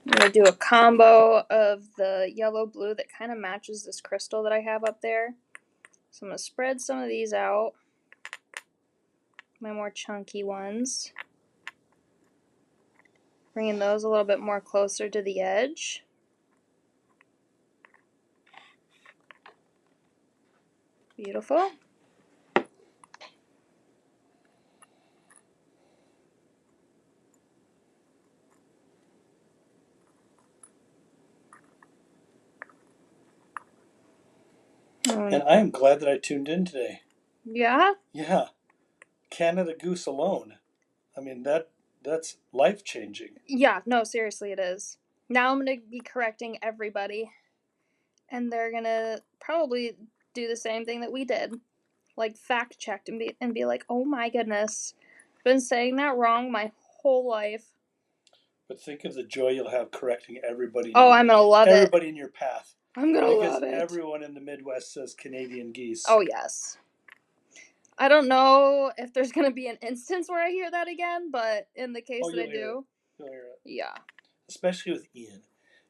I'm going to do a combo of the yellow-blue that kind of matches this crystal that I have up there. So I'm going to spread some of these out, my more chunky ones. Bringing those a little bit more closer to the edge. Beautiful. And I am glad that I tuned in today. Yeah? Yeah. Canada Goose alone. I mean, that's life-changing. Yeah, no, seriously it is. Now I'm going to be correcting everybody. And they're going to probably do the same thing that we did. Like, fact-checked and be like, oh my goodness. Been saying that wrong my whole life. But think of the joy you'll have correcting everybody. Oh, I'm going to love it. Everybody in your path. I'm going to love it. Because everyone in the Midwest says Canadian geese. Oh, yes. I don't know if there's going to be an instance where I hear that again, but in the case that I do. You'll hear it. Yeah. Especially with Ian.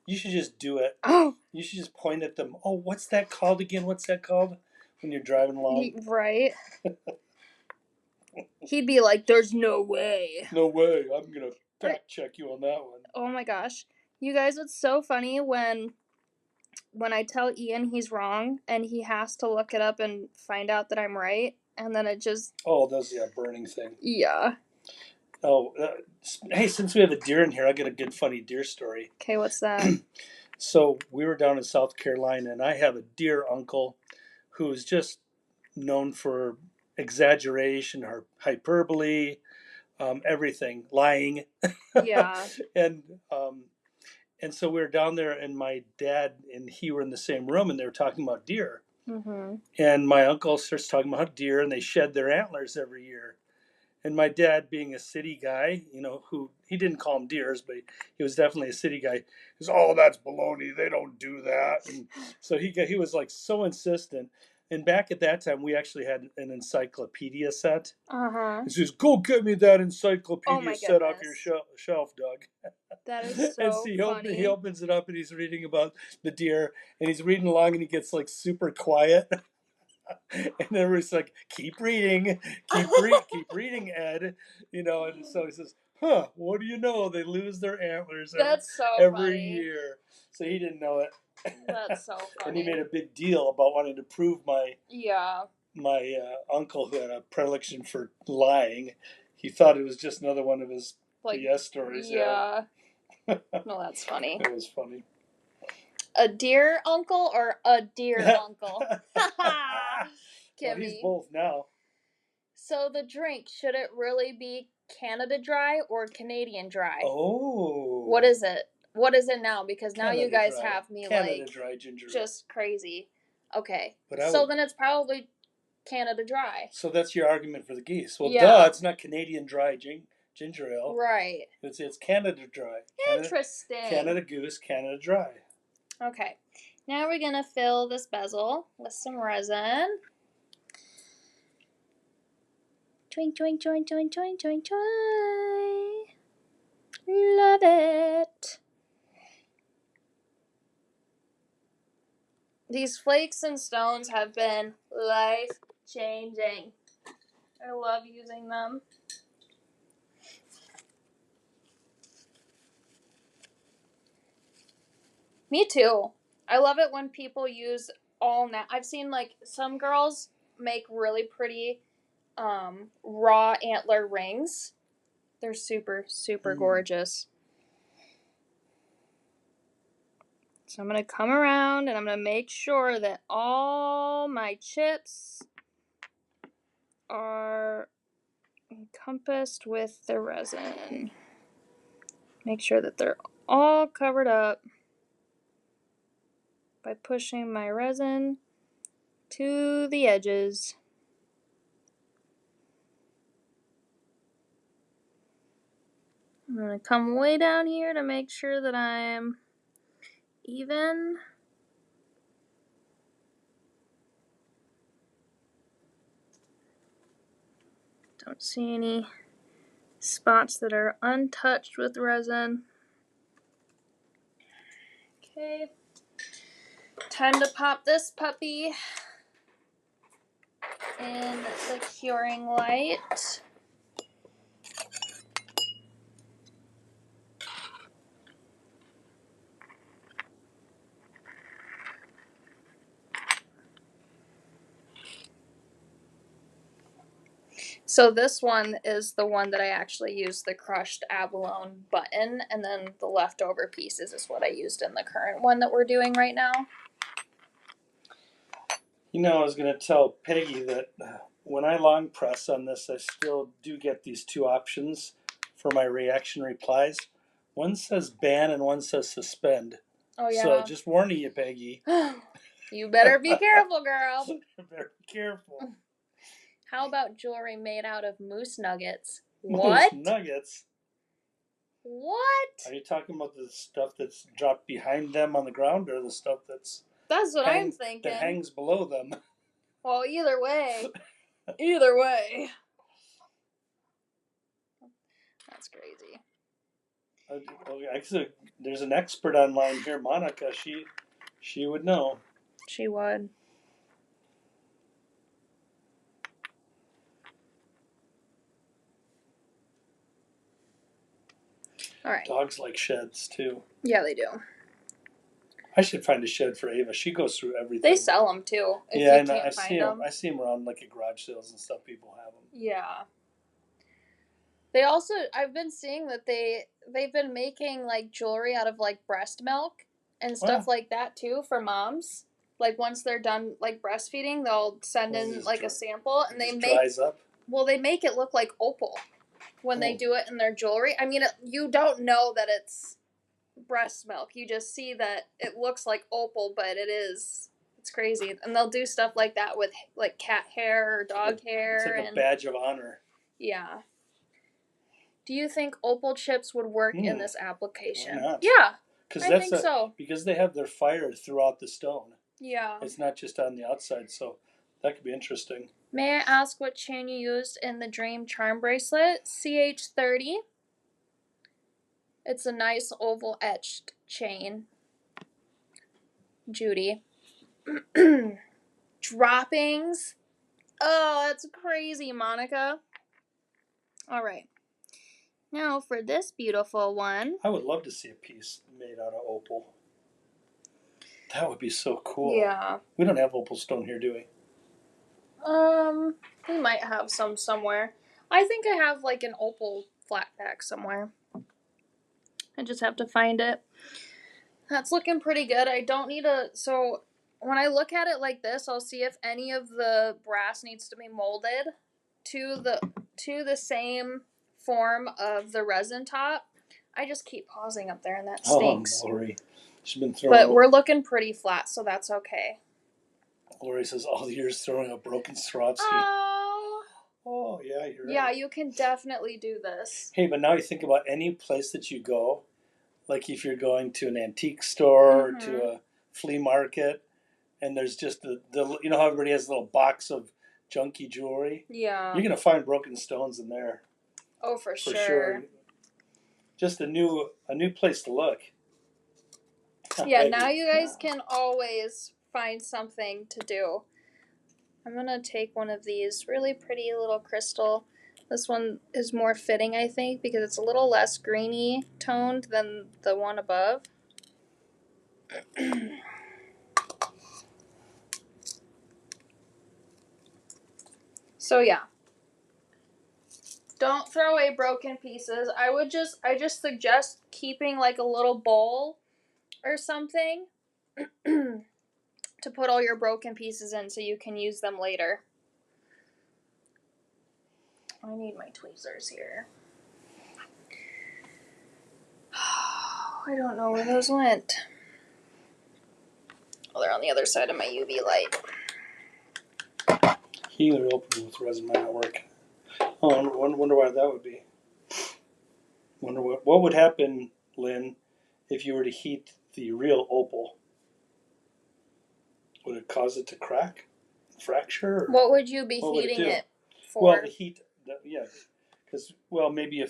You should just do it. Oh. You should just point at them. Oh, what's that called again? What's that called? When you're driving along. Right. He'd be like, there's no way. No way. I'm going to fact check you on that one. Oh my gosh. You guys, it's so funny when I tell Ian he's wrong and he has to look it up and find out that I'm right. And then it just... Oh, that's the burning thing. Yeah. Oh, hey, since we have a deer in here, I got a good funny deer story. Okay, what's that? So we were down in South Carolina, and I have a deer uncle who's just known for exaggeration, hyperbole, everything, lying. Yeah. And so we were down there, and my dad and he were in the same room, and they were talking about deer. Mm-hmm. And my uncle starts talking about deer, and they shed their antlers every year. And my dad, being a city guy, who he didn't call them deers, but he was definitely a city guy. He goes, "Oh, that's baloney. They don't do that." And so he was like so insistent. And back at that time, we actually had an encyclopedia set. Uh-huh. He says, "Go get me that encyclopedia set off your shelf, Doug." That is so And so funny. he opens it up and he's reading about the deer, and he's reading along, and he gets like super quiet. And everybody's like, keep reading, keep reading, Ed. And so he says, "Huh, what do you know? They lose their antlers every year." So he didn't know it. That's so funny. And he made a big deal about wanting to prove my uncle, who had a predilection for lying. He thought it was just another one of his BS stories. Yeah. No, that's funny. It was funny. A deer uncle or a deer uncle? Well, he's both now. So the drink, should it really be Canada Dry or Canadian Dry? Oh. What is it? What is it now? Because now you guys have me Canada Dry ginger ale. Just crazy. Okay. Then it's probably Canada Dry. So that's your argument for the geese. Well, duh, it's not Canadian Dry ginger ale. Right. It's Canada Dry. Interesting. Canada Goose, Canada Dry. Okay. Now we're going to fill this bezel with some resin. Twink, twink, twink, twink, twink, twink, twink. Love it. These flakes and stones have been life-changing. I love using them. Me too. I love it when people use I've seen some girls make really pretty raw antler rings, They're super, super gorgeous. So I'm going to come around and I'm going to make sure that all my chips are encompassed with the resin. Make sure that they're all covered up by pushing my resin to the edges. I'm going to come way down here to make sure that I'm even. Don't see any spots that are untouched with resin. Okay. Time to pop this puppy in the curing light. So this one is the one that I actually used the crushed abalone button, and then the leftover pieces is what I used in the current one that we're doing right now. You know, I was going to tell Peggy that when I long press on this, I still do get these two options for my reaction replies. One says ban and one says suspend. Oh, yeah. So just warning you, Peggy. You better be careful, girl. Better be careful. How about jewelry made out of moose nuggets? What? Moose nuggets? What? Are you talking about the stuff that's dropped behind them on the ground, or the stuff that's what I'm thinking. That hangs below them? Well, either way. Either way. That's crazy. Actually, there's an expert online here, Monica. She would know. She would. All right. Dogs like sheds too. Yeah, they do. I should find a shed for Ava. She goes through everything. They sell them too. If yeah, you can't find them. I see them around like at garage sales and stuff. People have them. Yeah. They also, I've been seeing that they've been making like jewelry out of like breast milk and stuff like that too for moms. Like once they're done like breastfeeding, they'll send in like a sample and they make dries up. Well, they make it look like opal when they do it in their jewelry. I mean, you don't know that it's breast milk. You just see that it looks like opal, but it is. It's crazy. And they'll do stuff like that with like cat hair or dog hair. It's like a badge of honor. Yeah. Do you think opal chips would work in this application? Why not? Yeah, I think so. Because they have their fire throughout the stone. Yeah. It's not just on the outside, so that could be interesting. May I ask what chain you used in the Dream Charm Bracelet? CH30. It's a nice oval etched chain. Judy. Droppings. Oh, that's crazy, Monica. All right. Now for this beautiful one. I would love to see a piece made out of opal. That would be so cool. Yeah. We don't have opal stone here, do we? We might have some somewhere. I think I have like an opal flat pack somewhere. I just have to find it. That's looking pretty good. I don't need so when I look at it like this, I'll see if any of the brass needs to be molded to the same form of the resin top. I just keep pausing up there and that stinks. Oh, Lori. She's been throwing. But we're looking pretty flat, so that's okay. Lori says all the years throwing a broken Swarovski. Oh, yeah, you're right. Yeah, you can definitely do this. Hey, but now you think about any place that you go, like if you're going to an antique store or to a flea market, and there's just the you know how everybody has a little box of junky jewelry? Yeah. You're going to find broken stones in there. Oh, for sure. Just a new place to look. Yeah, now you guys can always find something to do. I'm going to take one of these really pretty little crystal. This one is more fitting, I think, because it's a little less greeny toned than the one above. So, yeah. Don't throw away broken pieces. I just suggest keeping like a little bowl or something to put all your broken pieces in so you can use them later. I need my tweezers here. I don't know where those went. Oh, they're on the other side of my UV light. Heating or open with resin might not work. Oh, I wonder why that would be. Wonder what would happen, Lynn, if you were to heat the real opal? Would it cause it to crack, fracture? Or what would you be heating it for? Well, the heat, yeah, because maybe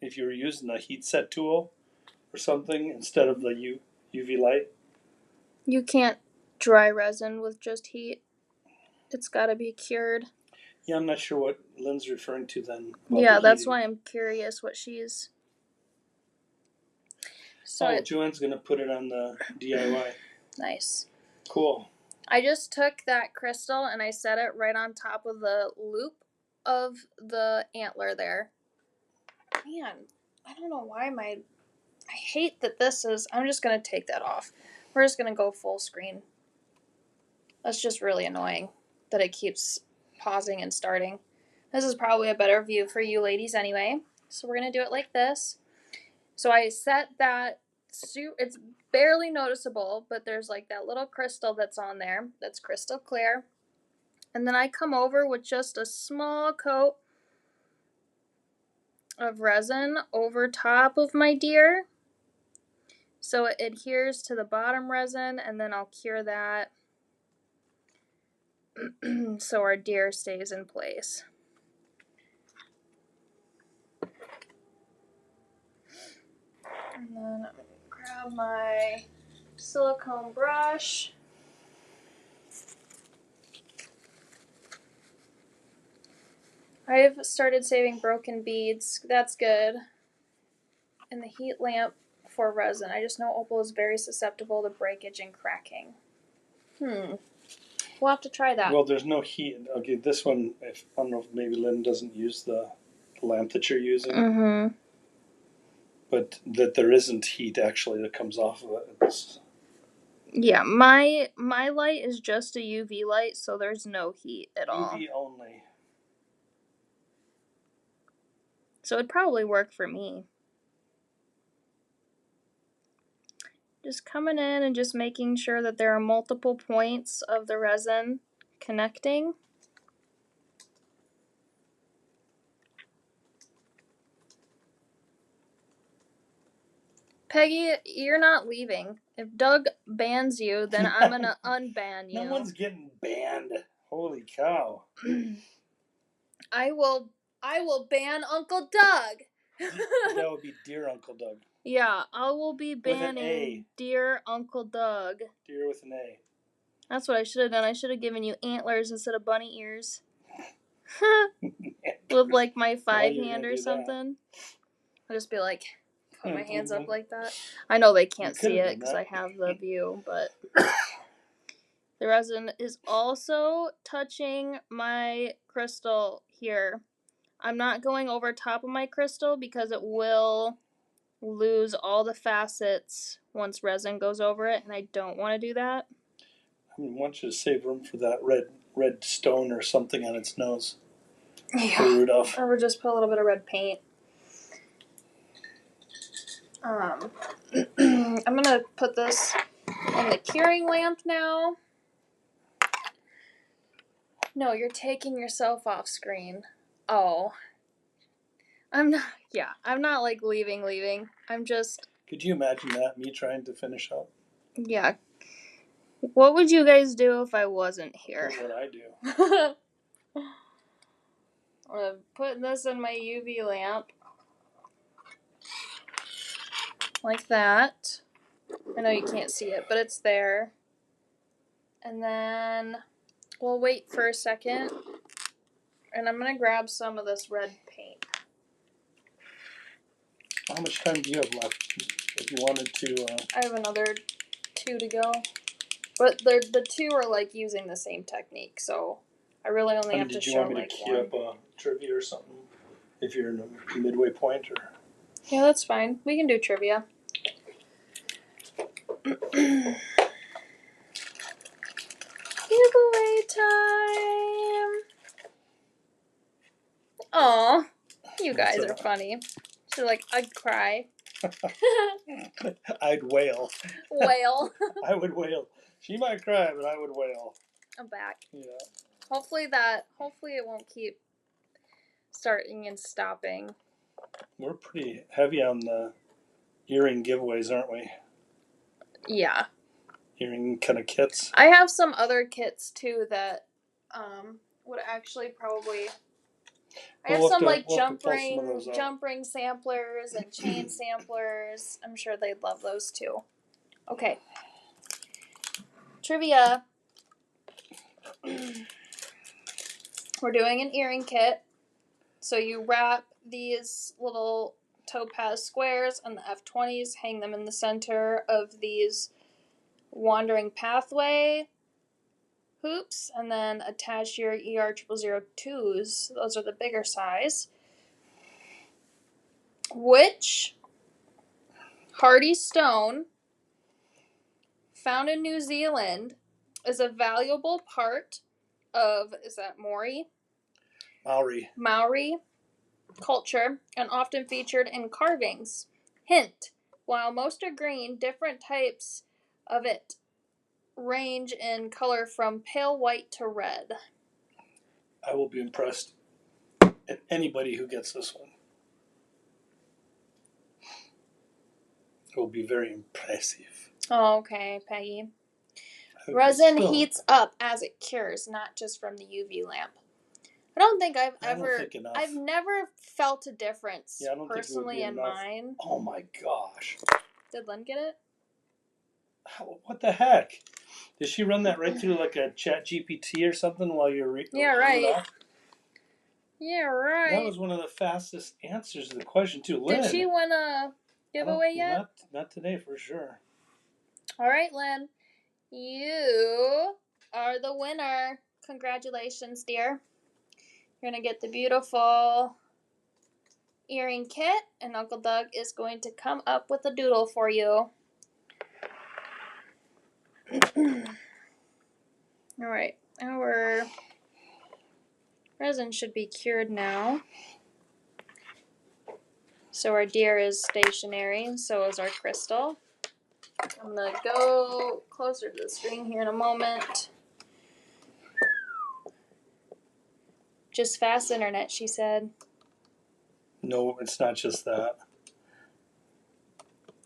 if you were using a heat set tool or something instead of the UV light. You can't dry resin with just heat. It's got to be cured. Yeah, I'm not sure what Lynn's referring to then. Yeah, that's why I'm curious what she's. So Joanne's going to put it on the DIY. Nice. Cool. I just took that crystal and I set it right on top of the loop of the antler there. Man, I don't know why I hate that this is. I'm just going to take that off. We're just going to go full screen. That's just really annoying that it keeps pausing and starting. This is probably a better view for you ladies anyway. So we're going to do it like this. So I set that, it's barely noticeable, but there's like that little crystal that's on there that's crystal clear. And then I come over with just a small coat of resin over top of my deer. So it adheres to the bottom resin, and then I'll cure that so our deer stays in place. And then I'm going to grab my silicone brush. I've started saving broken beads. That's good. And the heat lamp for resin. I just know opal is very susceptible to breakage and cracking. We'll have to try that. Well, there's no heat. Okay, this one, I don't know if maybe Lynn doesn't use the lamp that you're using. Mm-hmm. But that there isn't heat actually that comes off of it. Yeah, my light is just a UV light, so there's no heat at all. UV only. So it'd probably work for me. Just coming in and just making sure that there are multiple points of the resin connecting. Peggy, you're not leaving. If Doug bans you, then I'm gonna unban you. No one's getting banned. Holy cow. I will ban Uncle Doug. That would be Dear Uncle Doug. Yeah, I will be banning Dear Uncle Doug. Dear with an A. That's what I should have done. I should have given you antlers instead of bunny ears. With like my 5-hand or something. I'll just be like, put my hands up like that. I know they can't see it because I have the view, but the resin is also touching my crystal here. I'm not going over top of my crystal because it will lose all the facets once resin goes over it, and I don't want to do that. I want you to save room for that red stone or something on its nose. Yeah. For Rudolph. Or just put a little bit of red paint. I'm gonna put this on the curing lamp now. No, you're taking yourself off screen. Oh. I'm not like leaving. I'm just... Could you imagine that, me trying to finish up? Yeah. What would you guys do if I wasn't here? What I do. I'm putting this in my UV lamp. Like that. I know you can't see it, but it's there. And then we'll wait for a second. And I'm going to grab some of this red paint. How much time do you have left? If you wanted to... I have another 2 to go. But the 2 are like using the same technique, so I really only have to show like one. Did you want me to queue up a trivia or something? If you're in a midway point, or yeah, that's fine. We can do trivia. Giveaway time. Aw, you guys are funny. She's like, I'd cry. I'd wail. Wail. I would wail. She might cry, but I would wail. I'm back. Yeah. Hopefully it won't keep starting and stopping. We're pretty heavy on the earring giveaways, aren't we? Yeah. Earring kind of kits. I have some other kits too that would actually probably. I have some like jump ring samplers and chain samplers. I'm sure they'd love those too. Okay. Trivia. We're doing an earring kit. So you wrap these little topaz squares on the F20s, hang them in the center of these wandering pathway hoops, and then attach your ER0002s. Those are the bigger size. Which hardy stone found in New Zealand is a valuable part of, is that Maori culture, and often featured in carvings. Hint, while most are green, different types of it range in color from pale white to red. I will be impressed at anybody who gets this one. It will be very impressive. Oh, okay, Peggy. Resin heats up as it cures, not just from the UV lamp. I don't think I've never felt a difference personally in mine. Oh my gosh. Did Lynn get it? What the heck? Did she run that right through like a chat GPT or something while you're reading? Yeah, right. Yeah, right. That was one of the fastest answers to the question too. Lynn, did she win a giveaway yet? Not today for sure. All right, Lynn. You are the winner. Congratulations, dear. You're going to get the beautiful earring kit, and Uncle Doug is going to come up with a doodle for you. All right. Our resin should be cured now. So our deer is stationary, and so is our crystal. I'm going to go closer to the screen here in a moment. Just fast internet, she said. No, it's not just that.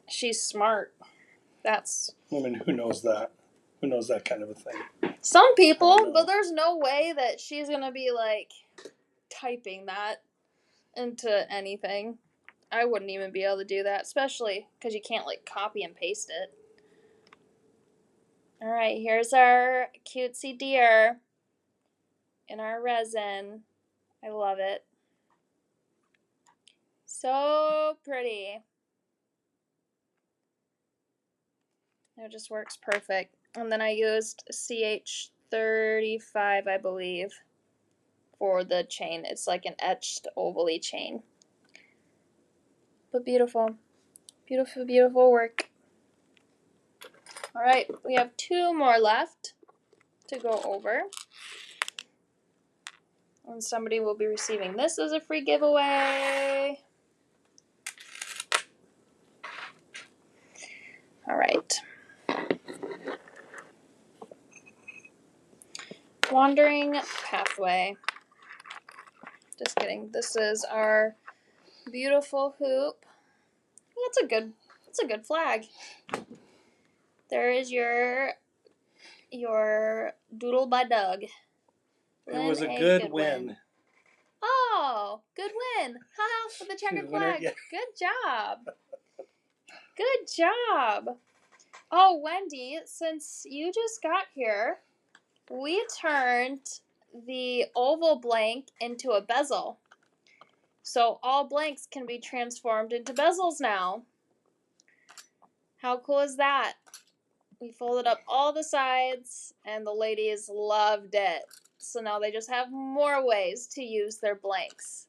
She's smart. I mean, who knows that? Who knows that kind of a thing? Some people, but there's no way that she's going to be, like, typing that into anything. I wouldn't even be able to do that, especially because you can't, like, copy and paste it. All right, here's our cutesy deer in our resin. I love it. So pretty. It just works perfect. And then I used CH35, I believe, for the chain. It's like an etched ovally chain. But beautiful. Beautiful, beautiful work. All right, we have 2 more left to go over. And somebody will be receiving this as a free giveaway. All right. Wandering pathway. Just kidding. This is our beautiful hoop. That's a good flag. There is your doodle by Doug. It was a good win. Oh, good win. Haha, with the checkered flag. Yeah. Good job. Good job. Oh, Wendy, since you just got here, we turned the oval blank into a bezel. So all blanks can be transformed into bezels now. How cool is that? We folded up all the sides, and the ladies loved it. So now they just have more ways to use their blanks.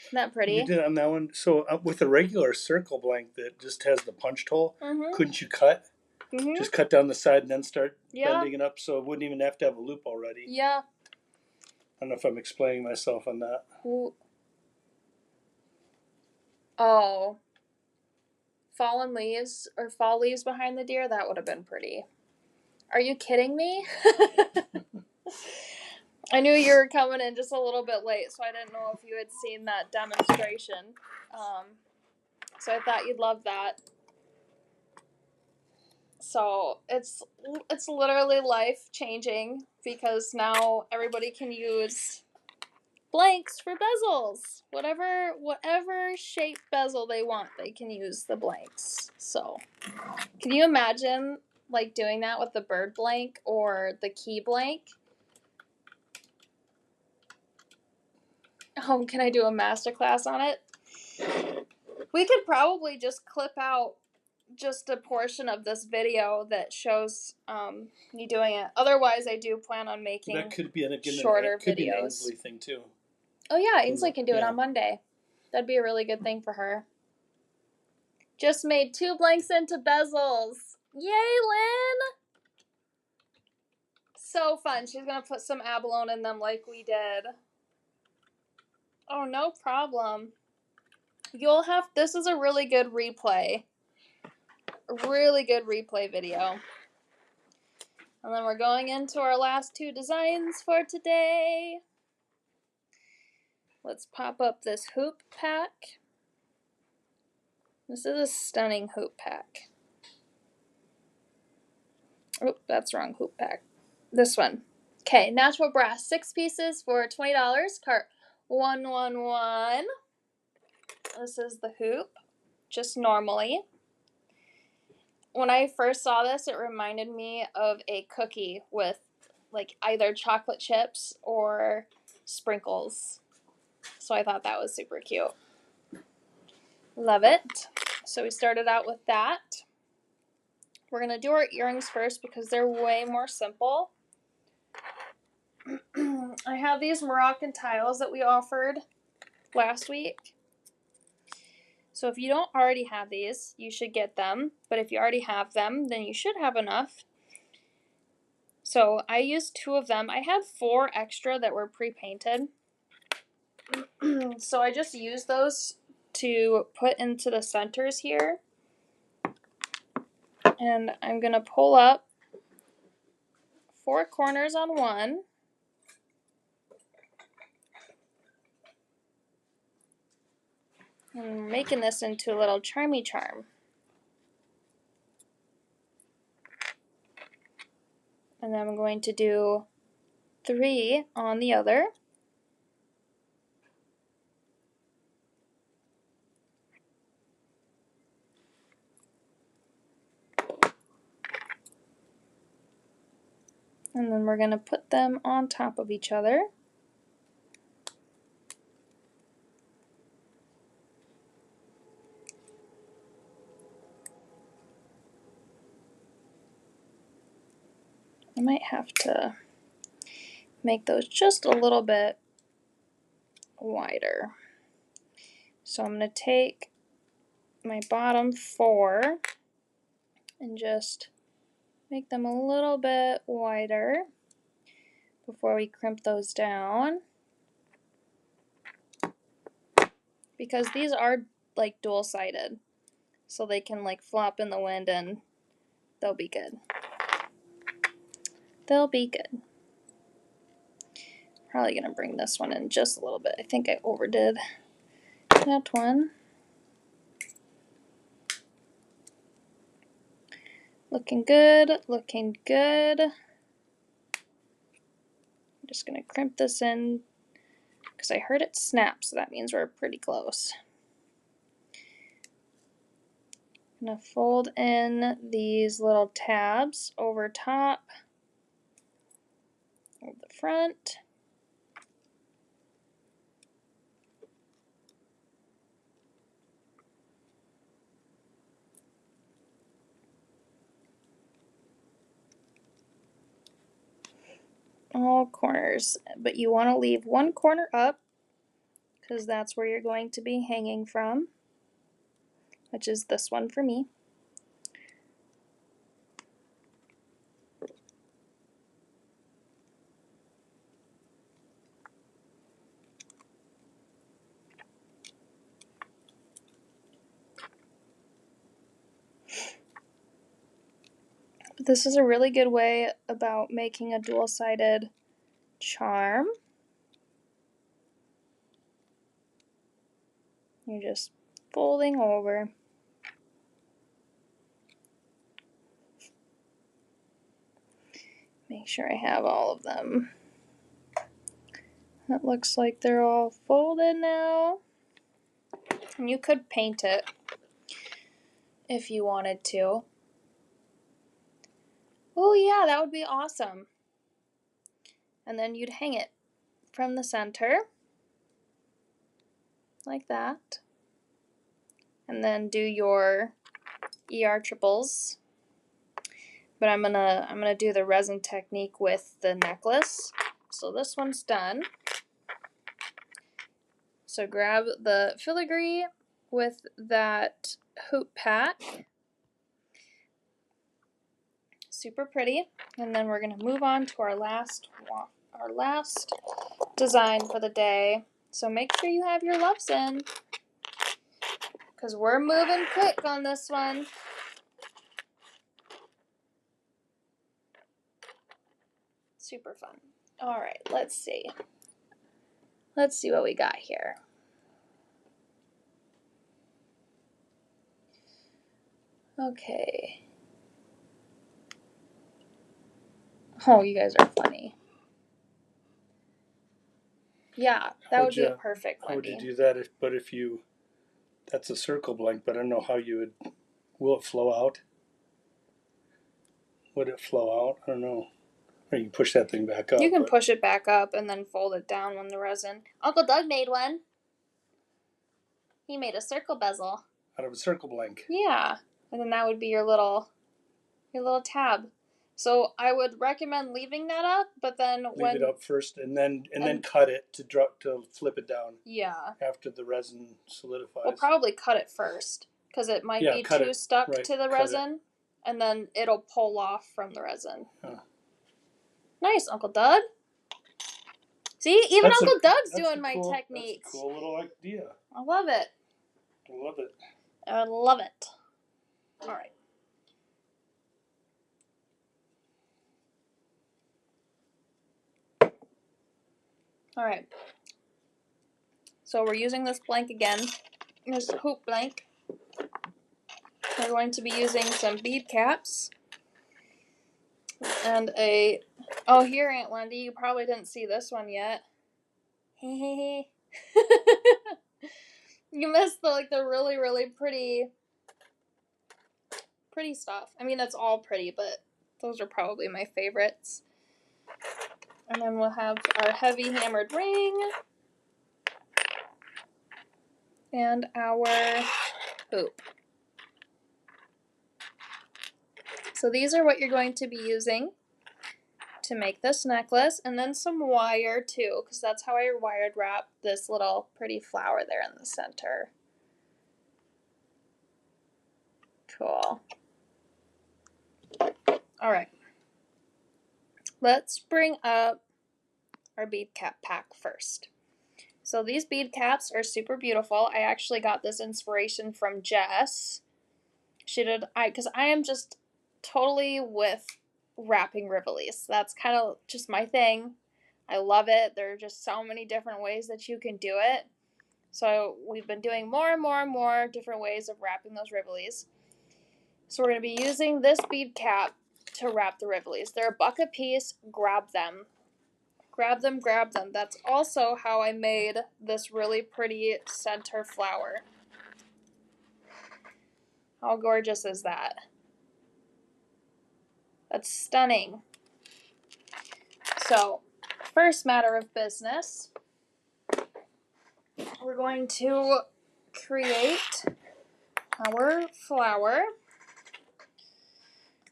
Isn't that pretty? You did on that one. So with a regular circle blank that just has the punched hole, Mm-hmm. couldn't you cut? Mm-hmm. Just cut down the side and then start Yeah. bending it up, so it wouldn't even have to have a loop already. Yeah. I don't know if I'm explaining myself on that. Ooh. Oh. Fallen leaves or fall leaves behind the deer, that would have been pretty. Are you kidding me? I knew you were coming in just a little bit late, so I didn't know if you had seen that demonstration. So I thought you'd love that. So it's literally life changing because now everybody can use blanks for bezels. Whatever shape bezel they want, they can use the blanks. So can you imagine like doing that with the bird blank or the key blank? Oh, can I do a masterclass on it? We could probably just clip out just a portion of this video that shows me doing it. Otherwise, I do plan on making that could be shorter could videos. Be an Ainsley thing too. Oh yeah, Ainsley can do it on Monday. That'd be a really good thing for her. Just made 2 blanks into bezels. Yay, Lynn! So fun. She's gonna put some abalone in them like we did. Oh, no problem. This is a really good replay. A really good replay video. And then we're going into our last 2 designs for today. Let's pop up this hoop pack. This is a stunning hoop pack. Oh, that's wrong hoop pack. This one. Okay, natural brass, 6 pieces for $20. Cart 111. This is the hoop, just normally. When I first saw this, it reminded me of a cookie with like either chocolate chips or sprinkles. So I thought that was super cute. Love it. So we started out with that. We're going to do our earrings first because they're way more simple. I have these Moroccan tiles that we offered last week. So if you don't already have these, you should get them. But if you already have them, then you should have enough. So I used 2 of them. I had 4 extra that were pre-painted. So I just used those to put into the centers here. And I'm going to pull up 4 corners on one. I'm making this into a little charmy charm. And then I'm going to do 3 on the other. And then we're going to put them on top of each other. I might have to make those just a little bit wider. So I'm going to take my bottom 4 and just make them a little bit wider before we crimp those down. Because these are like dual-sided, so they can like flop in the wind and they'll be good. They'll be good. Probably gonna bring this one in just a little bit. I think I overdid that one. Looking good, looking good. I'm just gonna crimp this in because I heard it snap, so that means we're pretty close. I'm gonna fold in these little tabs over top of the front. All corners, but you want to leave one corner up because that's where you're going to be hanging from, which is this one for me. But this is a really good way about making a dual-sided charm. You're just folding over. Make sure I have all of them. It looks like they're all folded now. And you could paint it if you wanted to. Oh yeah, that would be awesome. And then you'd hang it from the center, like that. And then do your ER triples. But I'm gonna do the resin technique with the necklace. So this one's done. So grab the filigree with that hoop pack. Super pretty. And then we're gonna move on to our last design for the day. So make sure you have your loves in, because we're moving quick on this one. Super fun. All right, let's see. Let's see what we got here. Okay. Oh, you guys are funny. Yeah, that would be a perfect one. How would you do that if you, that's a circle blank, but I don't know how you would, will it flow out? Would it flow out? I don't know. Or you can push that thing back up. You can push it back up and then fold it down when the resin. Uncle Doug made one. He made a circle bezel. Out of a circle blank. Yeah. And then that would be your little tab. So I would recommend leaving that up, but then leave it up first and then cut it to flip it down. Yeah. After the resin solidifies. We'll probably cut it first, because it might be too stuck to the resin, and then it'll pull off from the resin. Huh. Nice, Uncle Doug. See, even Uncle Doug's doing my techniques. That's a cool little idea. I love it. I love it. I love it. All right. All right. So we're using this blank again. This hoop blank. We're going to be using some bead caps. And oh, here, Aunt Wendy, you probably didn't see this one yet. You missed the really, really pretty stuff. I mean, that's all pretty, but those are probably my favorites. And then we'll have our heavy hammered ring and our hoop. So these are what you're going to be using to make this necklace, and then some wire too, because that's how I wired wrap this little pretty flower there in the center. Cool. All right. Let's bring up our bead cap pack first. So these bead caps are super beautiful. I actually got this inspiration from Jess. Because I am just totally with wrapping rivolis. That's kind of just my thing. I love it. There are just so many different ways that you can do it. So we've been doing more and more and more different ways of wrapping those rivolis. So we're going to be using this bead cap to wrap the rivolis. They're $1 a piece. Grab them. Grab them, grab them. That's also how I made this really pretty center flower. How gorgeous is that? That's stunning. So, first matter of business, we're going to create our flower.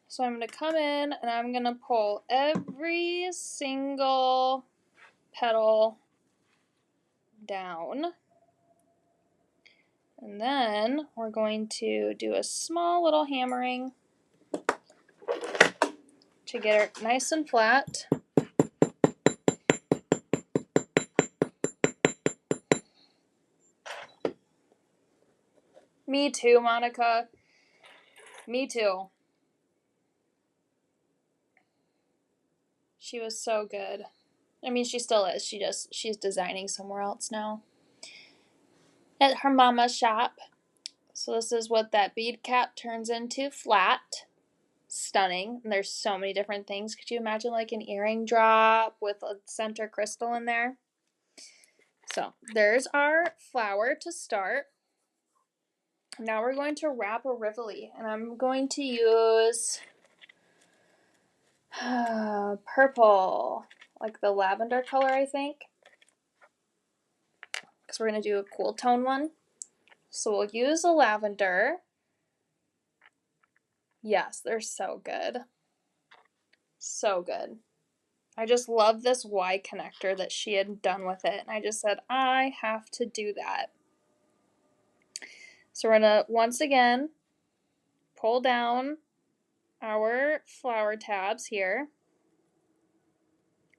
So I'm going to come in and I'm going to pull every single petal down. And then we're going to do a small little hammering to get it nice and flat. Me too, Monica. Me too. She was so good. I mean, she still is. She's designing somewhere else now. At her mama's shop. So this is what that bead cap turns into, flat. Stunning. And there's so many different things. Could you imagine like an earring drop with a center crystal in there? So there's our flower to start. Now we're going to wrap a Rivoli, and I'm going to use purple, like the lavender color, I think, because we're going to do a cool tone one. So we'll use a lavender. Yes, they're so good. So good. I just love this Y connector that she had done with it, and I just said, I have to do that. So we're going to, once again, pull down our flower tabs here.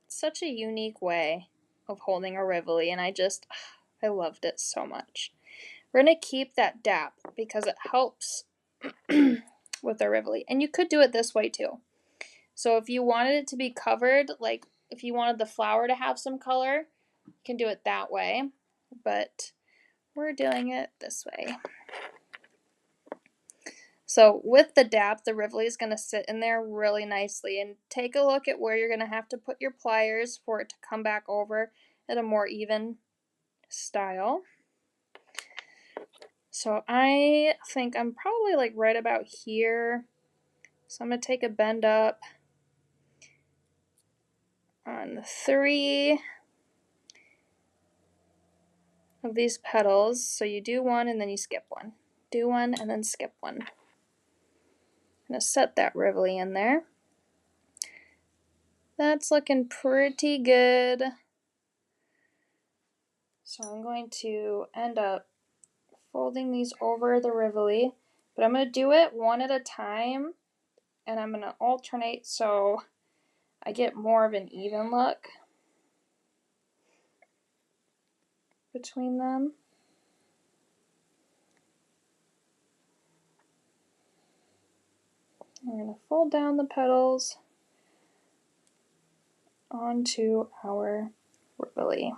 It's such a unique way of holding a Rivoli, and I loved it so much. We're going to keep that dap because it helps with a Rivoli. And you could do it this way too. So if you wanted it to be covered, like if you wanted the flower to have some color, you can do it that way. But we're doing it this way. So with the dap, the Rivoli is going to sit in there really nicely. And take a look at where you're going to have to put your pliers for it to come back over at a more even style. So I think I'm probably like right about here. So I'm going to take a bend up on 3 of these petals. So you do one and then you skip one. Do one and then skip one. I'm going to set that Rivoli in there. That's looking pretty good. So I'm going to end up folding these over the Rivoli, but I'm going to do it one at a time, and I'm going to alternate so I get more of an even look between them. We're going to fold down the petals onto our Rivoli.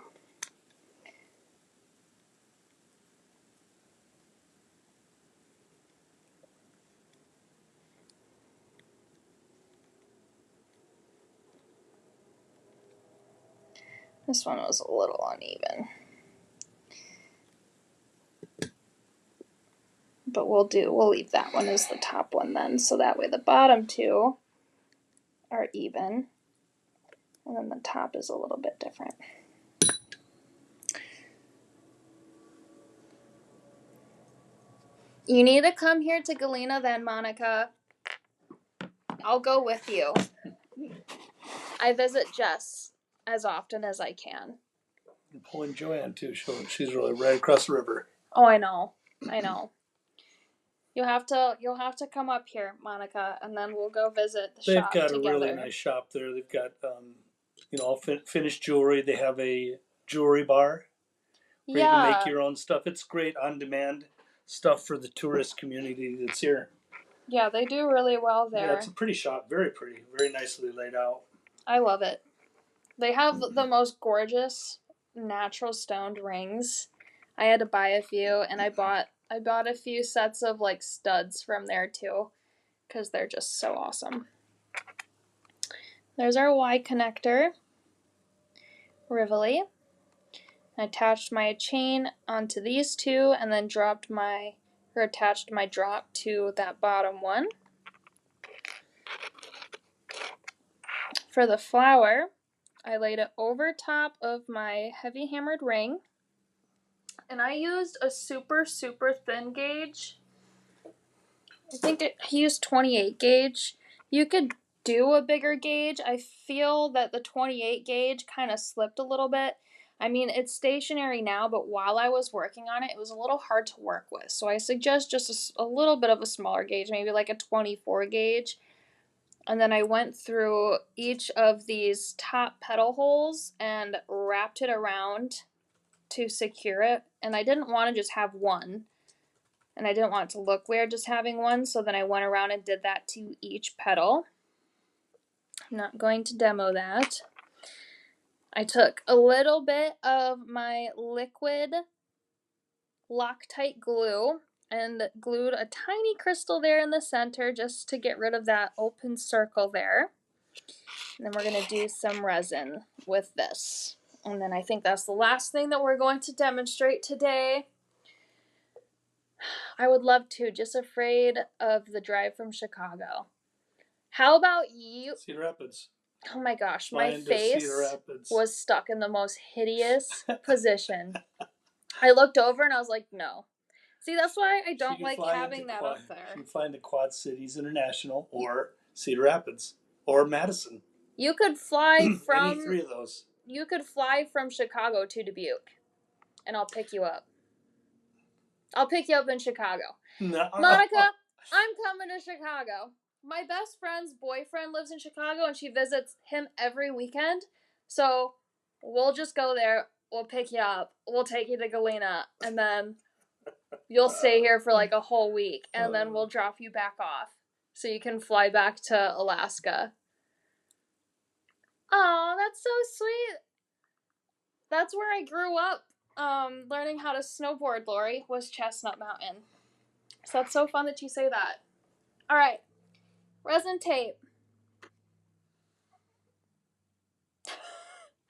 This one was a little uneven, but we'll leave that one as the top one then, so that way the bottom two are even, and then the top is a little bit different. You need to come here to Galena then, Monica. I'll go with you. I visit Jess as often as I can. I'm pulling Joanne too. She's really right across the river. Oh, I know. You'll have to come up here, Monica, and then we'll go visit the shop together. They've got a really nice shop there. They've got all finished jewelry. They have a jewelry bar where you can make your own stuff. It's great on-demand stuff for the tourist community that's here. Yeah, they do really well there. Yeah, it's a pretty shop. Very pretty. Very nicely laid out. I love it. They have the most gorgeous natural stoned rings. I had to buy a few, and I bought a few sets of like studs from there too, because they're just so awesome. There's our Y connector, Rivoli. I attached my chain onto these two, and then attached my drop to that bottom one. For the flower, I laid it over top of my heavy hammered ring, and I used a super, super thin gauge. I think I used 28 gauge. You could do a bigger gauge. I feel that the 28 gauge kind of slipped a little bit, I mean, it's stationary now, but while I was working on it, it was a little hard to work with. So I suggest just a little bit of a smaller gauge, maybe like a 24 gauge. And then I went through each of these top pedal holes and wrapped it around to secure it. And I didn't want to just have one. And I didn't want it to look weird just having one. So then I went around and did that to each pedal. I'm not going to demo that. I took a little bit of my liquid Loctite glue and glued a tiny crystal there in the center just to get rid of that open circle there. And then we're going to do some resin with this. And then I think that's the last thing that we're going to demonstrate today. I would love to, just afraid of the drive from Chicago. How about you? Cedar Rapids. Oh my gosh, my face was stuck in the most hideous position. I looked over and I was like, no. See, that's why I don't like having that up there. You can find the Quad Cities International or Cedar Rapids or Madison. You could fly from any three of those. You could fly from Chicago to Dubuque, and I'll pick you up. I'll pick you up in Chicago. No. Monica, I'm coming to Chicago. My best friend's boyfriend lives in Chicago, and she visits him every weekend. So we'll just go there. We'll pick you up. We'll take you to Galena, and then you'll stay here for like a whole week, and then we'll drop you back off so you can fly back to Alaska. Oh, that's so sweet. That's where I grew up learning how to snowboard, Lori, was Chestnut Mountain. So that's so fun that you say that. All right, resin tape.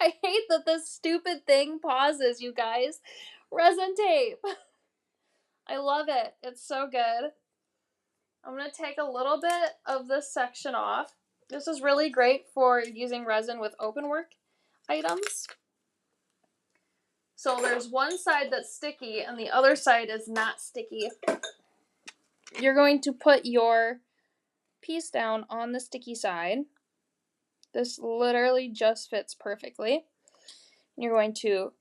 I hate that this stupid thing pauses, you guys. Resin tape. I love it. It's so good. I'm going to take a little bit of this section off. This is really great for using resin with open work items. So there's one side that's sticky and the other side is not sticky. You're going to put your piece down on the sticky side. This literally just fits perfectly. You're going to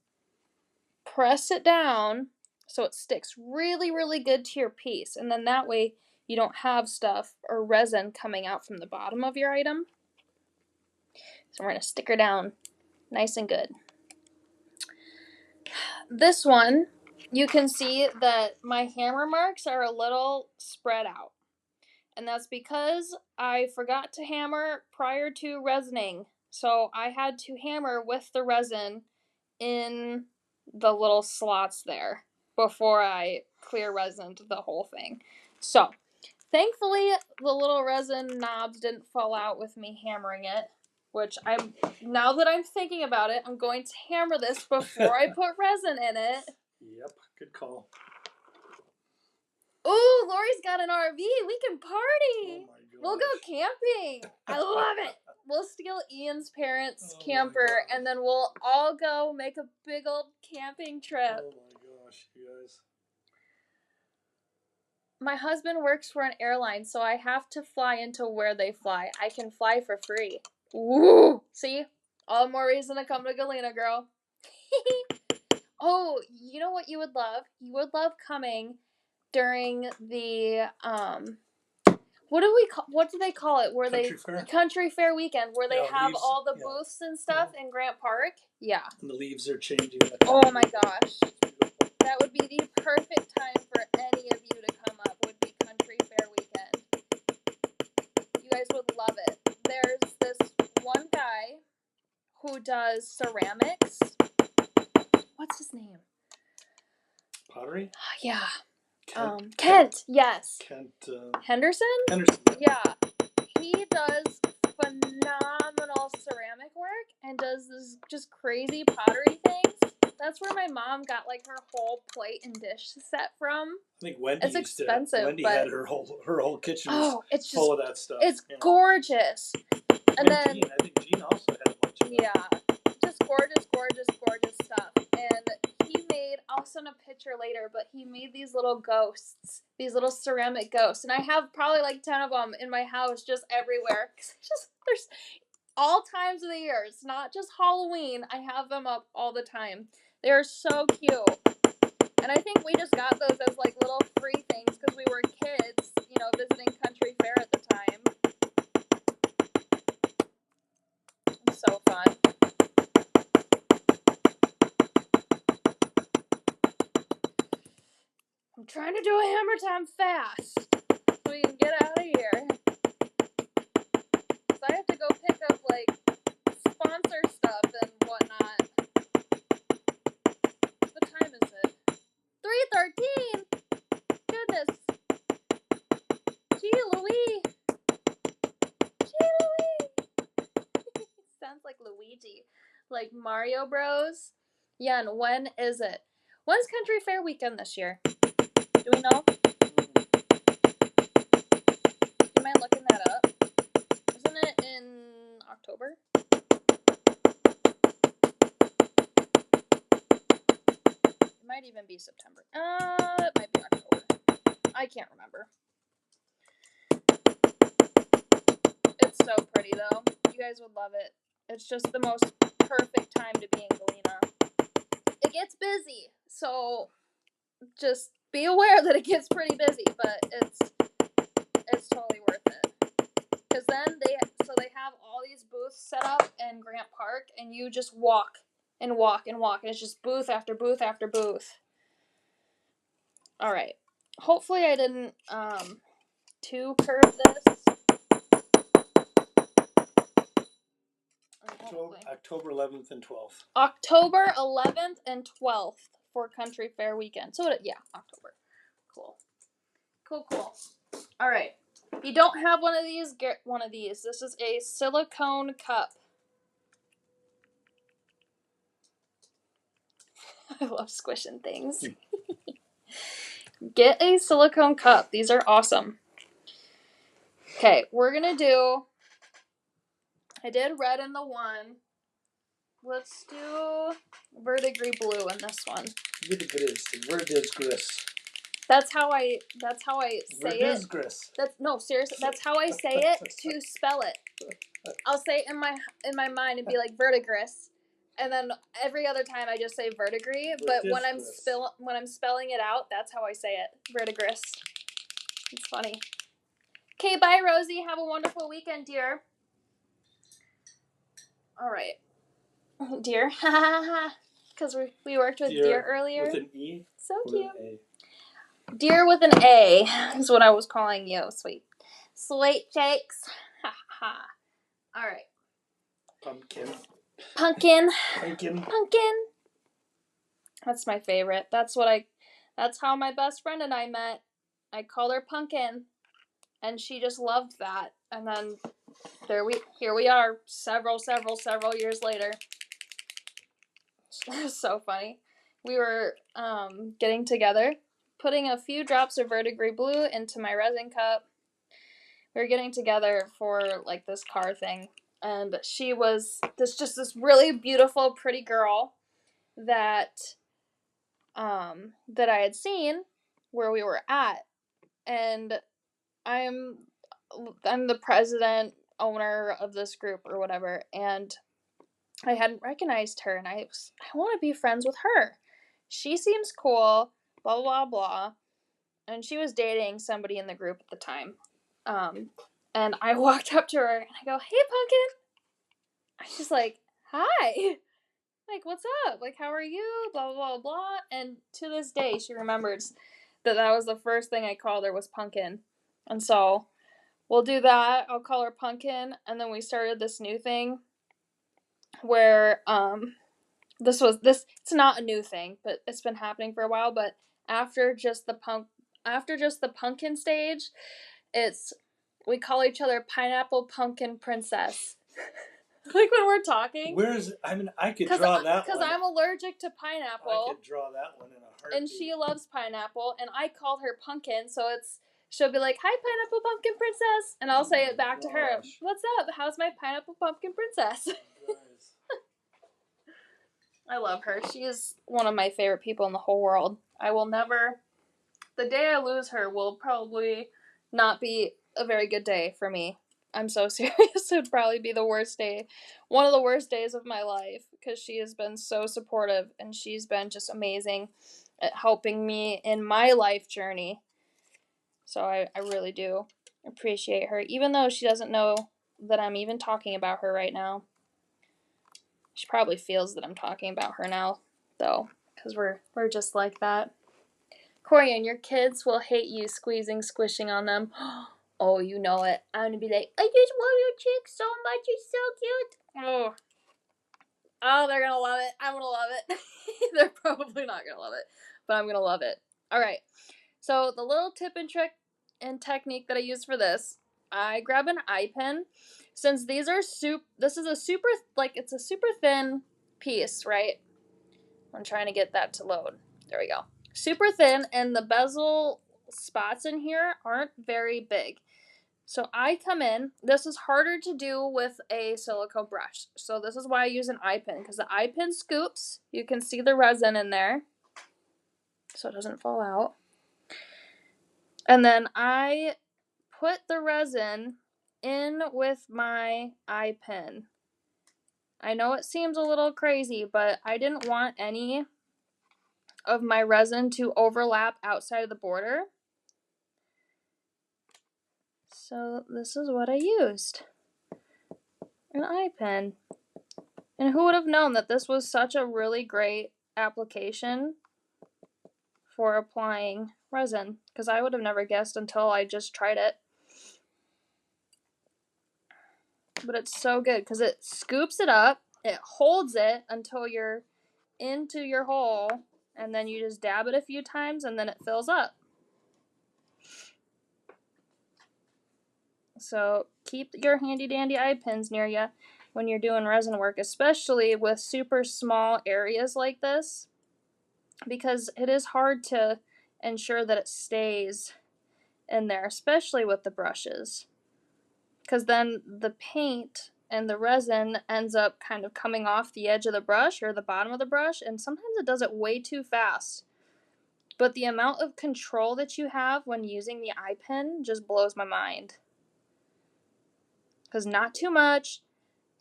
press it down so it sticks really, really good to your piece. And then that way you don't have stuff or resin coming out from the bottom of your item. So we're going to stick her down nice and good. This one, you can see that my hammer marks are a little spread out. And that's because I forgot to hammer prior to resining. So I had to hammer with the resin in the little slots there before I clear resined the whole thing. So thankfully the little resin knobs didn't fall out with me hammering it, which now that I'm thinking about it, I'm going to hammer this before I put resin in it. Yep, good call. Ooh, Lori's got an RV. We can party. Oh my gosh. We'll go camping. I love it. We'll steal Ian's parents' camper, and then we'll all go make a big old camping trip. Oh my gosh, you guys. My husband works for an airline, so I have to fly into where they fly. I can fly for free. Woo! See? All more reason to come to Galena, girl. Oh, you know what you would love? You would love coming during the what do they call it? Country Fair weekend where they have leaves, all the booths and stuff in Grant Park. Yeah. And the leaves are changing. Oh my gosh. That would be the perfect time for any of you to come up. Would be Country Fair weekend. You guys would love it. There's this one guy who does ceramics. What's his name? Pottery? Yeah. Kent, yes. Kent, Henderson? Henderson. Yeah. He does phenomenal ceramic work and does this just crazy pottery things. That's where my mom got like her whole plate and dish set from. I think Wendy it's expensive. Wendy had her whole kitchen was full of that stuff. It's gorgeous. And then Jean, I think Jean also had a bunch of just gorgeous stuff. And he made, I'll send a picture later, but he made these little ghosts, these little ceramic ghosts. And I have probably like 10 of them in my house just everywhere. all times of the year. It's not just Halloween. I have them up all the time. They are so cute. And I think we just got those as like little free things because we were kids, visiting country fair at the time. It's so fun. I'm trying to do a hammer time fast so we can get out of here. So I have to go pick up like sponsor stuff and whatnot. What time is it? 3:13. Goodness. Gee Louie. Sounds like Luigi. Like Mario Bros. Yeah, and when is it? When's Country Fair weekend this year? Do we know? Do you mind looking that up? Isn't it in October? It might even be September. It might be October. I can't remember. It's so pretty though. You guys would love it. It's just the most perfect time to be in Galena. It gets busy, so just be aware that it gets pretty busy, but it's totally worth it. Because then they have all these booths set up in Grant Park, and you just walk and walk and walk, and it's just booth after booth after booth. All right. Hopefully I didn't too curve this. October 11th and 12th. October 11th and 12th for Country Fair weekend. So, yeah, October. Cool. All right. If you don't have one of these, get one of these. This is a silicone cup. I love squishing things. Get a silicone cup. These are awesome. Okay, we're going to do... I did red in the one. Let's do verdigris blue in this one. Verdigris. That's how I say it. No, seriously, that's how I say it to spell it. I'll say it in my mind and be like verdigris, and then every other time I just say verdigris. But when I'm spelling it out, that's how I say it. Verdigris. It's funny. Okay, bye, Rosie. Have a wonderful weekend, dear. All right. Deer. Because we worked with deer earlier. With an E? So cute. Deer with an A is what I was calling you. Sweet shakes. All right. Pumpkin. That's my favorite. That's how my best friend and I met. I called her Pumpkin, and she just loved that. And then here we are, several years later. So funny. We were getting together, putting a few drops of verdigris blue into my resin cup. We were getting together for like this car thing, and she was this really beautiful, pretty girl that I had seen where we were at, and I'm the president owner of this group or whatever, and I hadn't recognized her, and I want to be friends with her. She seems cool, blah, blah, blah. And she was dating somebody in the group at the time. And I walked up to her, and I go, hey, Pumpkin. She's like, hi. Like, what's up? Like, how are you? Blah, blah, blah, blah. And to this day, she remembers that was the first thing I called her was Pumpkin. And so we'll do that. I'll call her Pumpkin. And then we started this new thing where it's not a new thing, but it's been happening for a while. But after just the pumpkin stage, we call each other Pineapple Pumpkin Princess. Like when we're talking. I could draw that one. Because I'm allergic to pineapple. I could draw that one in a heartbeat. And she loves pineapple, and I called her Pumpkin, so she'll be like, hi, Pineapple Pumpkin Princess, and I'll say it back to her. What's up? How's my Pineapple Pumpkin Princess? I love her. She is one of my favorite people in the whole world. The day I lose her will probably not be a very good day for me. I'm so serious. It would probably be the worst day. One of the worst days of my life, because she has been so supportive and she's been just amazing at helping me in my life journey. So I really do appreciate her, even though she doesn't know that I'm even talking about her right now. She probably feels that I'm talking about her now, though, because we're just like that. Corian, your kids will hate you squishing on them. Oh, you know it. I'm gonna be like, I just love your chick so much. You're so cute. Oh, they're gonna love it. I'm gonna love it. They're probably not gonna love it, but I'm gonna love it. All right. So the little tip and trick and technique that I use for this, I grab an eye pin. Since these are this is a super, it's a super thin piece, right? I'm trying to get that to load. There we go. Super thin, and the bezel spots in here aren't very big. So I come in, this is harder to do with a silicone brush. So this is why I use an eye pin, because the eye pin scoops. You can see the resin in there, so it doesn't fall out. And then I put the resin in with my eye pin. I know it seems a little crazy, but I didn't want any of my resin to overlap outside of the border. So this is what I used. An eye pin. And who would have known that this was such a really great application for applying resin? Because I would have never guessed until I just tried it. But it's so good because it scoops it up, it holds it until you're into your hole, and then you just dab it a few times and then it fills up. So keep your handy dandy eye pins near you when you're doing resin work, especially with super small areas like this, because it is hard to ensure that it stays in there, especially with the brushes, because then the paint and the resin ends up kind of coming off the edge of the brush or the bottom of the brush, and sometimes it does it way too fast. But the amount of control that you have when using the eye pen just blows my mind. Because not too much,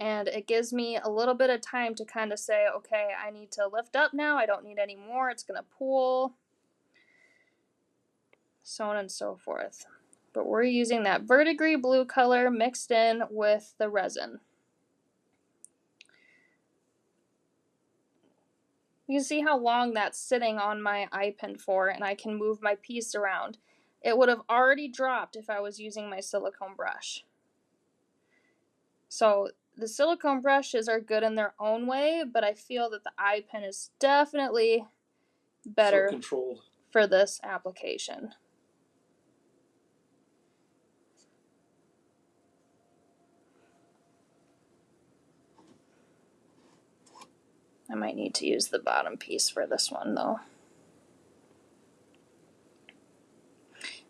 and it gives me a little bit of time to kind of say, okay, I need to lift up now, I don't need any more, it's going to pool, so on and so forth. But we're using that verdigris blue color mixed in with the resin. You can see how long that's sitting on my eye pen for, and I can move my piece around. It would have already dropped if I was using my silicone brush. So the silicone brushes are good in their own way, but I feel that the eye pen is definitely better for this application. I might need to use the bottom piece for this one though.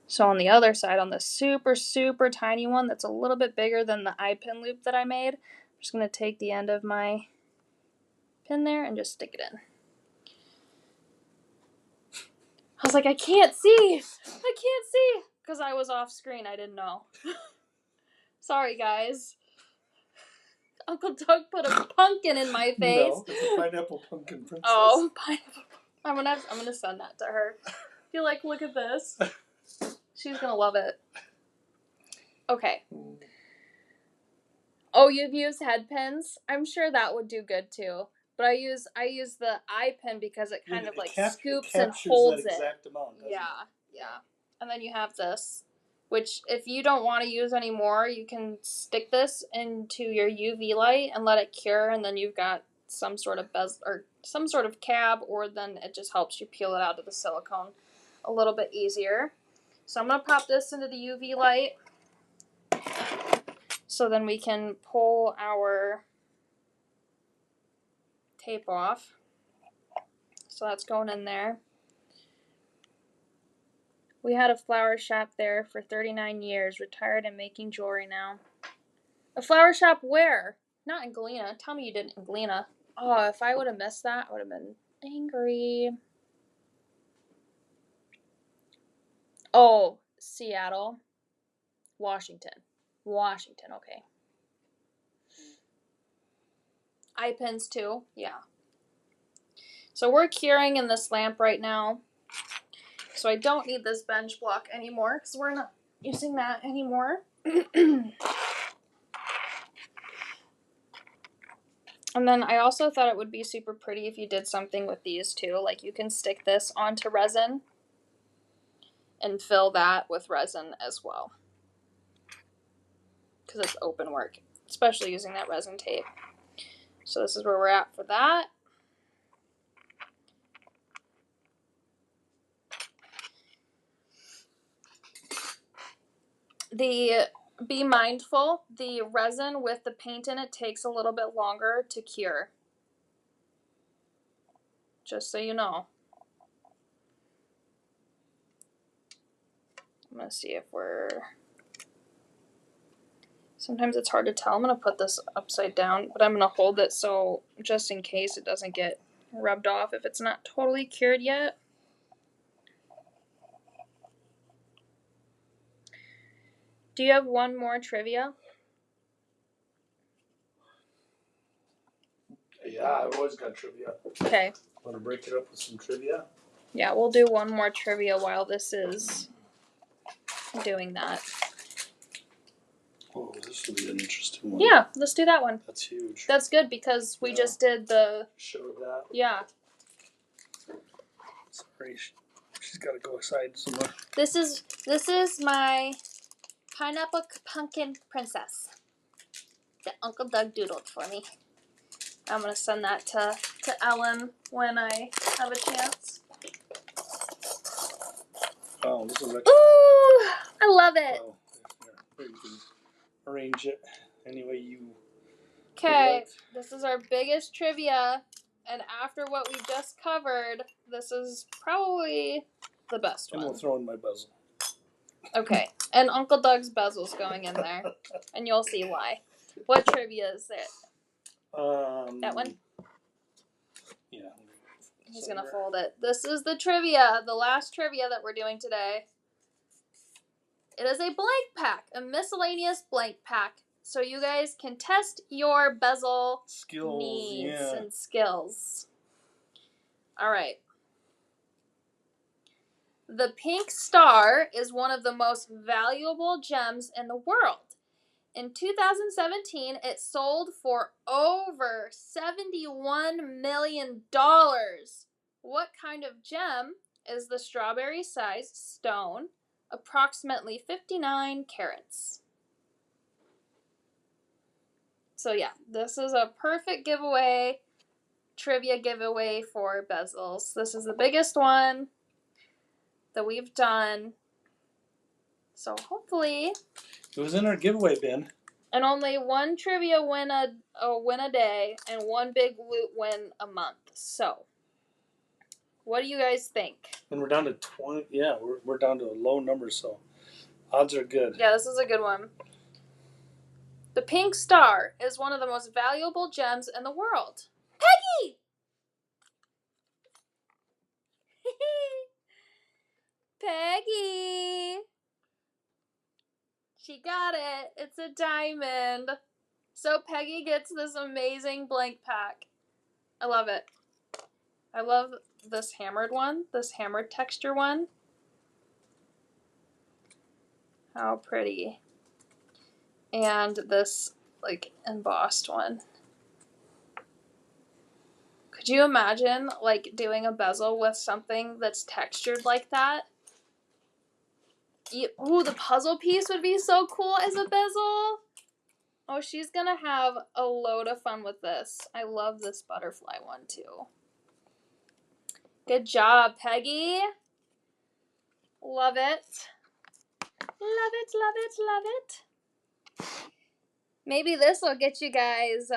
So on the other side, on the super, super tiny one that's a little bit bigger than the eye pin loop that I made, I'm just going to take the end of my pin there and just stick it in. I was like, I can't see! I can't see! Because I was off screen, I didn't know. Sorry, guys. Uncle Doug put a pumpkin in my face. No, it's a pineapple pumpkin princess. Oh, pineapple. I'm gonna send that to her. Be like, look at this. She's gonna love it. Okay. Oh, you've used head pins? I'm sure that would do good too. But I use the eye pin because it kind of like scoops and holds that exact amount, doesn't it? Yeah. And then you have this, which if you don't want to use anymore, you can stick this into your UV light and let it cure, and then you've got some sort of bezel or some sort of cab, or then it just helps you peel it out of the silicone a little bit easier. So I'm going to pop this into the UV light so then we can pull our tape off. So that's going in there. We had a flower shop there for 39 years, retired and making jewelry now. A flower shop where? Not in Galena. Tell me you didn't in Galena. Oh, if I would have missed that, I would have been angry. Oh, Seattle, Washington. Washington, okay. Eye pins too, yeah. So we're curing in this lamp right now. So I don't need this bench block anymore because we're not using that anymore. And then I also thought it would be super pretty if you did something with these too. Like you can stick this onto resin and fill that with resin as well. Because it's open work, especially using that resin tape. So this is where we're at for that. Be mindful, the resin with the paint in it takes a little bit longer to cure. Just so you know. I'm going to see if we're... Sometimes it's hard to tell. I'm going to put this upside down, but I'm going to hold it so just in case it doesn't get rubbed off if it's not totally cured yet. Do you have one more trivia? Yeah, I've always got trivia. Okay. Want to break it up with some trivia? Yeah, we'll do one more trivia while this is doing that. Oh, this will be an interesting one. Yeah, let's do that one. That's huge. That's good because we just did the... Showed that. Yeah. Sorry, she's got to go aside somewhere. This is my pineapple pumpkin princess that Uncle Doug doodled for me. I'm going to send that to Ellen when I have a chance. Oh, this is actually... Ooh, I love it. Oh, there you can arrange it any way you... Okay, this is our biggest trivia, and after what we just covered, this is probably the best one. And we'll throw in my bezel. Okay, and Uncle Doug's bezel's going in there, and you'll see why. What trivia is it? That one? Yeah. He's going to fold it. This is the trivia, the last trivia that we're doing today. It is a blank pack, a miscellaneous blank pack. So you guys can test your bezel needs and skills. All right. The pink star is one of the most valuable gems in the world. In 2017, it sold for over $71 million. What kind of gem is the strawberry-sized stone? Approximately 59 carats. So yeah, this is a perfect giveaway, trivia giveaway for bezels. This is the biggest one that we've done. So hopefully... It was in our giveaway bin. And only one trivia win a day, and one big loot win a month. So, what do you guys think? And we're down to 20. Yeah, we're down to a low number, so odds are good. Yeah, this is a good one. The pink star is one of the most valuable gems in the world. Peggy! Peggy! She got it. It's a diamond. So Peggy gets this amazing blank pack. I love it. I love this hammered one, this hammered texture one. How pretty. And this, like, embossed one. Could you imagine, like, doing a bezel with something that's textured like that? Ooh, the puzzle piece would be so cool as a bezel. Oh, she's gonna have a load of fun with this. I love this butterfly one, too. Good job, Peggy. Love it. Love it, love it, love it. Maybe this will get you guys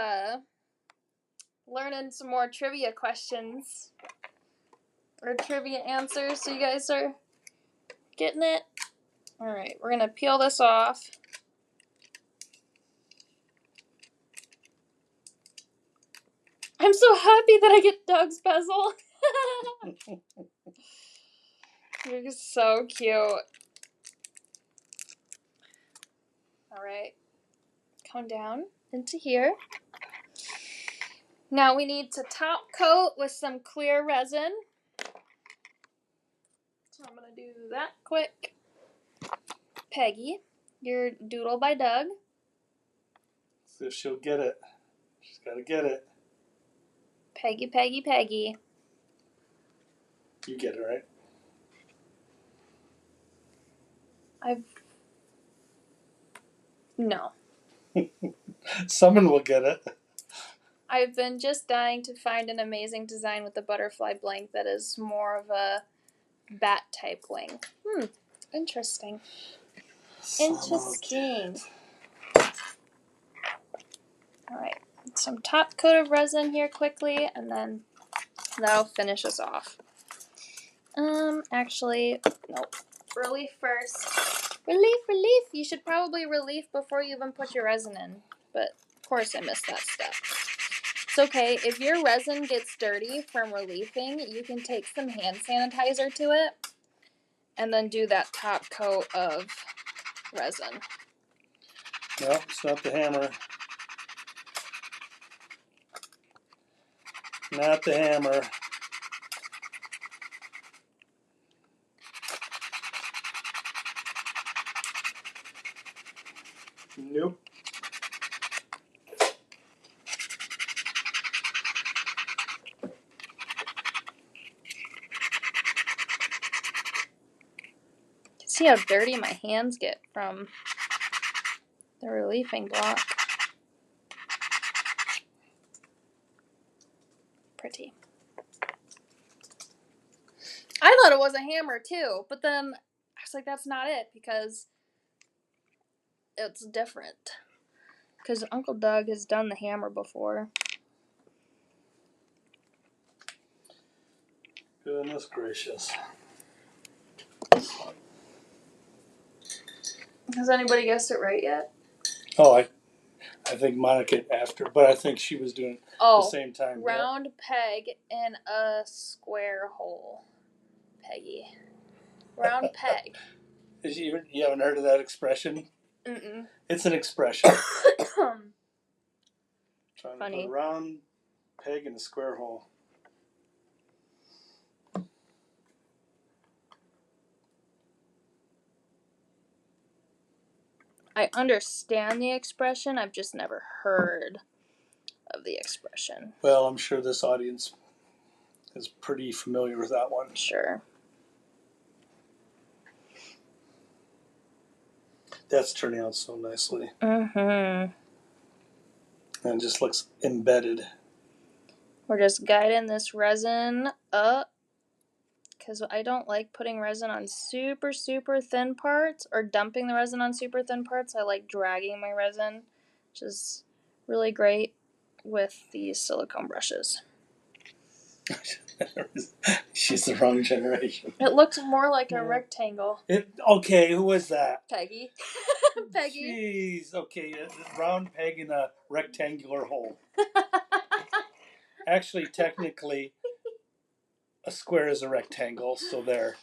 learning some more trivia questions. Or trivia answers, so you guys are getting it. Alright, we're going to peel this off. I'm so happy that I get Doug's bezel. You're so cute. All right. Come down into here. Now we need to top coat with some clear resin. So I'm going to do that quick. Peggy, your doodle by Doug. See if she'll get it. She's got to get it. Peggy, Peggy, Peggy. You get it, right? No. Someone will get it. I've been just dying to find an amazing design with the butterfly blank that is more of a bat type wing. Interesting. Interesting. Alright, some top coat of resin here quickly, and then that'll finish us off. Actually, nope. Relief first. Relief! You should probably relief before you even put your resin in. But, of course, I missed that step. It's okay. If your resin gets dirty from reliefing, you can take some hand sanitizer to it and then do that top coat of resin. No, it's not the hammer. Not the hammer. Nope. See how dirty my hands get from the reliefing block. Pretty. I thought it was a hammer too, but then I was like, that's not it because it's different. Because Uncle Doug has done the hammer before. Goodness gracious. Has anybody guessed it right yet? Oh, I think Monica after, but I think she was doing the same time. Round peg in a square hole. Peggy. Round peg. You haven't heard of that expression? Mm-mm. It's an expression. Trying Funny. to put a round peg in a square hole. I understand the expression. I've just never heard of the expression. Well, I'm sure this audience is pretty familiar with that one. Sure. That's turning out so nicely. Mm-hmm. And it just looks embedded. We're just guiding this resin up because I don't like putting resin on super, super thin parts or dumping the resin on super thin parts. I like dragging my resin, which is really great with these silicone brushes. She's the wrong generation. It looks more like a rectangle. Okay, who was that? Peggy. Peggy. Jeez, okay, a round peg in a rectangular hole. Actually, technically, a square is a rectangle, so there.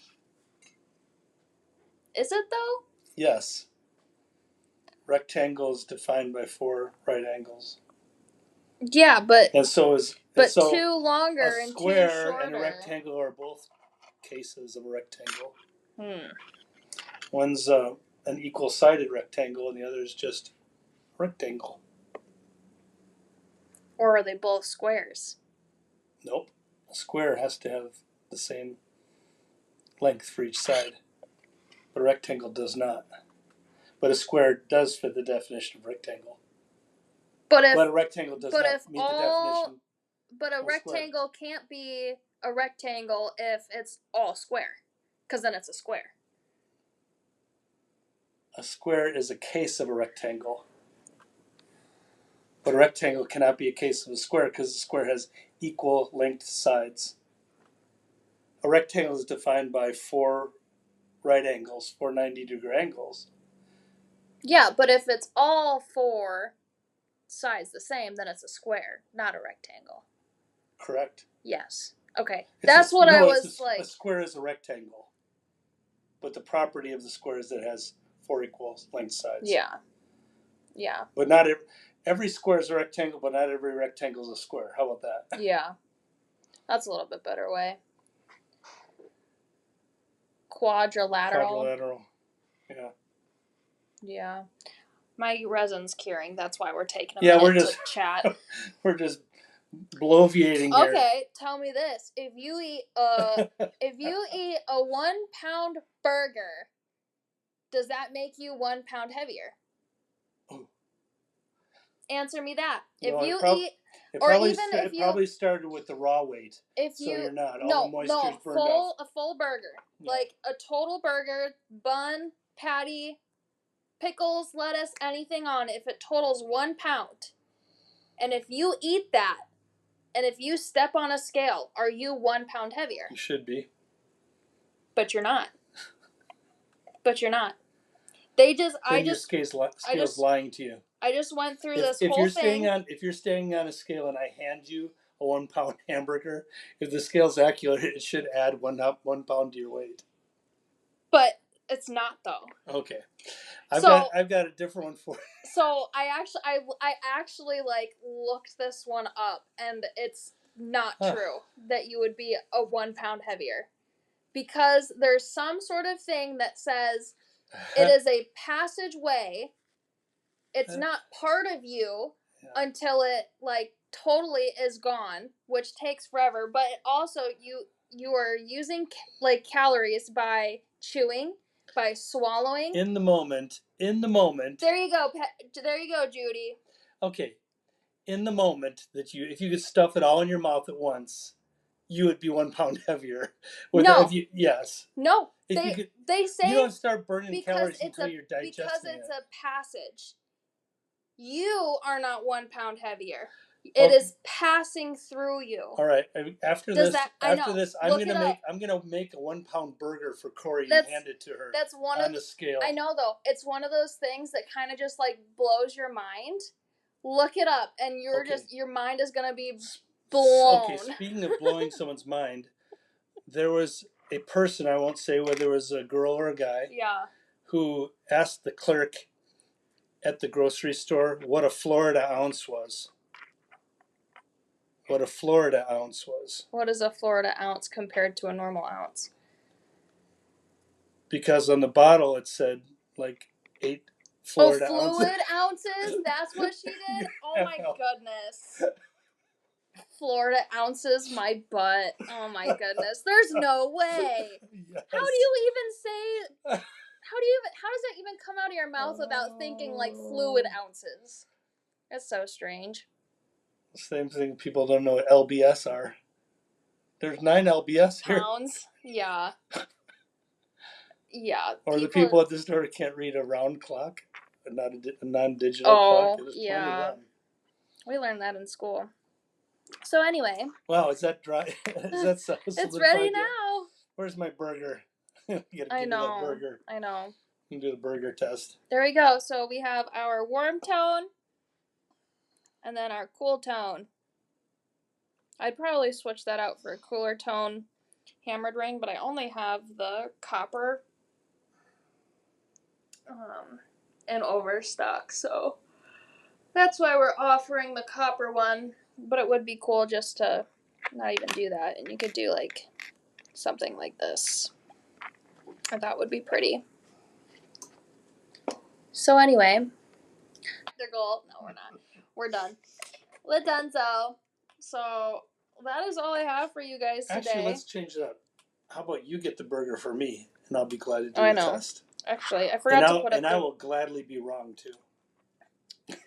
Is it though? Yes. Rectangle is defined by 4 right angles. Yeah, but and so is but so two longer a and two square shorter. and a rectangle are both cases of a rectangle. Hmm. One's an equal-sided rectangle, and the other is just a rectangle. Or are they both squares? Nope. A square has to have the same length for each side. But a rectangle does not. But a square does fit the definition of rectangle. But a rectangle does not meet the definition. But a rectangle can't be a rectangle if it's all square, because then it's a square. A square is a case of a rectangle. But a rectangle cannot be a case of a square because the square has equal length sides. A rectangle is defined by 4 right angles, 4 90-degree angles. Yeah, but if it's all 4 sides the same, then it's a square, not a rectangle. Correct. Yes. Okay. That's what I was like. A square is a rectangle. But the property of the square is that it has 4 equal length sides. Yeah. Yeah. But not every square is a rectangle, but not every rectangle is a square. How about that? Yeah. That's a little bit better way. Quadrilateral. Yeah. Yeah. My resin's curing. That's why we're taking a minute to chat. We're just bloviating here. Okay, tell me this: if you eat a 1 pound burger, does that make you 1 pound heavier? Oh. Answer me that. No, If you eat, it or probably, even if you probably started with the raw weight. if so you you're not all the moisture's burned off. A full burger, Yeah. like a total burger, bun, patty, pickles, lettuce, anything on it. If it totals 1 pound, and if you eat that, and if you step on a scale, are you 1 pound heavier? You should be. But you're not. Your scale's lying to you. I just went through this whole thing. If you're standing on a scale and I hand you a 1 pound hamburger, if the scale's accurate, it should add 1 pound to your weight. But it's not though. Okay. I've got a different one for you. So I actually like looked this one up, and it's not true that you would be a 1 pound heavier, because there's some sort of thing that says it is a passageway. It's not part of you until it like totally is gone, which takes forever. But also you are using like calories by chewing, by swallowing. In the moment. There you go. There you go, Judy. Okay. In the moment that if you could stuff it all in your mouth at once, you would be 1 pound heavier. Yes. No. They say you don't start burning calories until you're digesting it. Because it's a passage. You are not 1 pound heavier. It is passing through you. All right. After this, I'm gonna make a 1 pound burger for Corian and hand it to her. That's one on the scale. I know though. It's one of those things that kind of just like blows your mind. Look it up, and your mind is gonna be blown. Okay. Speaking of blowing someone's mind, there was a person, I won't say whether it was a girl or a guy, who asked the clerk at the grocery store what a Florida ounce was. What a Florida ounce was. What is a Florida ounce compared to a normal ounce? Because on the bottle it said like 8 Florida ounces. Fluid ounces? That's what she did? Oh my goodness. Florida ounces, my butt. Oh my goodness. There's no way. Yes. How do you even say... How does that even come out of your mouth without thinking like fluid ounces? That's so strange. Same thing, people don't know what LBS are. There's 9 LBS here. Pounds? Yeah. Yeah. Or the people at the store can't read a round clock, not a non-digital clock. It is 21. We learned that in school. So anyway. Wow, is that dry? Is that so? It's ready now. Where's my burger? I know. I know. You can do the burger test. There we go. So we have our warm tone and then our cool tone. I'd probably switch that out for a cooler tone hammered ring, but I only have the copper in overstock, so that's why we're offering the copper one. But it would be cool just to not even do that, and you could do like something like this. And that would be pretty. So anyway, their goal. No, we're not. We're done. We're done. So that is all I have for you guys today. Actually, let's change it up. How about you get the burger for me, and I'll be glad to do the test. Actually, I forgot to put up. And I will gladly be wrong too.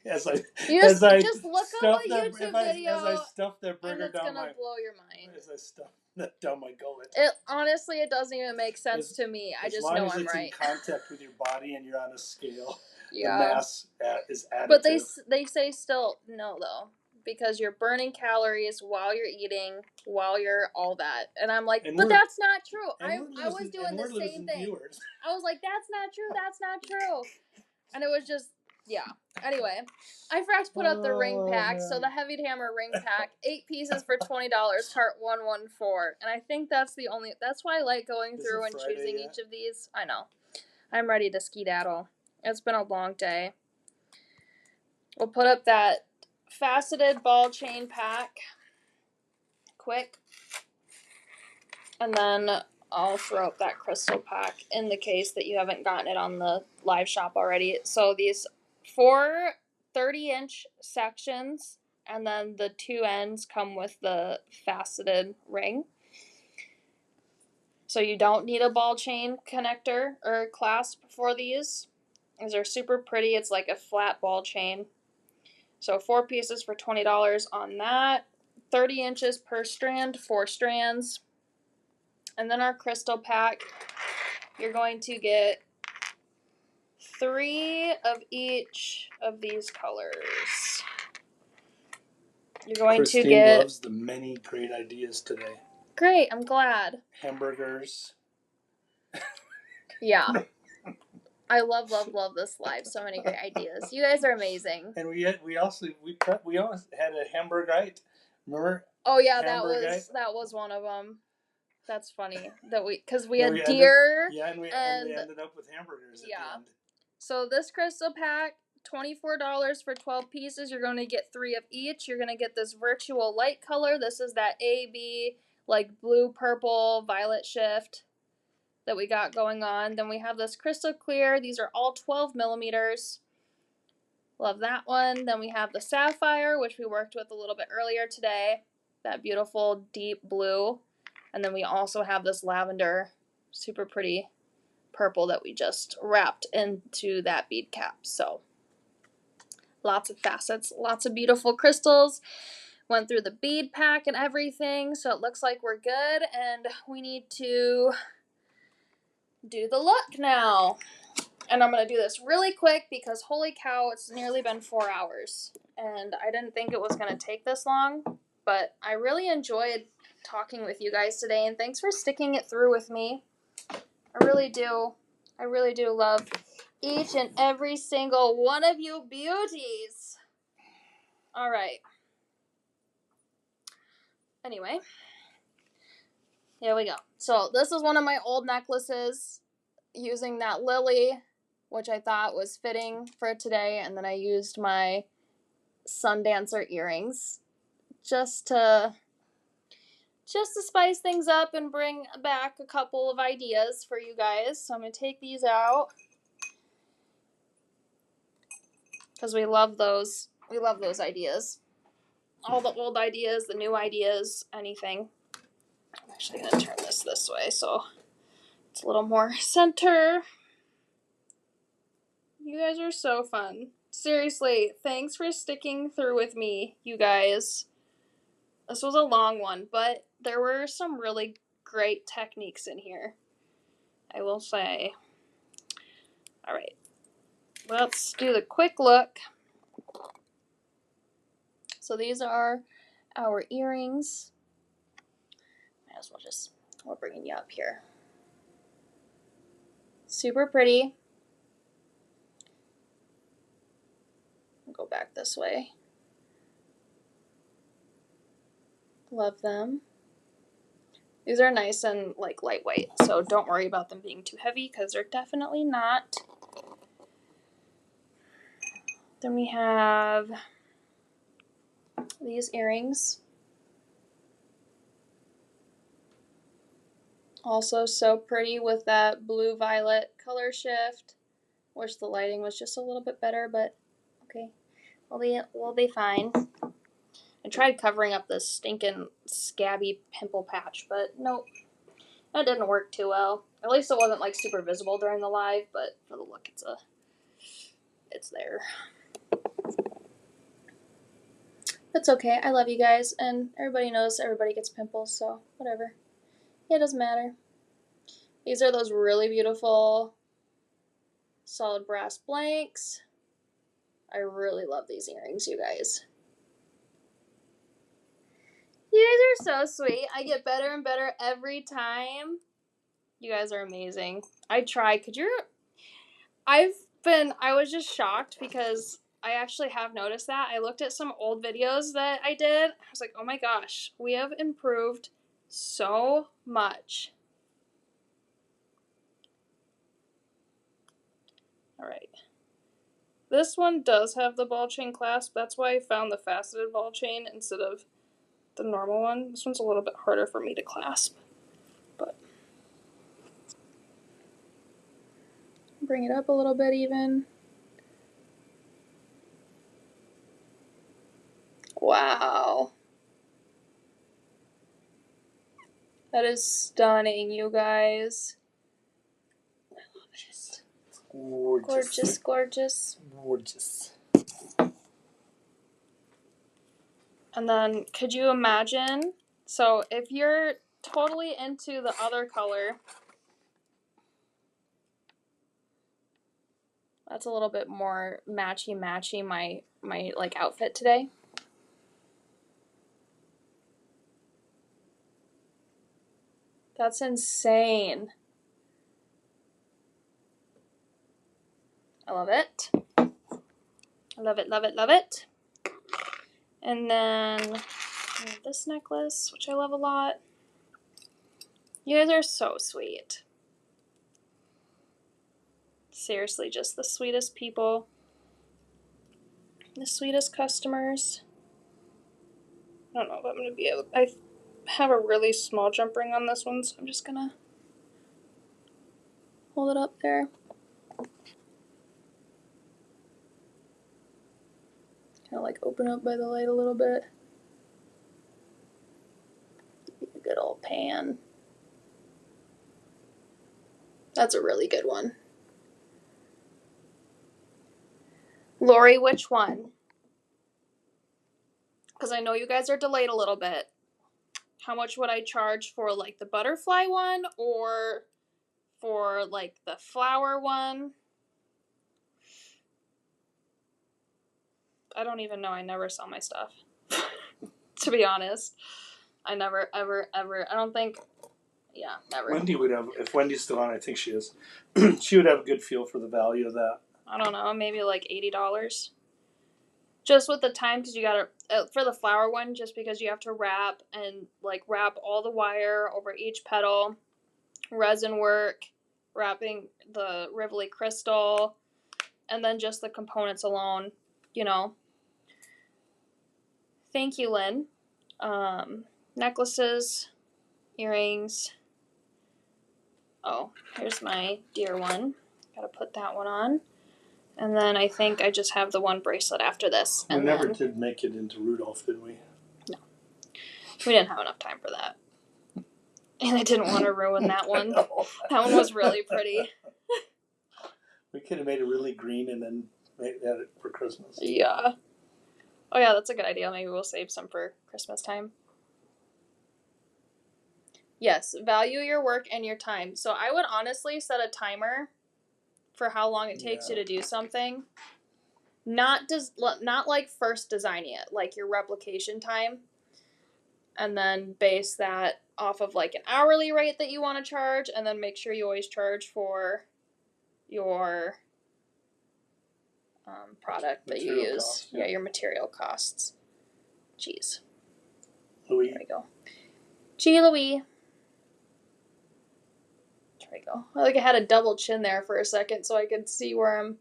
Just look up a YouTube video. As I stuff that burger down gonna blow your mind. As I stuff that down my gullet. It doesn't even make sense to me. I just know I'm right. As long as it's in contact with your body and you're on a scale, the Yeah. mass is additive. But they say still no though, because you're burning calories while you're eating, while you're all that, and I'm like, but that's not true. I was doing the same thing. Viewers. I was like, that's not true. That's not true. And it was just, yeah. Anyway, I forgot to put out the ring pack. Man. So the Heavy Hammer ring pack, 8 pieces for $20, part 114. And I think that's why I like going through and choosing each of these. I know. I'm ready to skedaddle. It's been a long day. We'll put up that faceted ball chain pack quick. And then I'll throw up that crystal pack in the case that you haven't gotten it on the live shop already. So these 4 30-inch sections, and then the 2 ends come with the faceted ring. So you don't need a ball chain connector or clasp for these. These are super pretty. It's like a flat ball chain. So 4 pieces for $20 on that. 30 inches per strand, 4 strands. And then our crystal pack, you're going to get 3 of each of these colors. You're going Christine to get... loves the many great ideas today. Great, I'm glad. Hamburgers. Yeah. I love this live. So many great ideas. You guys are amazing. And we also had a Hamburgite. Remember? Oh yeah, that was one of them. That's funny that because we had deer. And we ended up with hamburgers at the end. So this crystal pack, $24 for 12 pieces. You're going to get 3 of each. You're going to get this virtual light color. This is that AB, like blue, purple, violet shift that we got going on. Then we have this crystal clear. These are all 12 millimeters. Love that one. Then we have the sapphire, which we worked with a little bit earlier today. That beautiful deep blue. And then we also have this lavender, super pretty purple that we just wrapped into that bead cap. So lots of facets, lots of beautiful crystals. Went through the bead pack and everything, so it looks like we're good. And we need to do the look now. And I'm going to do this really quick because holy cow, it's nearly been 4 hours. And I didn't think it was going to take this long, but I really enjoyed talking with you guys today, and thanks for sticking it through with me. I really do love each and every single one of you beauties. All right. Anyway, here we go. So this is one of my old necklaces using that lily, which I thought was fitting for today, and then I used my Sundancer earrings just to spice things up and bring back a couple of ideas for you guys. So I'm going to take these out because we love those. We love those ideas. All the old ideas, the new ideas, anything. I'm actually going to turn this way so it's a little more center. You guys are so fun. Seriously, thanks for sticking through with me, you guys. This was a long one, but there were some really great techniques in here, I will say. All right, let's do the quick look. So these are our earrings. Might as well we're bringing you up here. Super pretty. I'll go back this way. Love them. These are nice and like lightweight, so don't worry about them being too heavy because they're definitely not. Then we have these earrings. Also so pretty with that blue-violet color shift. Wish the lighting was just a little bit better, but okay. We'll be fine. I tried covering up this stinking scabby pimple patch, but nope. That didn't work too well. At least it wasn't like super visible during the live, but for the look it's there. It's okay. I love you guys, and everybody knows everybody gets pimples, so whatever. It doesn't matter. These are those really beautiful solid brass blanks. I really love these earrings, you guys. You guys are so sweet. I get better and better every time. You guys are amazing. I try. I was just shocked because I actually have noticed that. I looked at some old videos that I did. I was like, oh my gosh, we have improved so much. All right. This one does have the ball chain clasp. That's why I found the faceted ball chain instead of the normal one. This one's a little bit harder for me to clasp. But bring it up a little bit even. Wow. That is stunning, you guys. I love it. Gorgeous, gorgeous. Gorgeous. And then, could you imagine? So, if you're totally into the other color, that's a little bit more matchy my like outfit today. That's insane. I love it. I love it, love it, love it. And then I have this necklace, which I love a lot. You guys are so sweet. Seriously, just the sweetest people. The sweetest customers. I don't know if I'm going to be able... I have a really small jump ring on this one, so I'm just going to hold it up there. Kind of like open up by the light a little bit. A good old pan. That's a really good one. Lori, which one? Because I know you guys are delayed a little bit. How much would I charge for like the butterfly one or for like the flower one? I don't even know. I never sell my stuff. To be honest. I never, ever, I don't think, yeah, never. Wendy would have, if Wendy's still on, I think she is, she would have a good feel for the value of that. I don't know, maybe like $80. Just with the time, because you gotta, for the flower one, just because you have to wrap and like wrap all the wire over each petal, resin work, wrapping the Rivoli crystal, and then just the components alone, you know. Thank you, Lynn. Necklaces, earrings. Oh, here's my dear one. Gotta put that one on. And then I think I just have the one bracelet after this. We never did make it into Rudolph, did we? No. We didn't have enough time for that. And I didn't want to ruin that one. No. That one was really pretty. We could have made it really green and then made it for Christmas. Yeah. Oh yeah, that's a good idea. Maybe we'll save some for Christmas time. Yes, value your work and your time. So I would honestly set a timer for how long it takes you to do something. Not like first designing it, like your replication time. And then base that off of like an hourly rate that you want to charge, and then make sure you always charge for your product that you use. Costs, yeah, your material costs. Jeez. Louis. There we go. Gee, Louis. There we go. I I had a double chin there for a second so I could see where I'm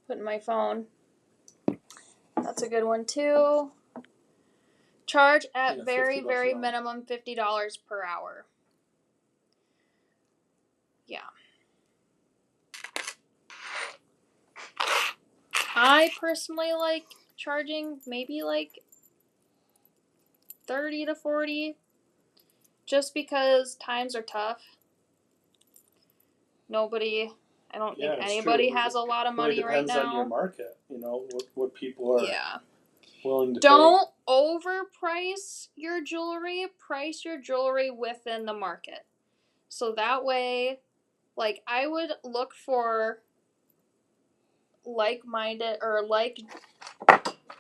putting my phone. That's a good one too. Charge at very, very minimum $50 per hour. Yeah. I personally like charging maybe like 30 to 40 just because times are tough. I don't think anybody has a lot of money right now. Depends on your market, you know, what people are willing to Don't overprice your jewelry. Price your jewelry within the market. So that way, like, I would look for like-minded or like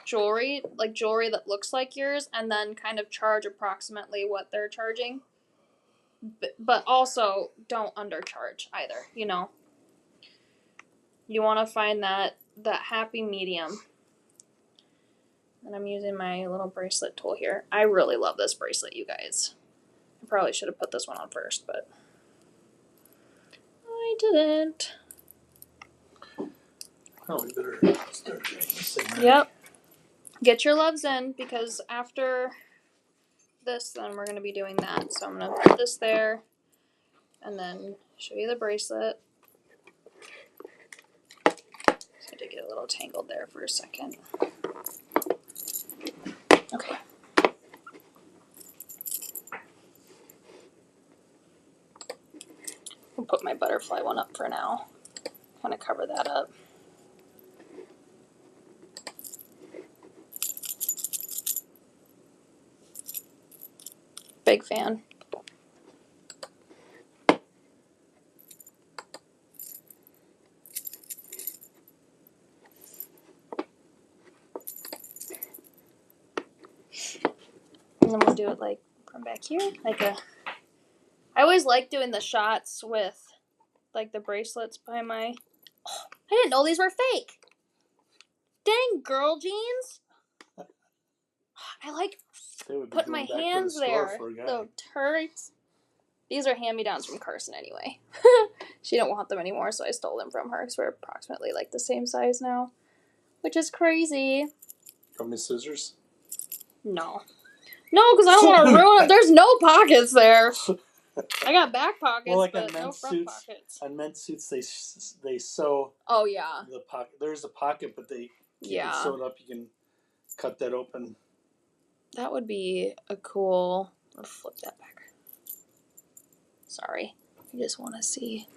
jewelry that looks like yours, and then kind of charge approximately what they're charging. But also, don't undercharge either, you know. You want to find that happy medium. And I'm using my little bracelet tool here. I really love this bracelet, you guys. I probably should have put this one on first, but I didn't. Oh, we better start drinking this thing. Yep. Get your loves in, because after this, then we're going to be doing that. So I'm going to put this there and then show you the bracelet. So I did get a little tangled there for a second. Okay. I'll put my butterfly one up for now. Kind of cover that up. Big fan. And then we'll do it like from back here. I always like doing the shots with like the bracelets by my... Oh, I didn't know these were fake. Dang, girl jeans. I like putting my hands there. The turds. These are hand-me-downs from Carson anyway. She don't want them anymore, so I stole them from her because we're approximately like the same size now. Which is crazy. Want me scissors? No. No, because I don't want to ruin it. There's no pockets there. I got back pockets, well, like but no front pockets. On men's suits, they sew. Oh, yeah. The pocket. There's a pocket, but they can sew it up. You can cut that open. That would be a cool... I'll flip that back. Sorry. I just want to see.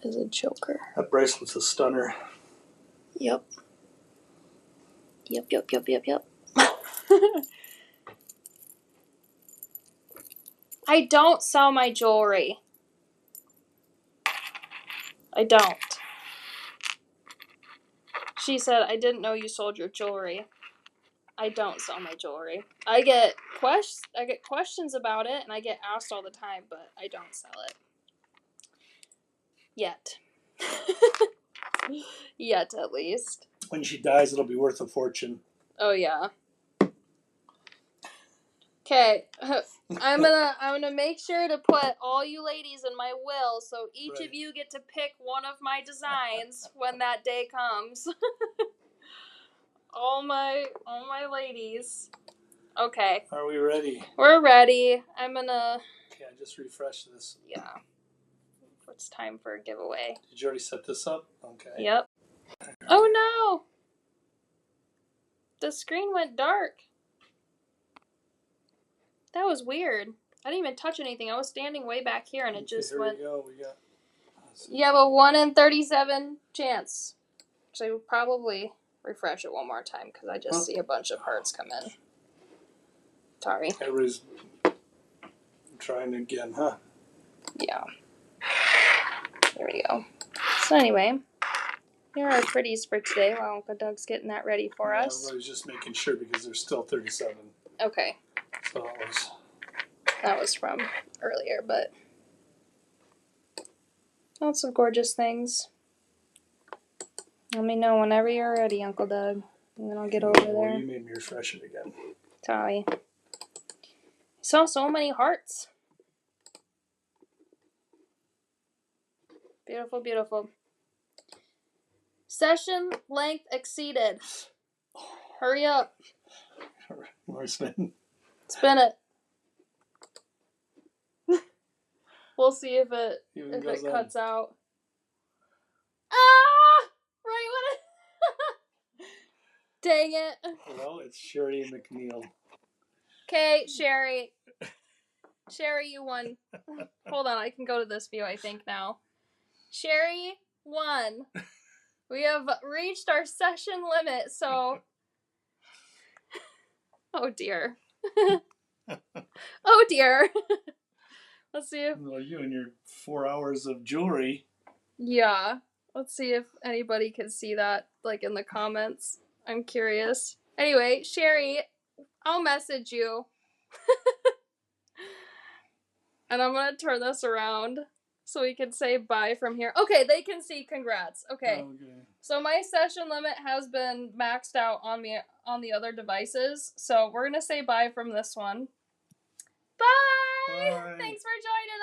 As a choker. That bracelet's a stunner. Yep. Yep. I don't sell my jewelry. I don't. She said, I didn't know you sold your jewelry. I don't sell my jewelry. I get questions about it, and I get asked all the time, but I don't sell it. Yet. Yet, at least. When she dies, it'll be worth a fortune. Oh, yeah. Okay, I'm gonna make sure to put all you ladies in my will, so each of you get to pick one of my designs when that day comes. all my ladies. Okay. Are we ready? We're ready. I'm gonna. Okay, I just refreshed this. Yeah. It's time for a giveaway. Did you already set this up? Okay. Yep. Oh no! The screen went dark. That was weird. I didn't even touch anything. I was standing way back here and it just went... Here we go. We got... You have a 1 in 37 chance. So you'll probably refresh it one more time because I just see a bunch of hearts come in. Sorry. Everybody's trying again, huh? Yeah. There we go. So anyway, here are our pretties for today while Uncle Doug's getting that ready for us. I was just making sure because there's still 37. Okay. So that was from earlier, but lots of gorgeous things. Let me know whenever you're ready, Uncle Doug, and then I'll get over there. You made me refresh it again. Sorry. I saw so many hearts. Beautiful, beautiful. Session length exceeded. Hurry up. More spin. Spin it. We'll see if it cuts out. Ah! Right when it... Dang it. Well, it's Sherry McNeil. Okay, Sherry. Sherry, you won. Hold on, I can go to this view, I think, now. Sherry won. We have reached our session limit, so... Oh, dear. Oh, dear. Let's see if... Well, you and your 4 hours of jewelry. Yeah. Let's see if anybody can see that, like, in the comments. I'm curious. Anyway, Sherry, I'll message you. And I'm going to turn this around so we can say bye from here. Okay, they can see congrats. Okay. So my session limit has been maxed out on the other devices. So we're going to say bye from this one. Bye! Bye. Thanks for joining us.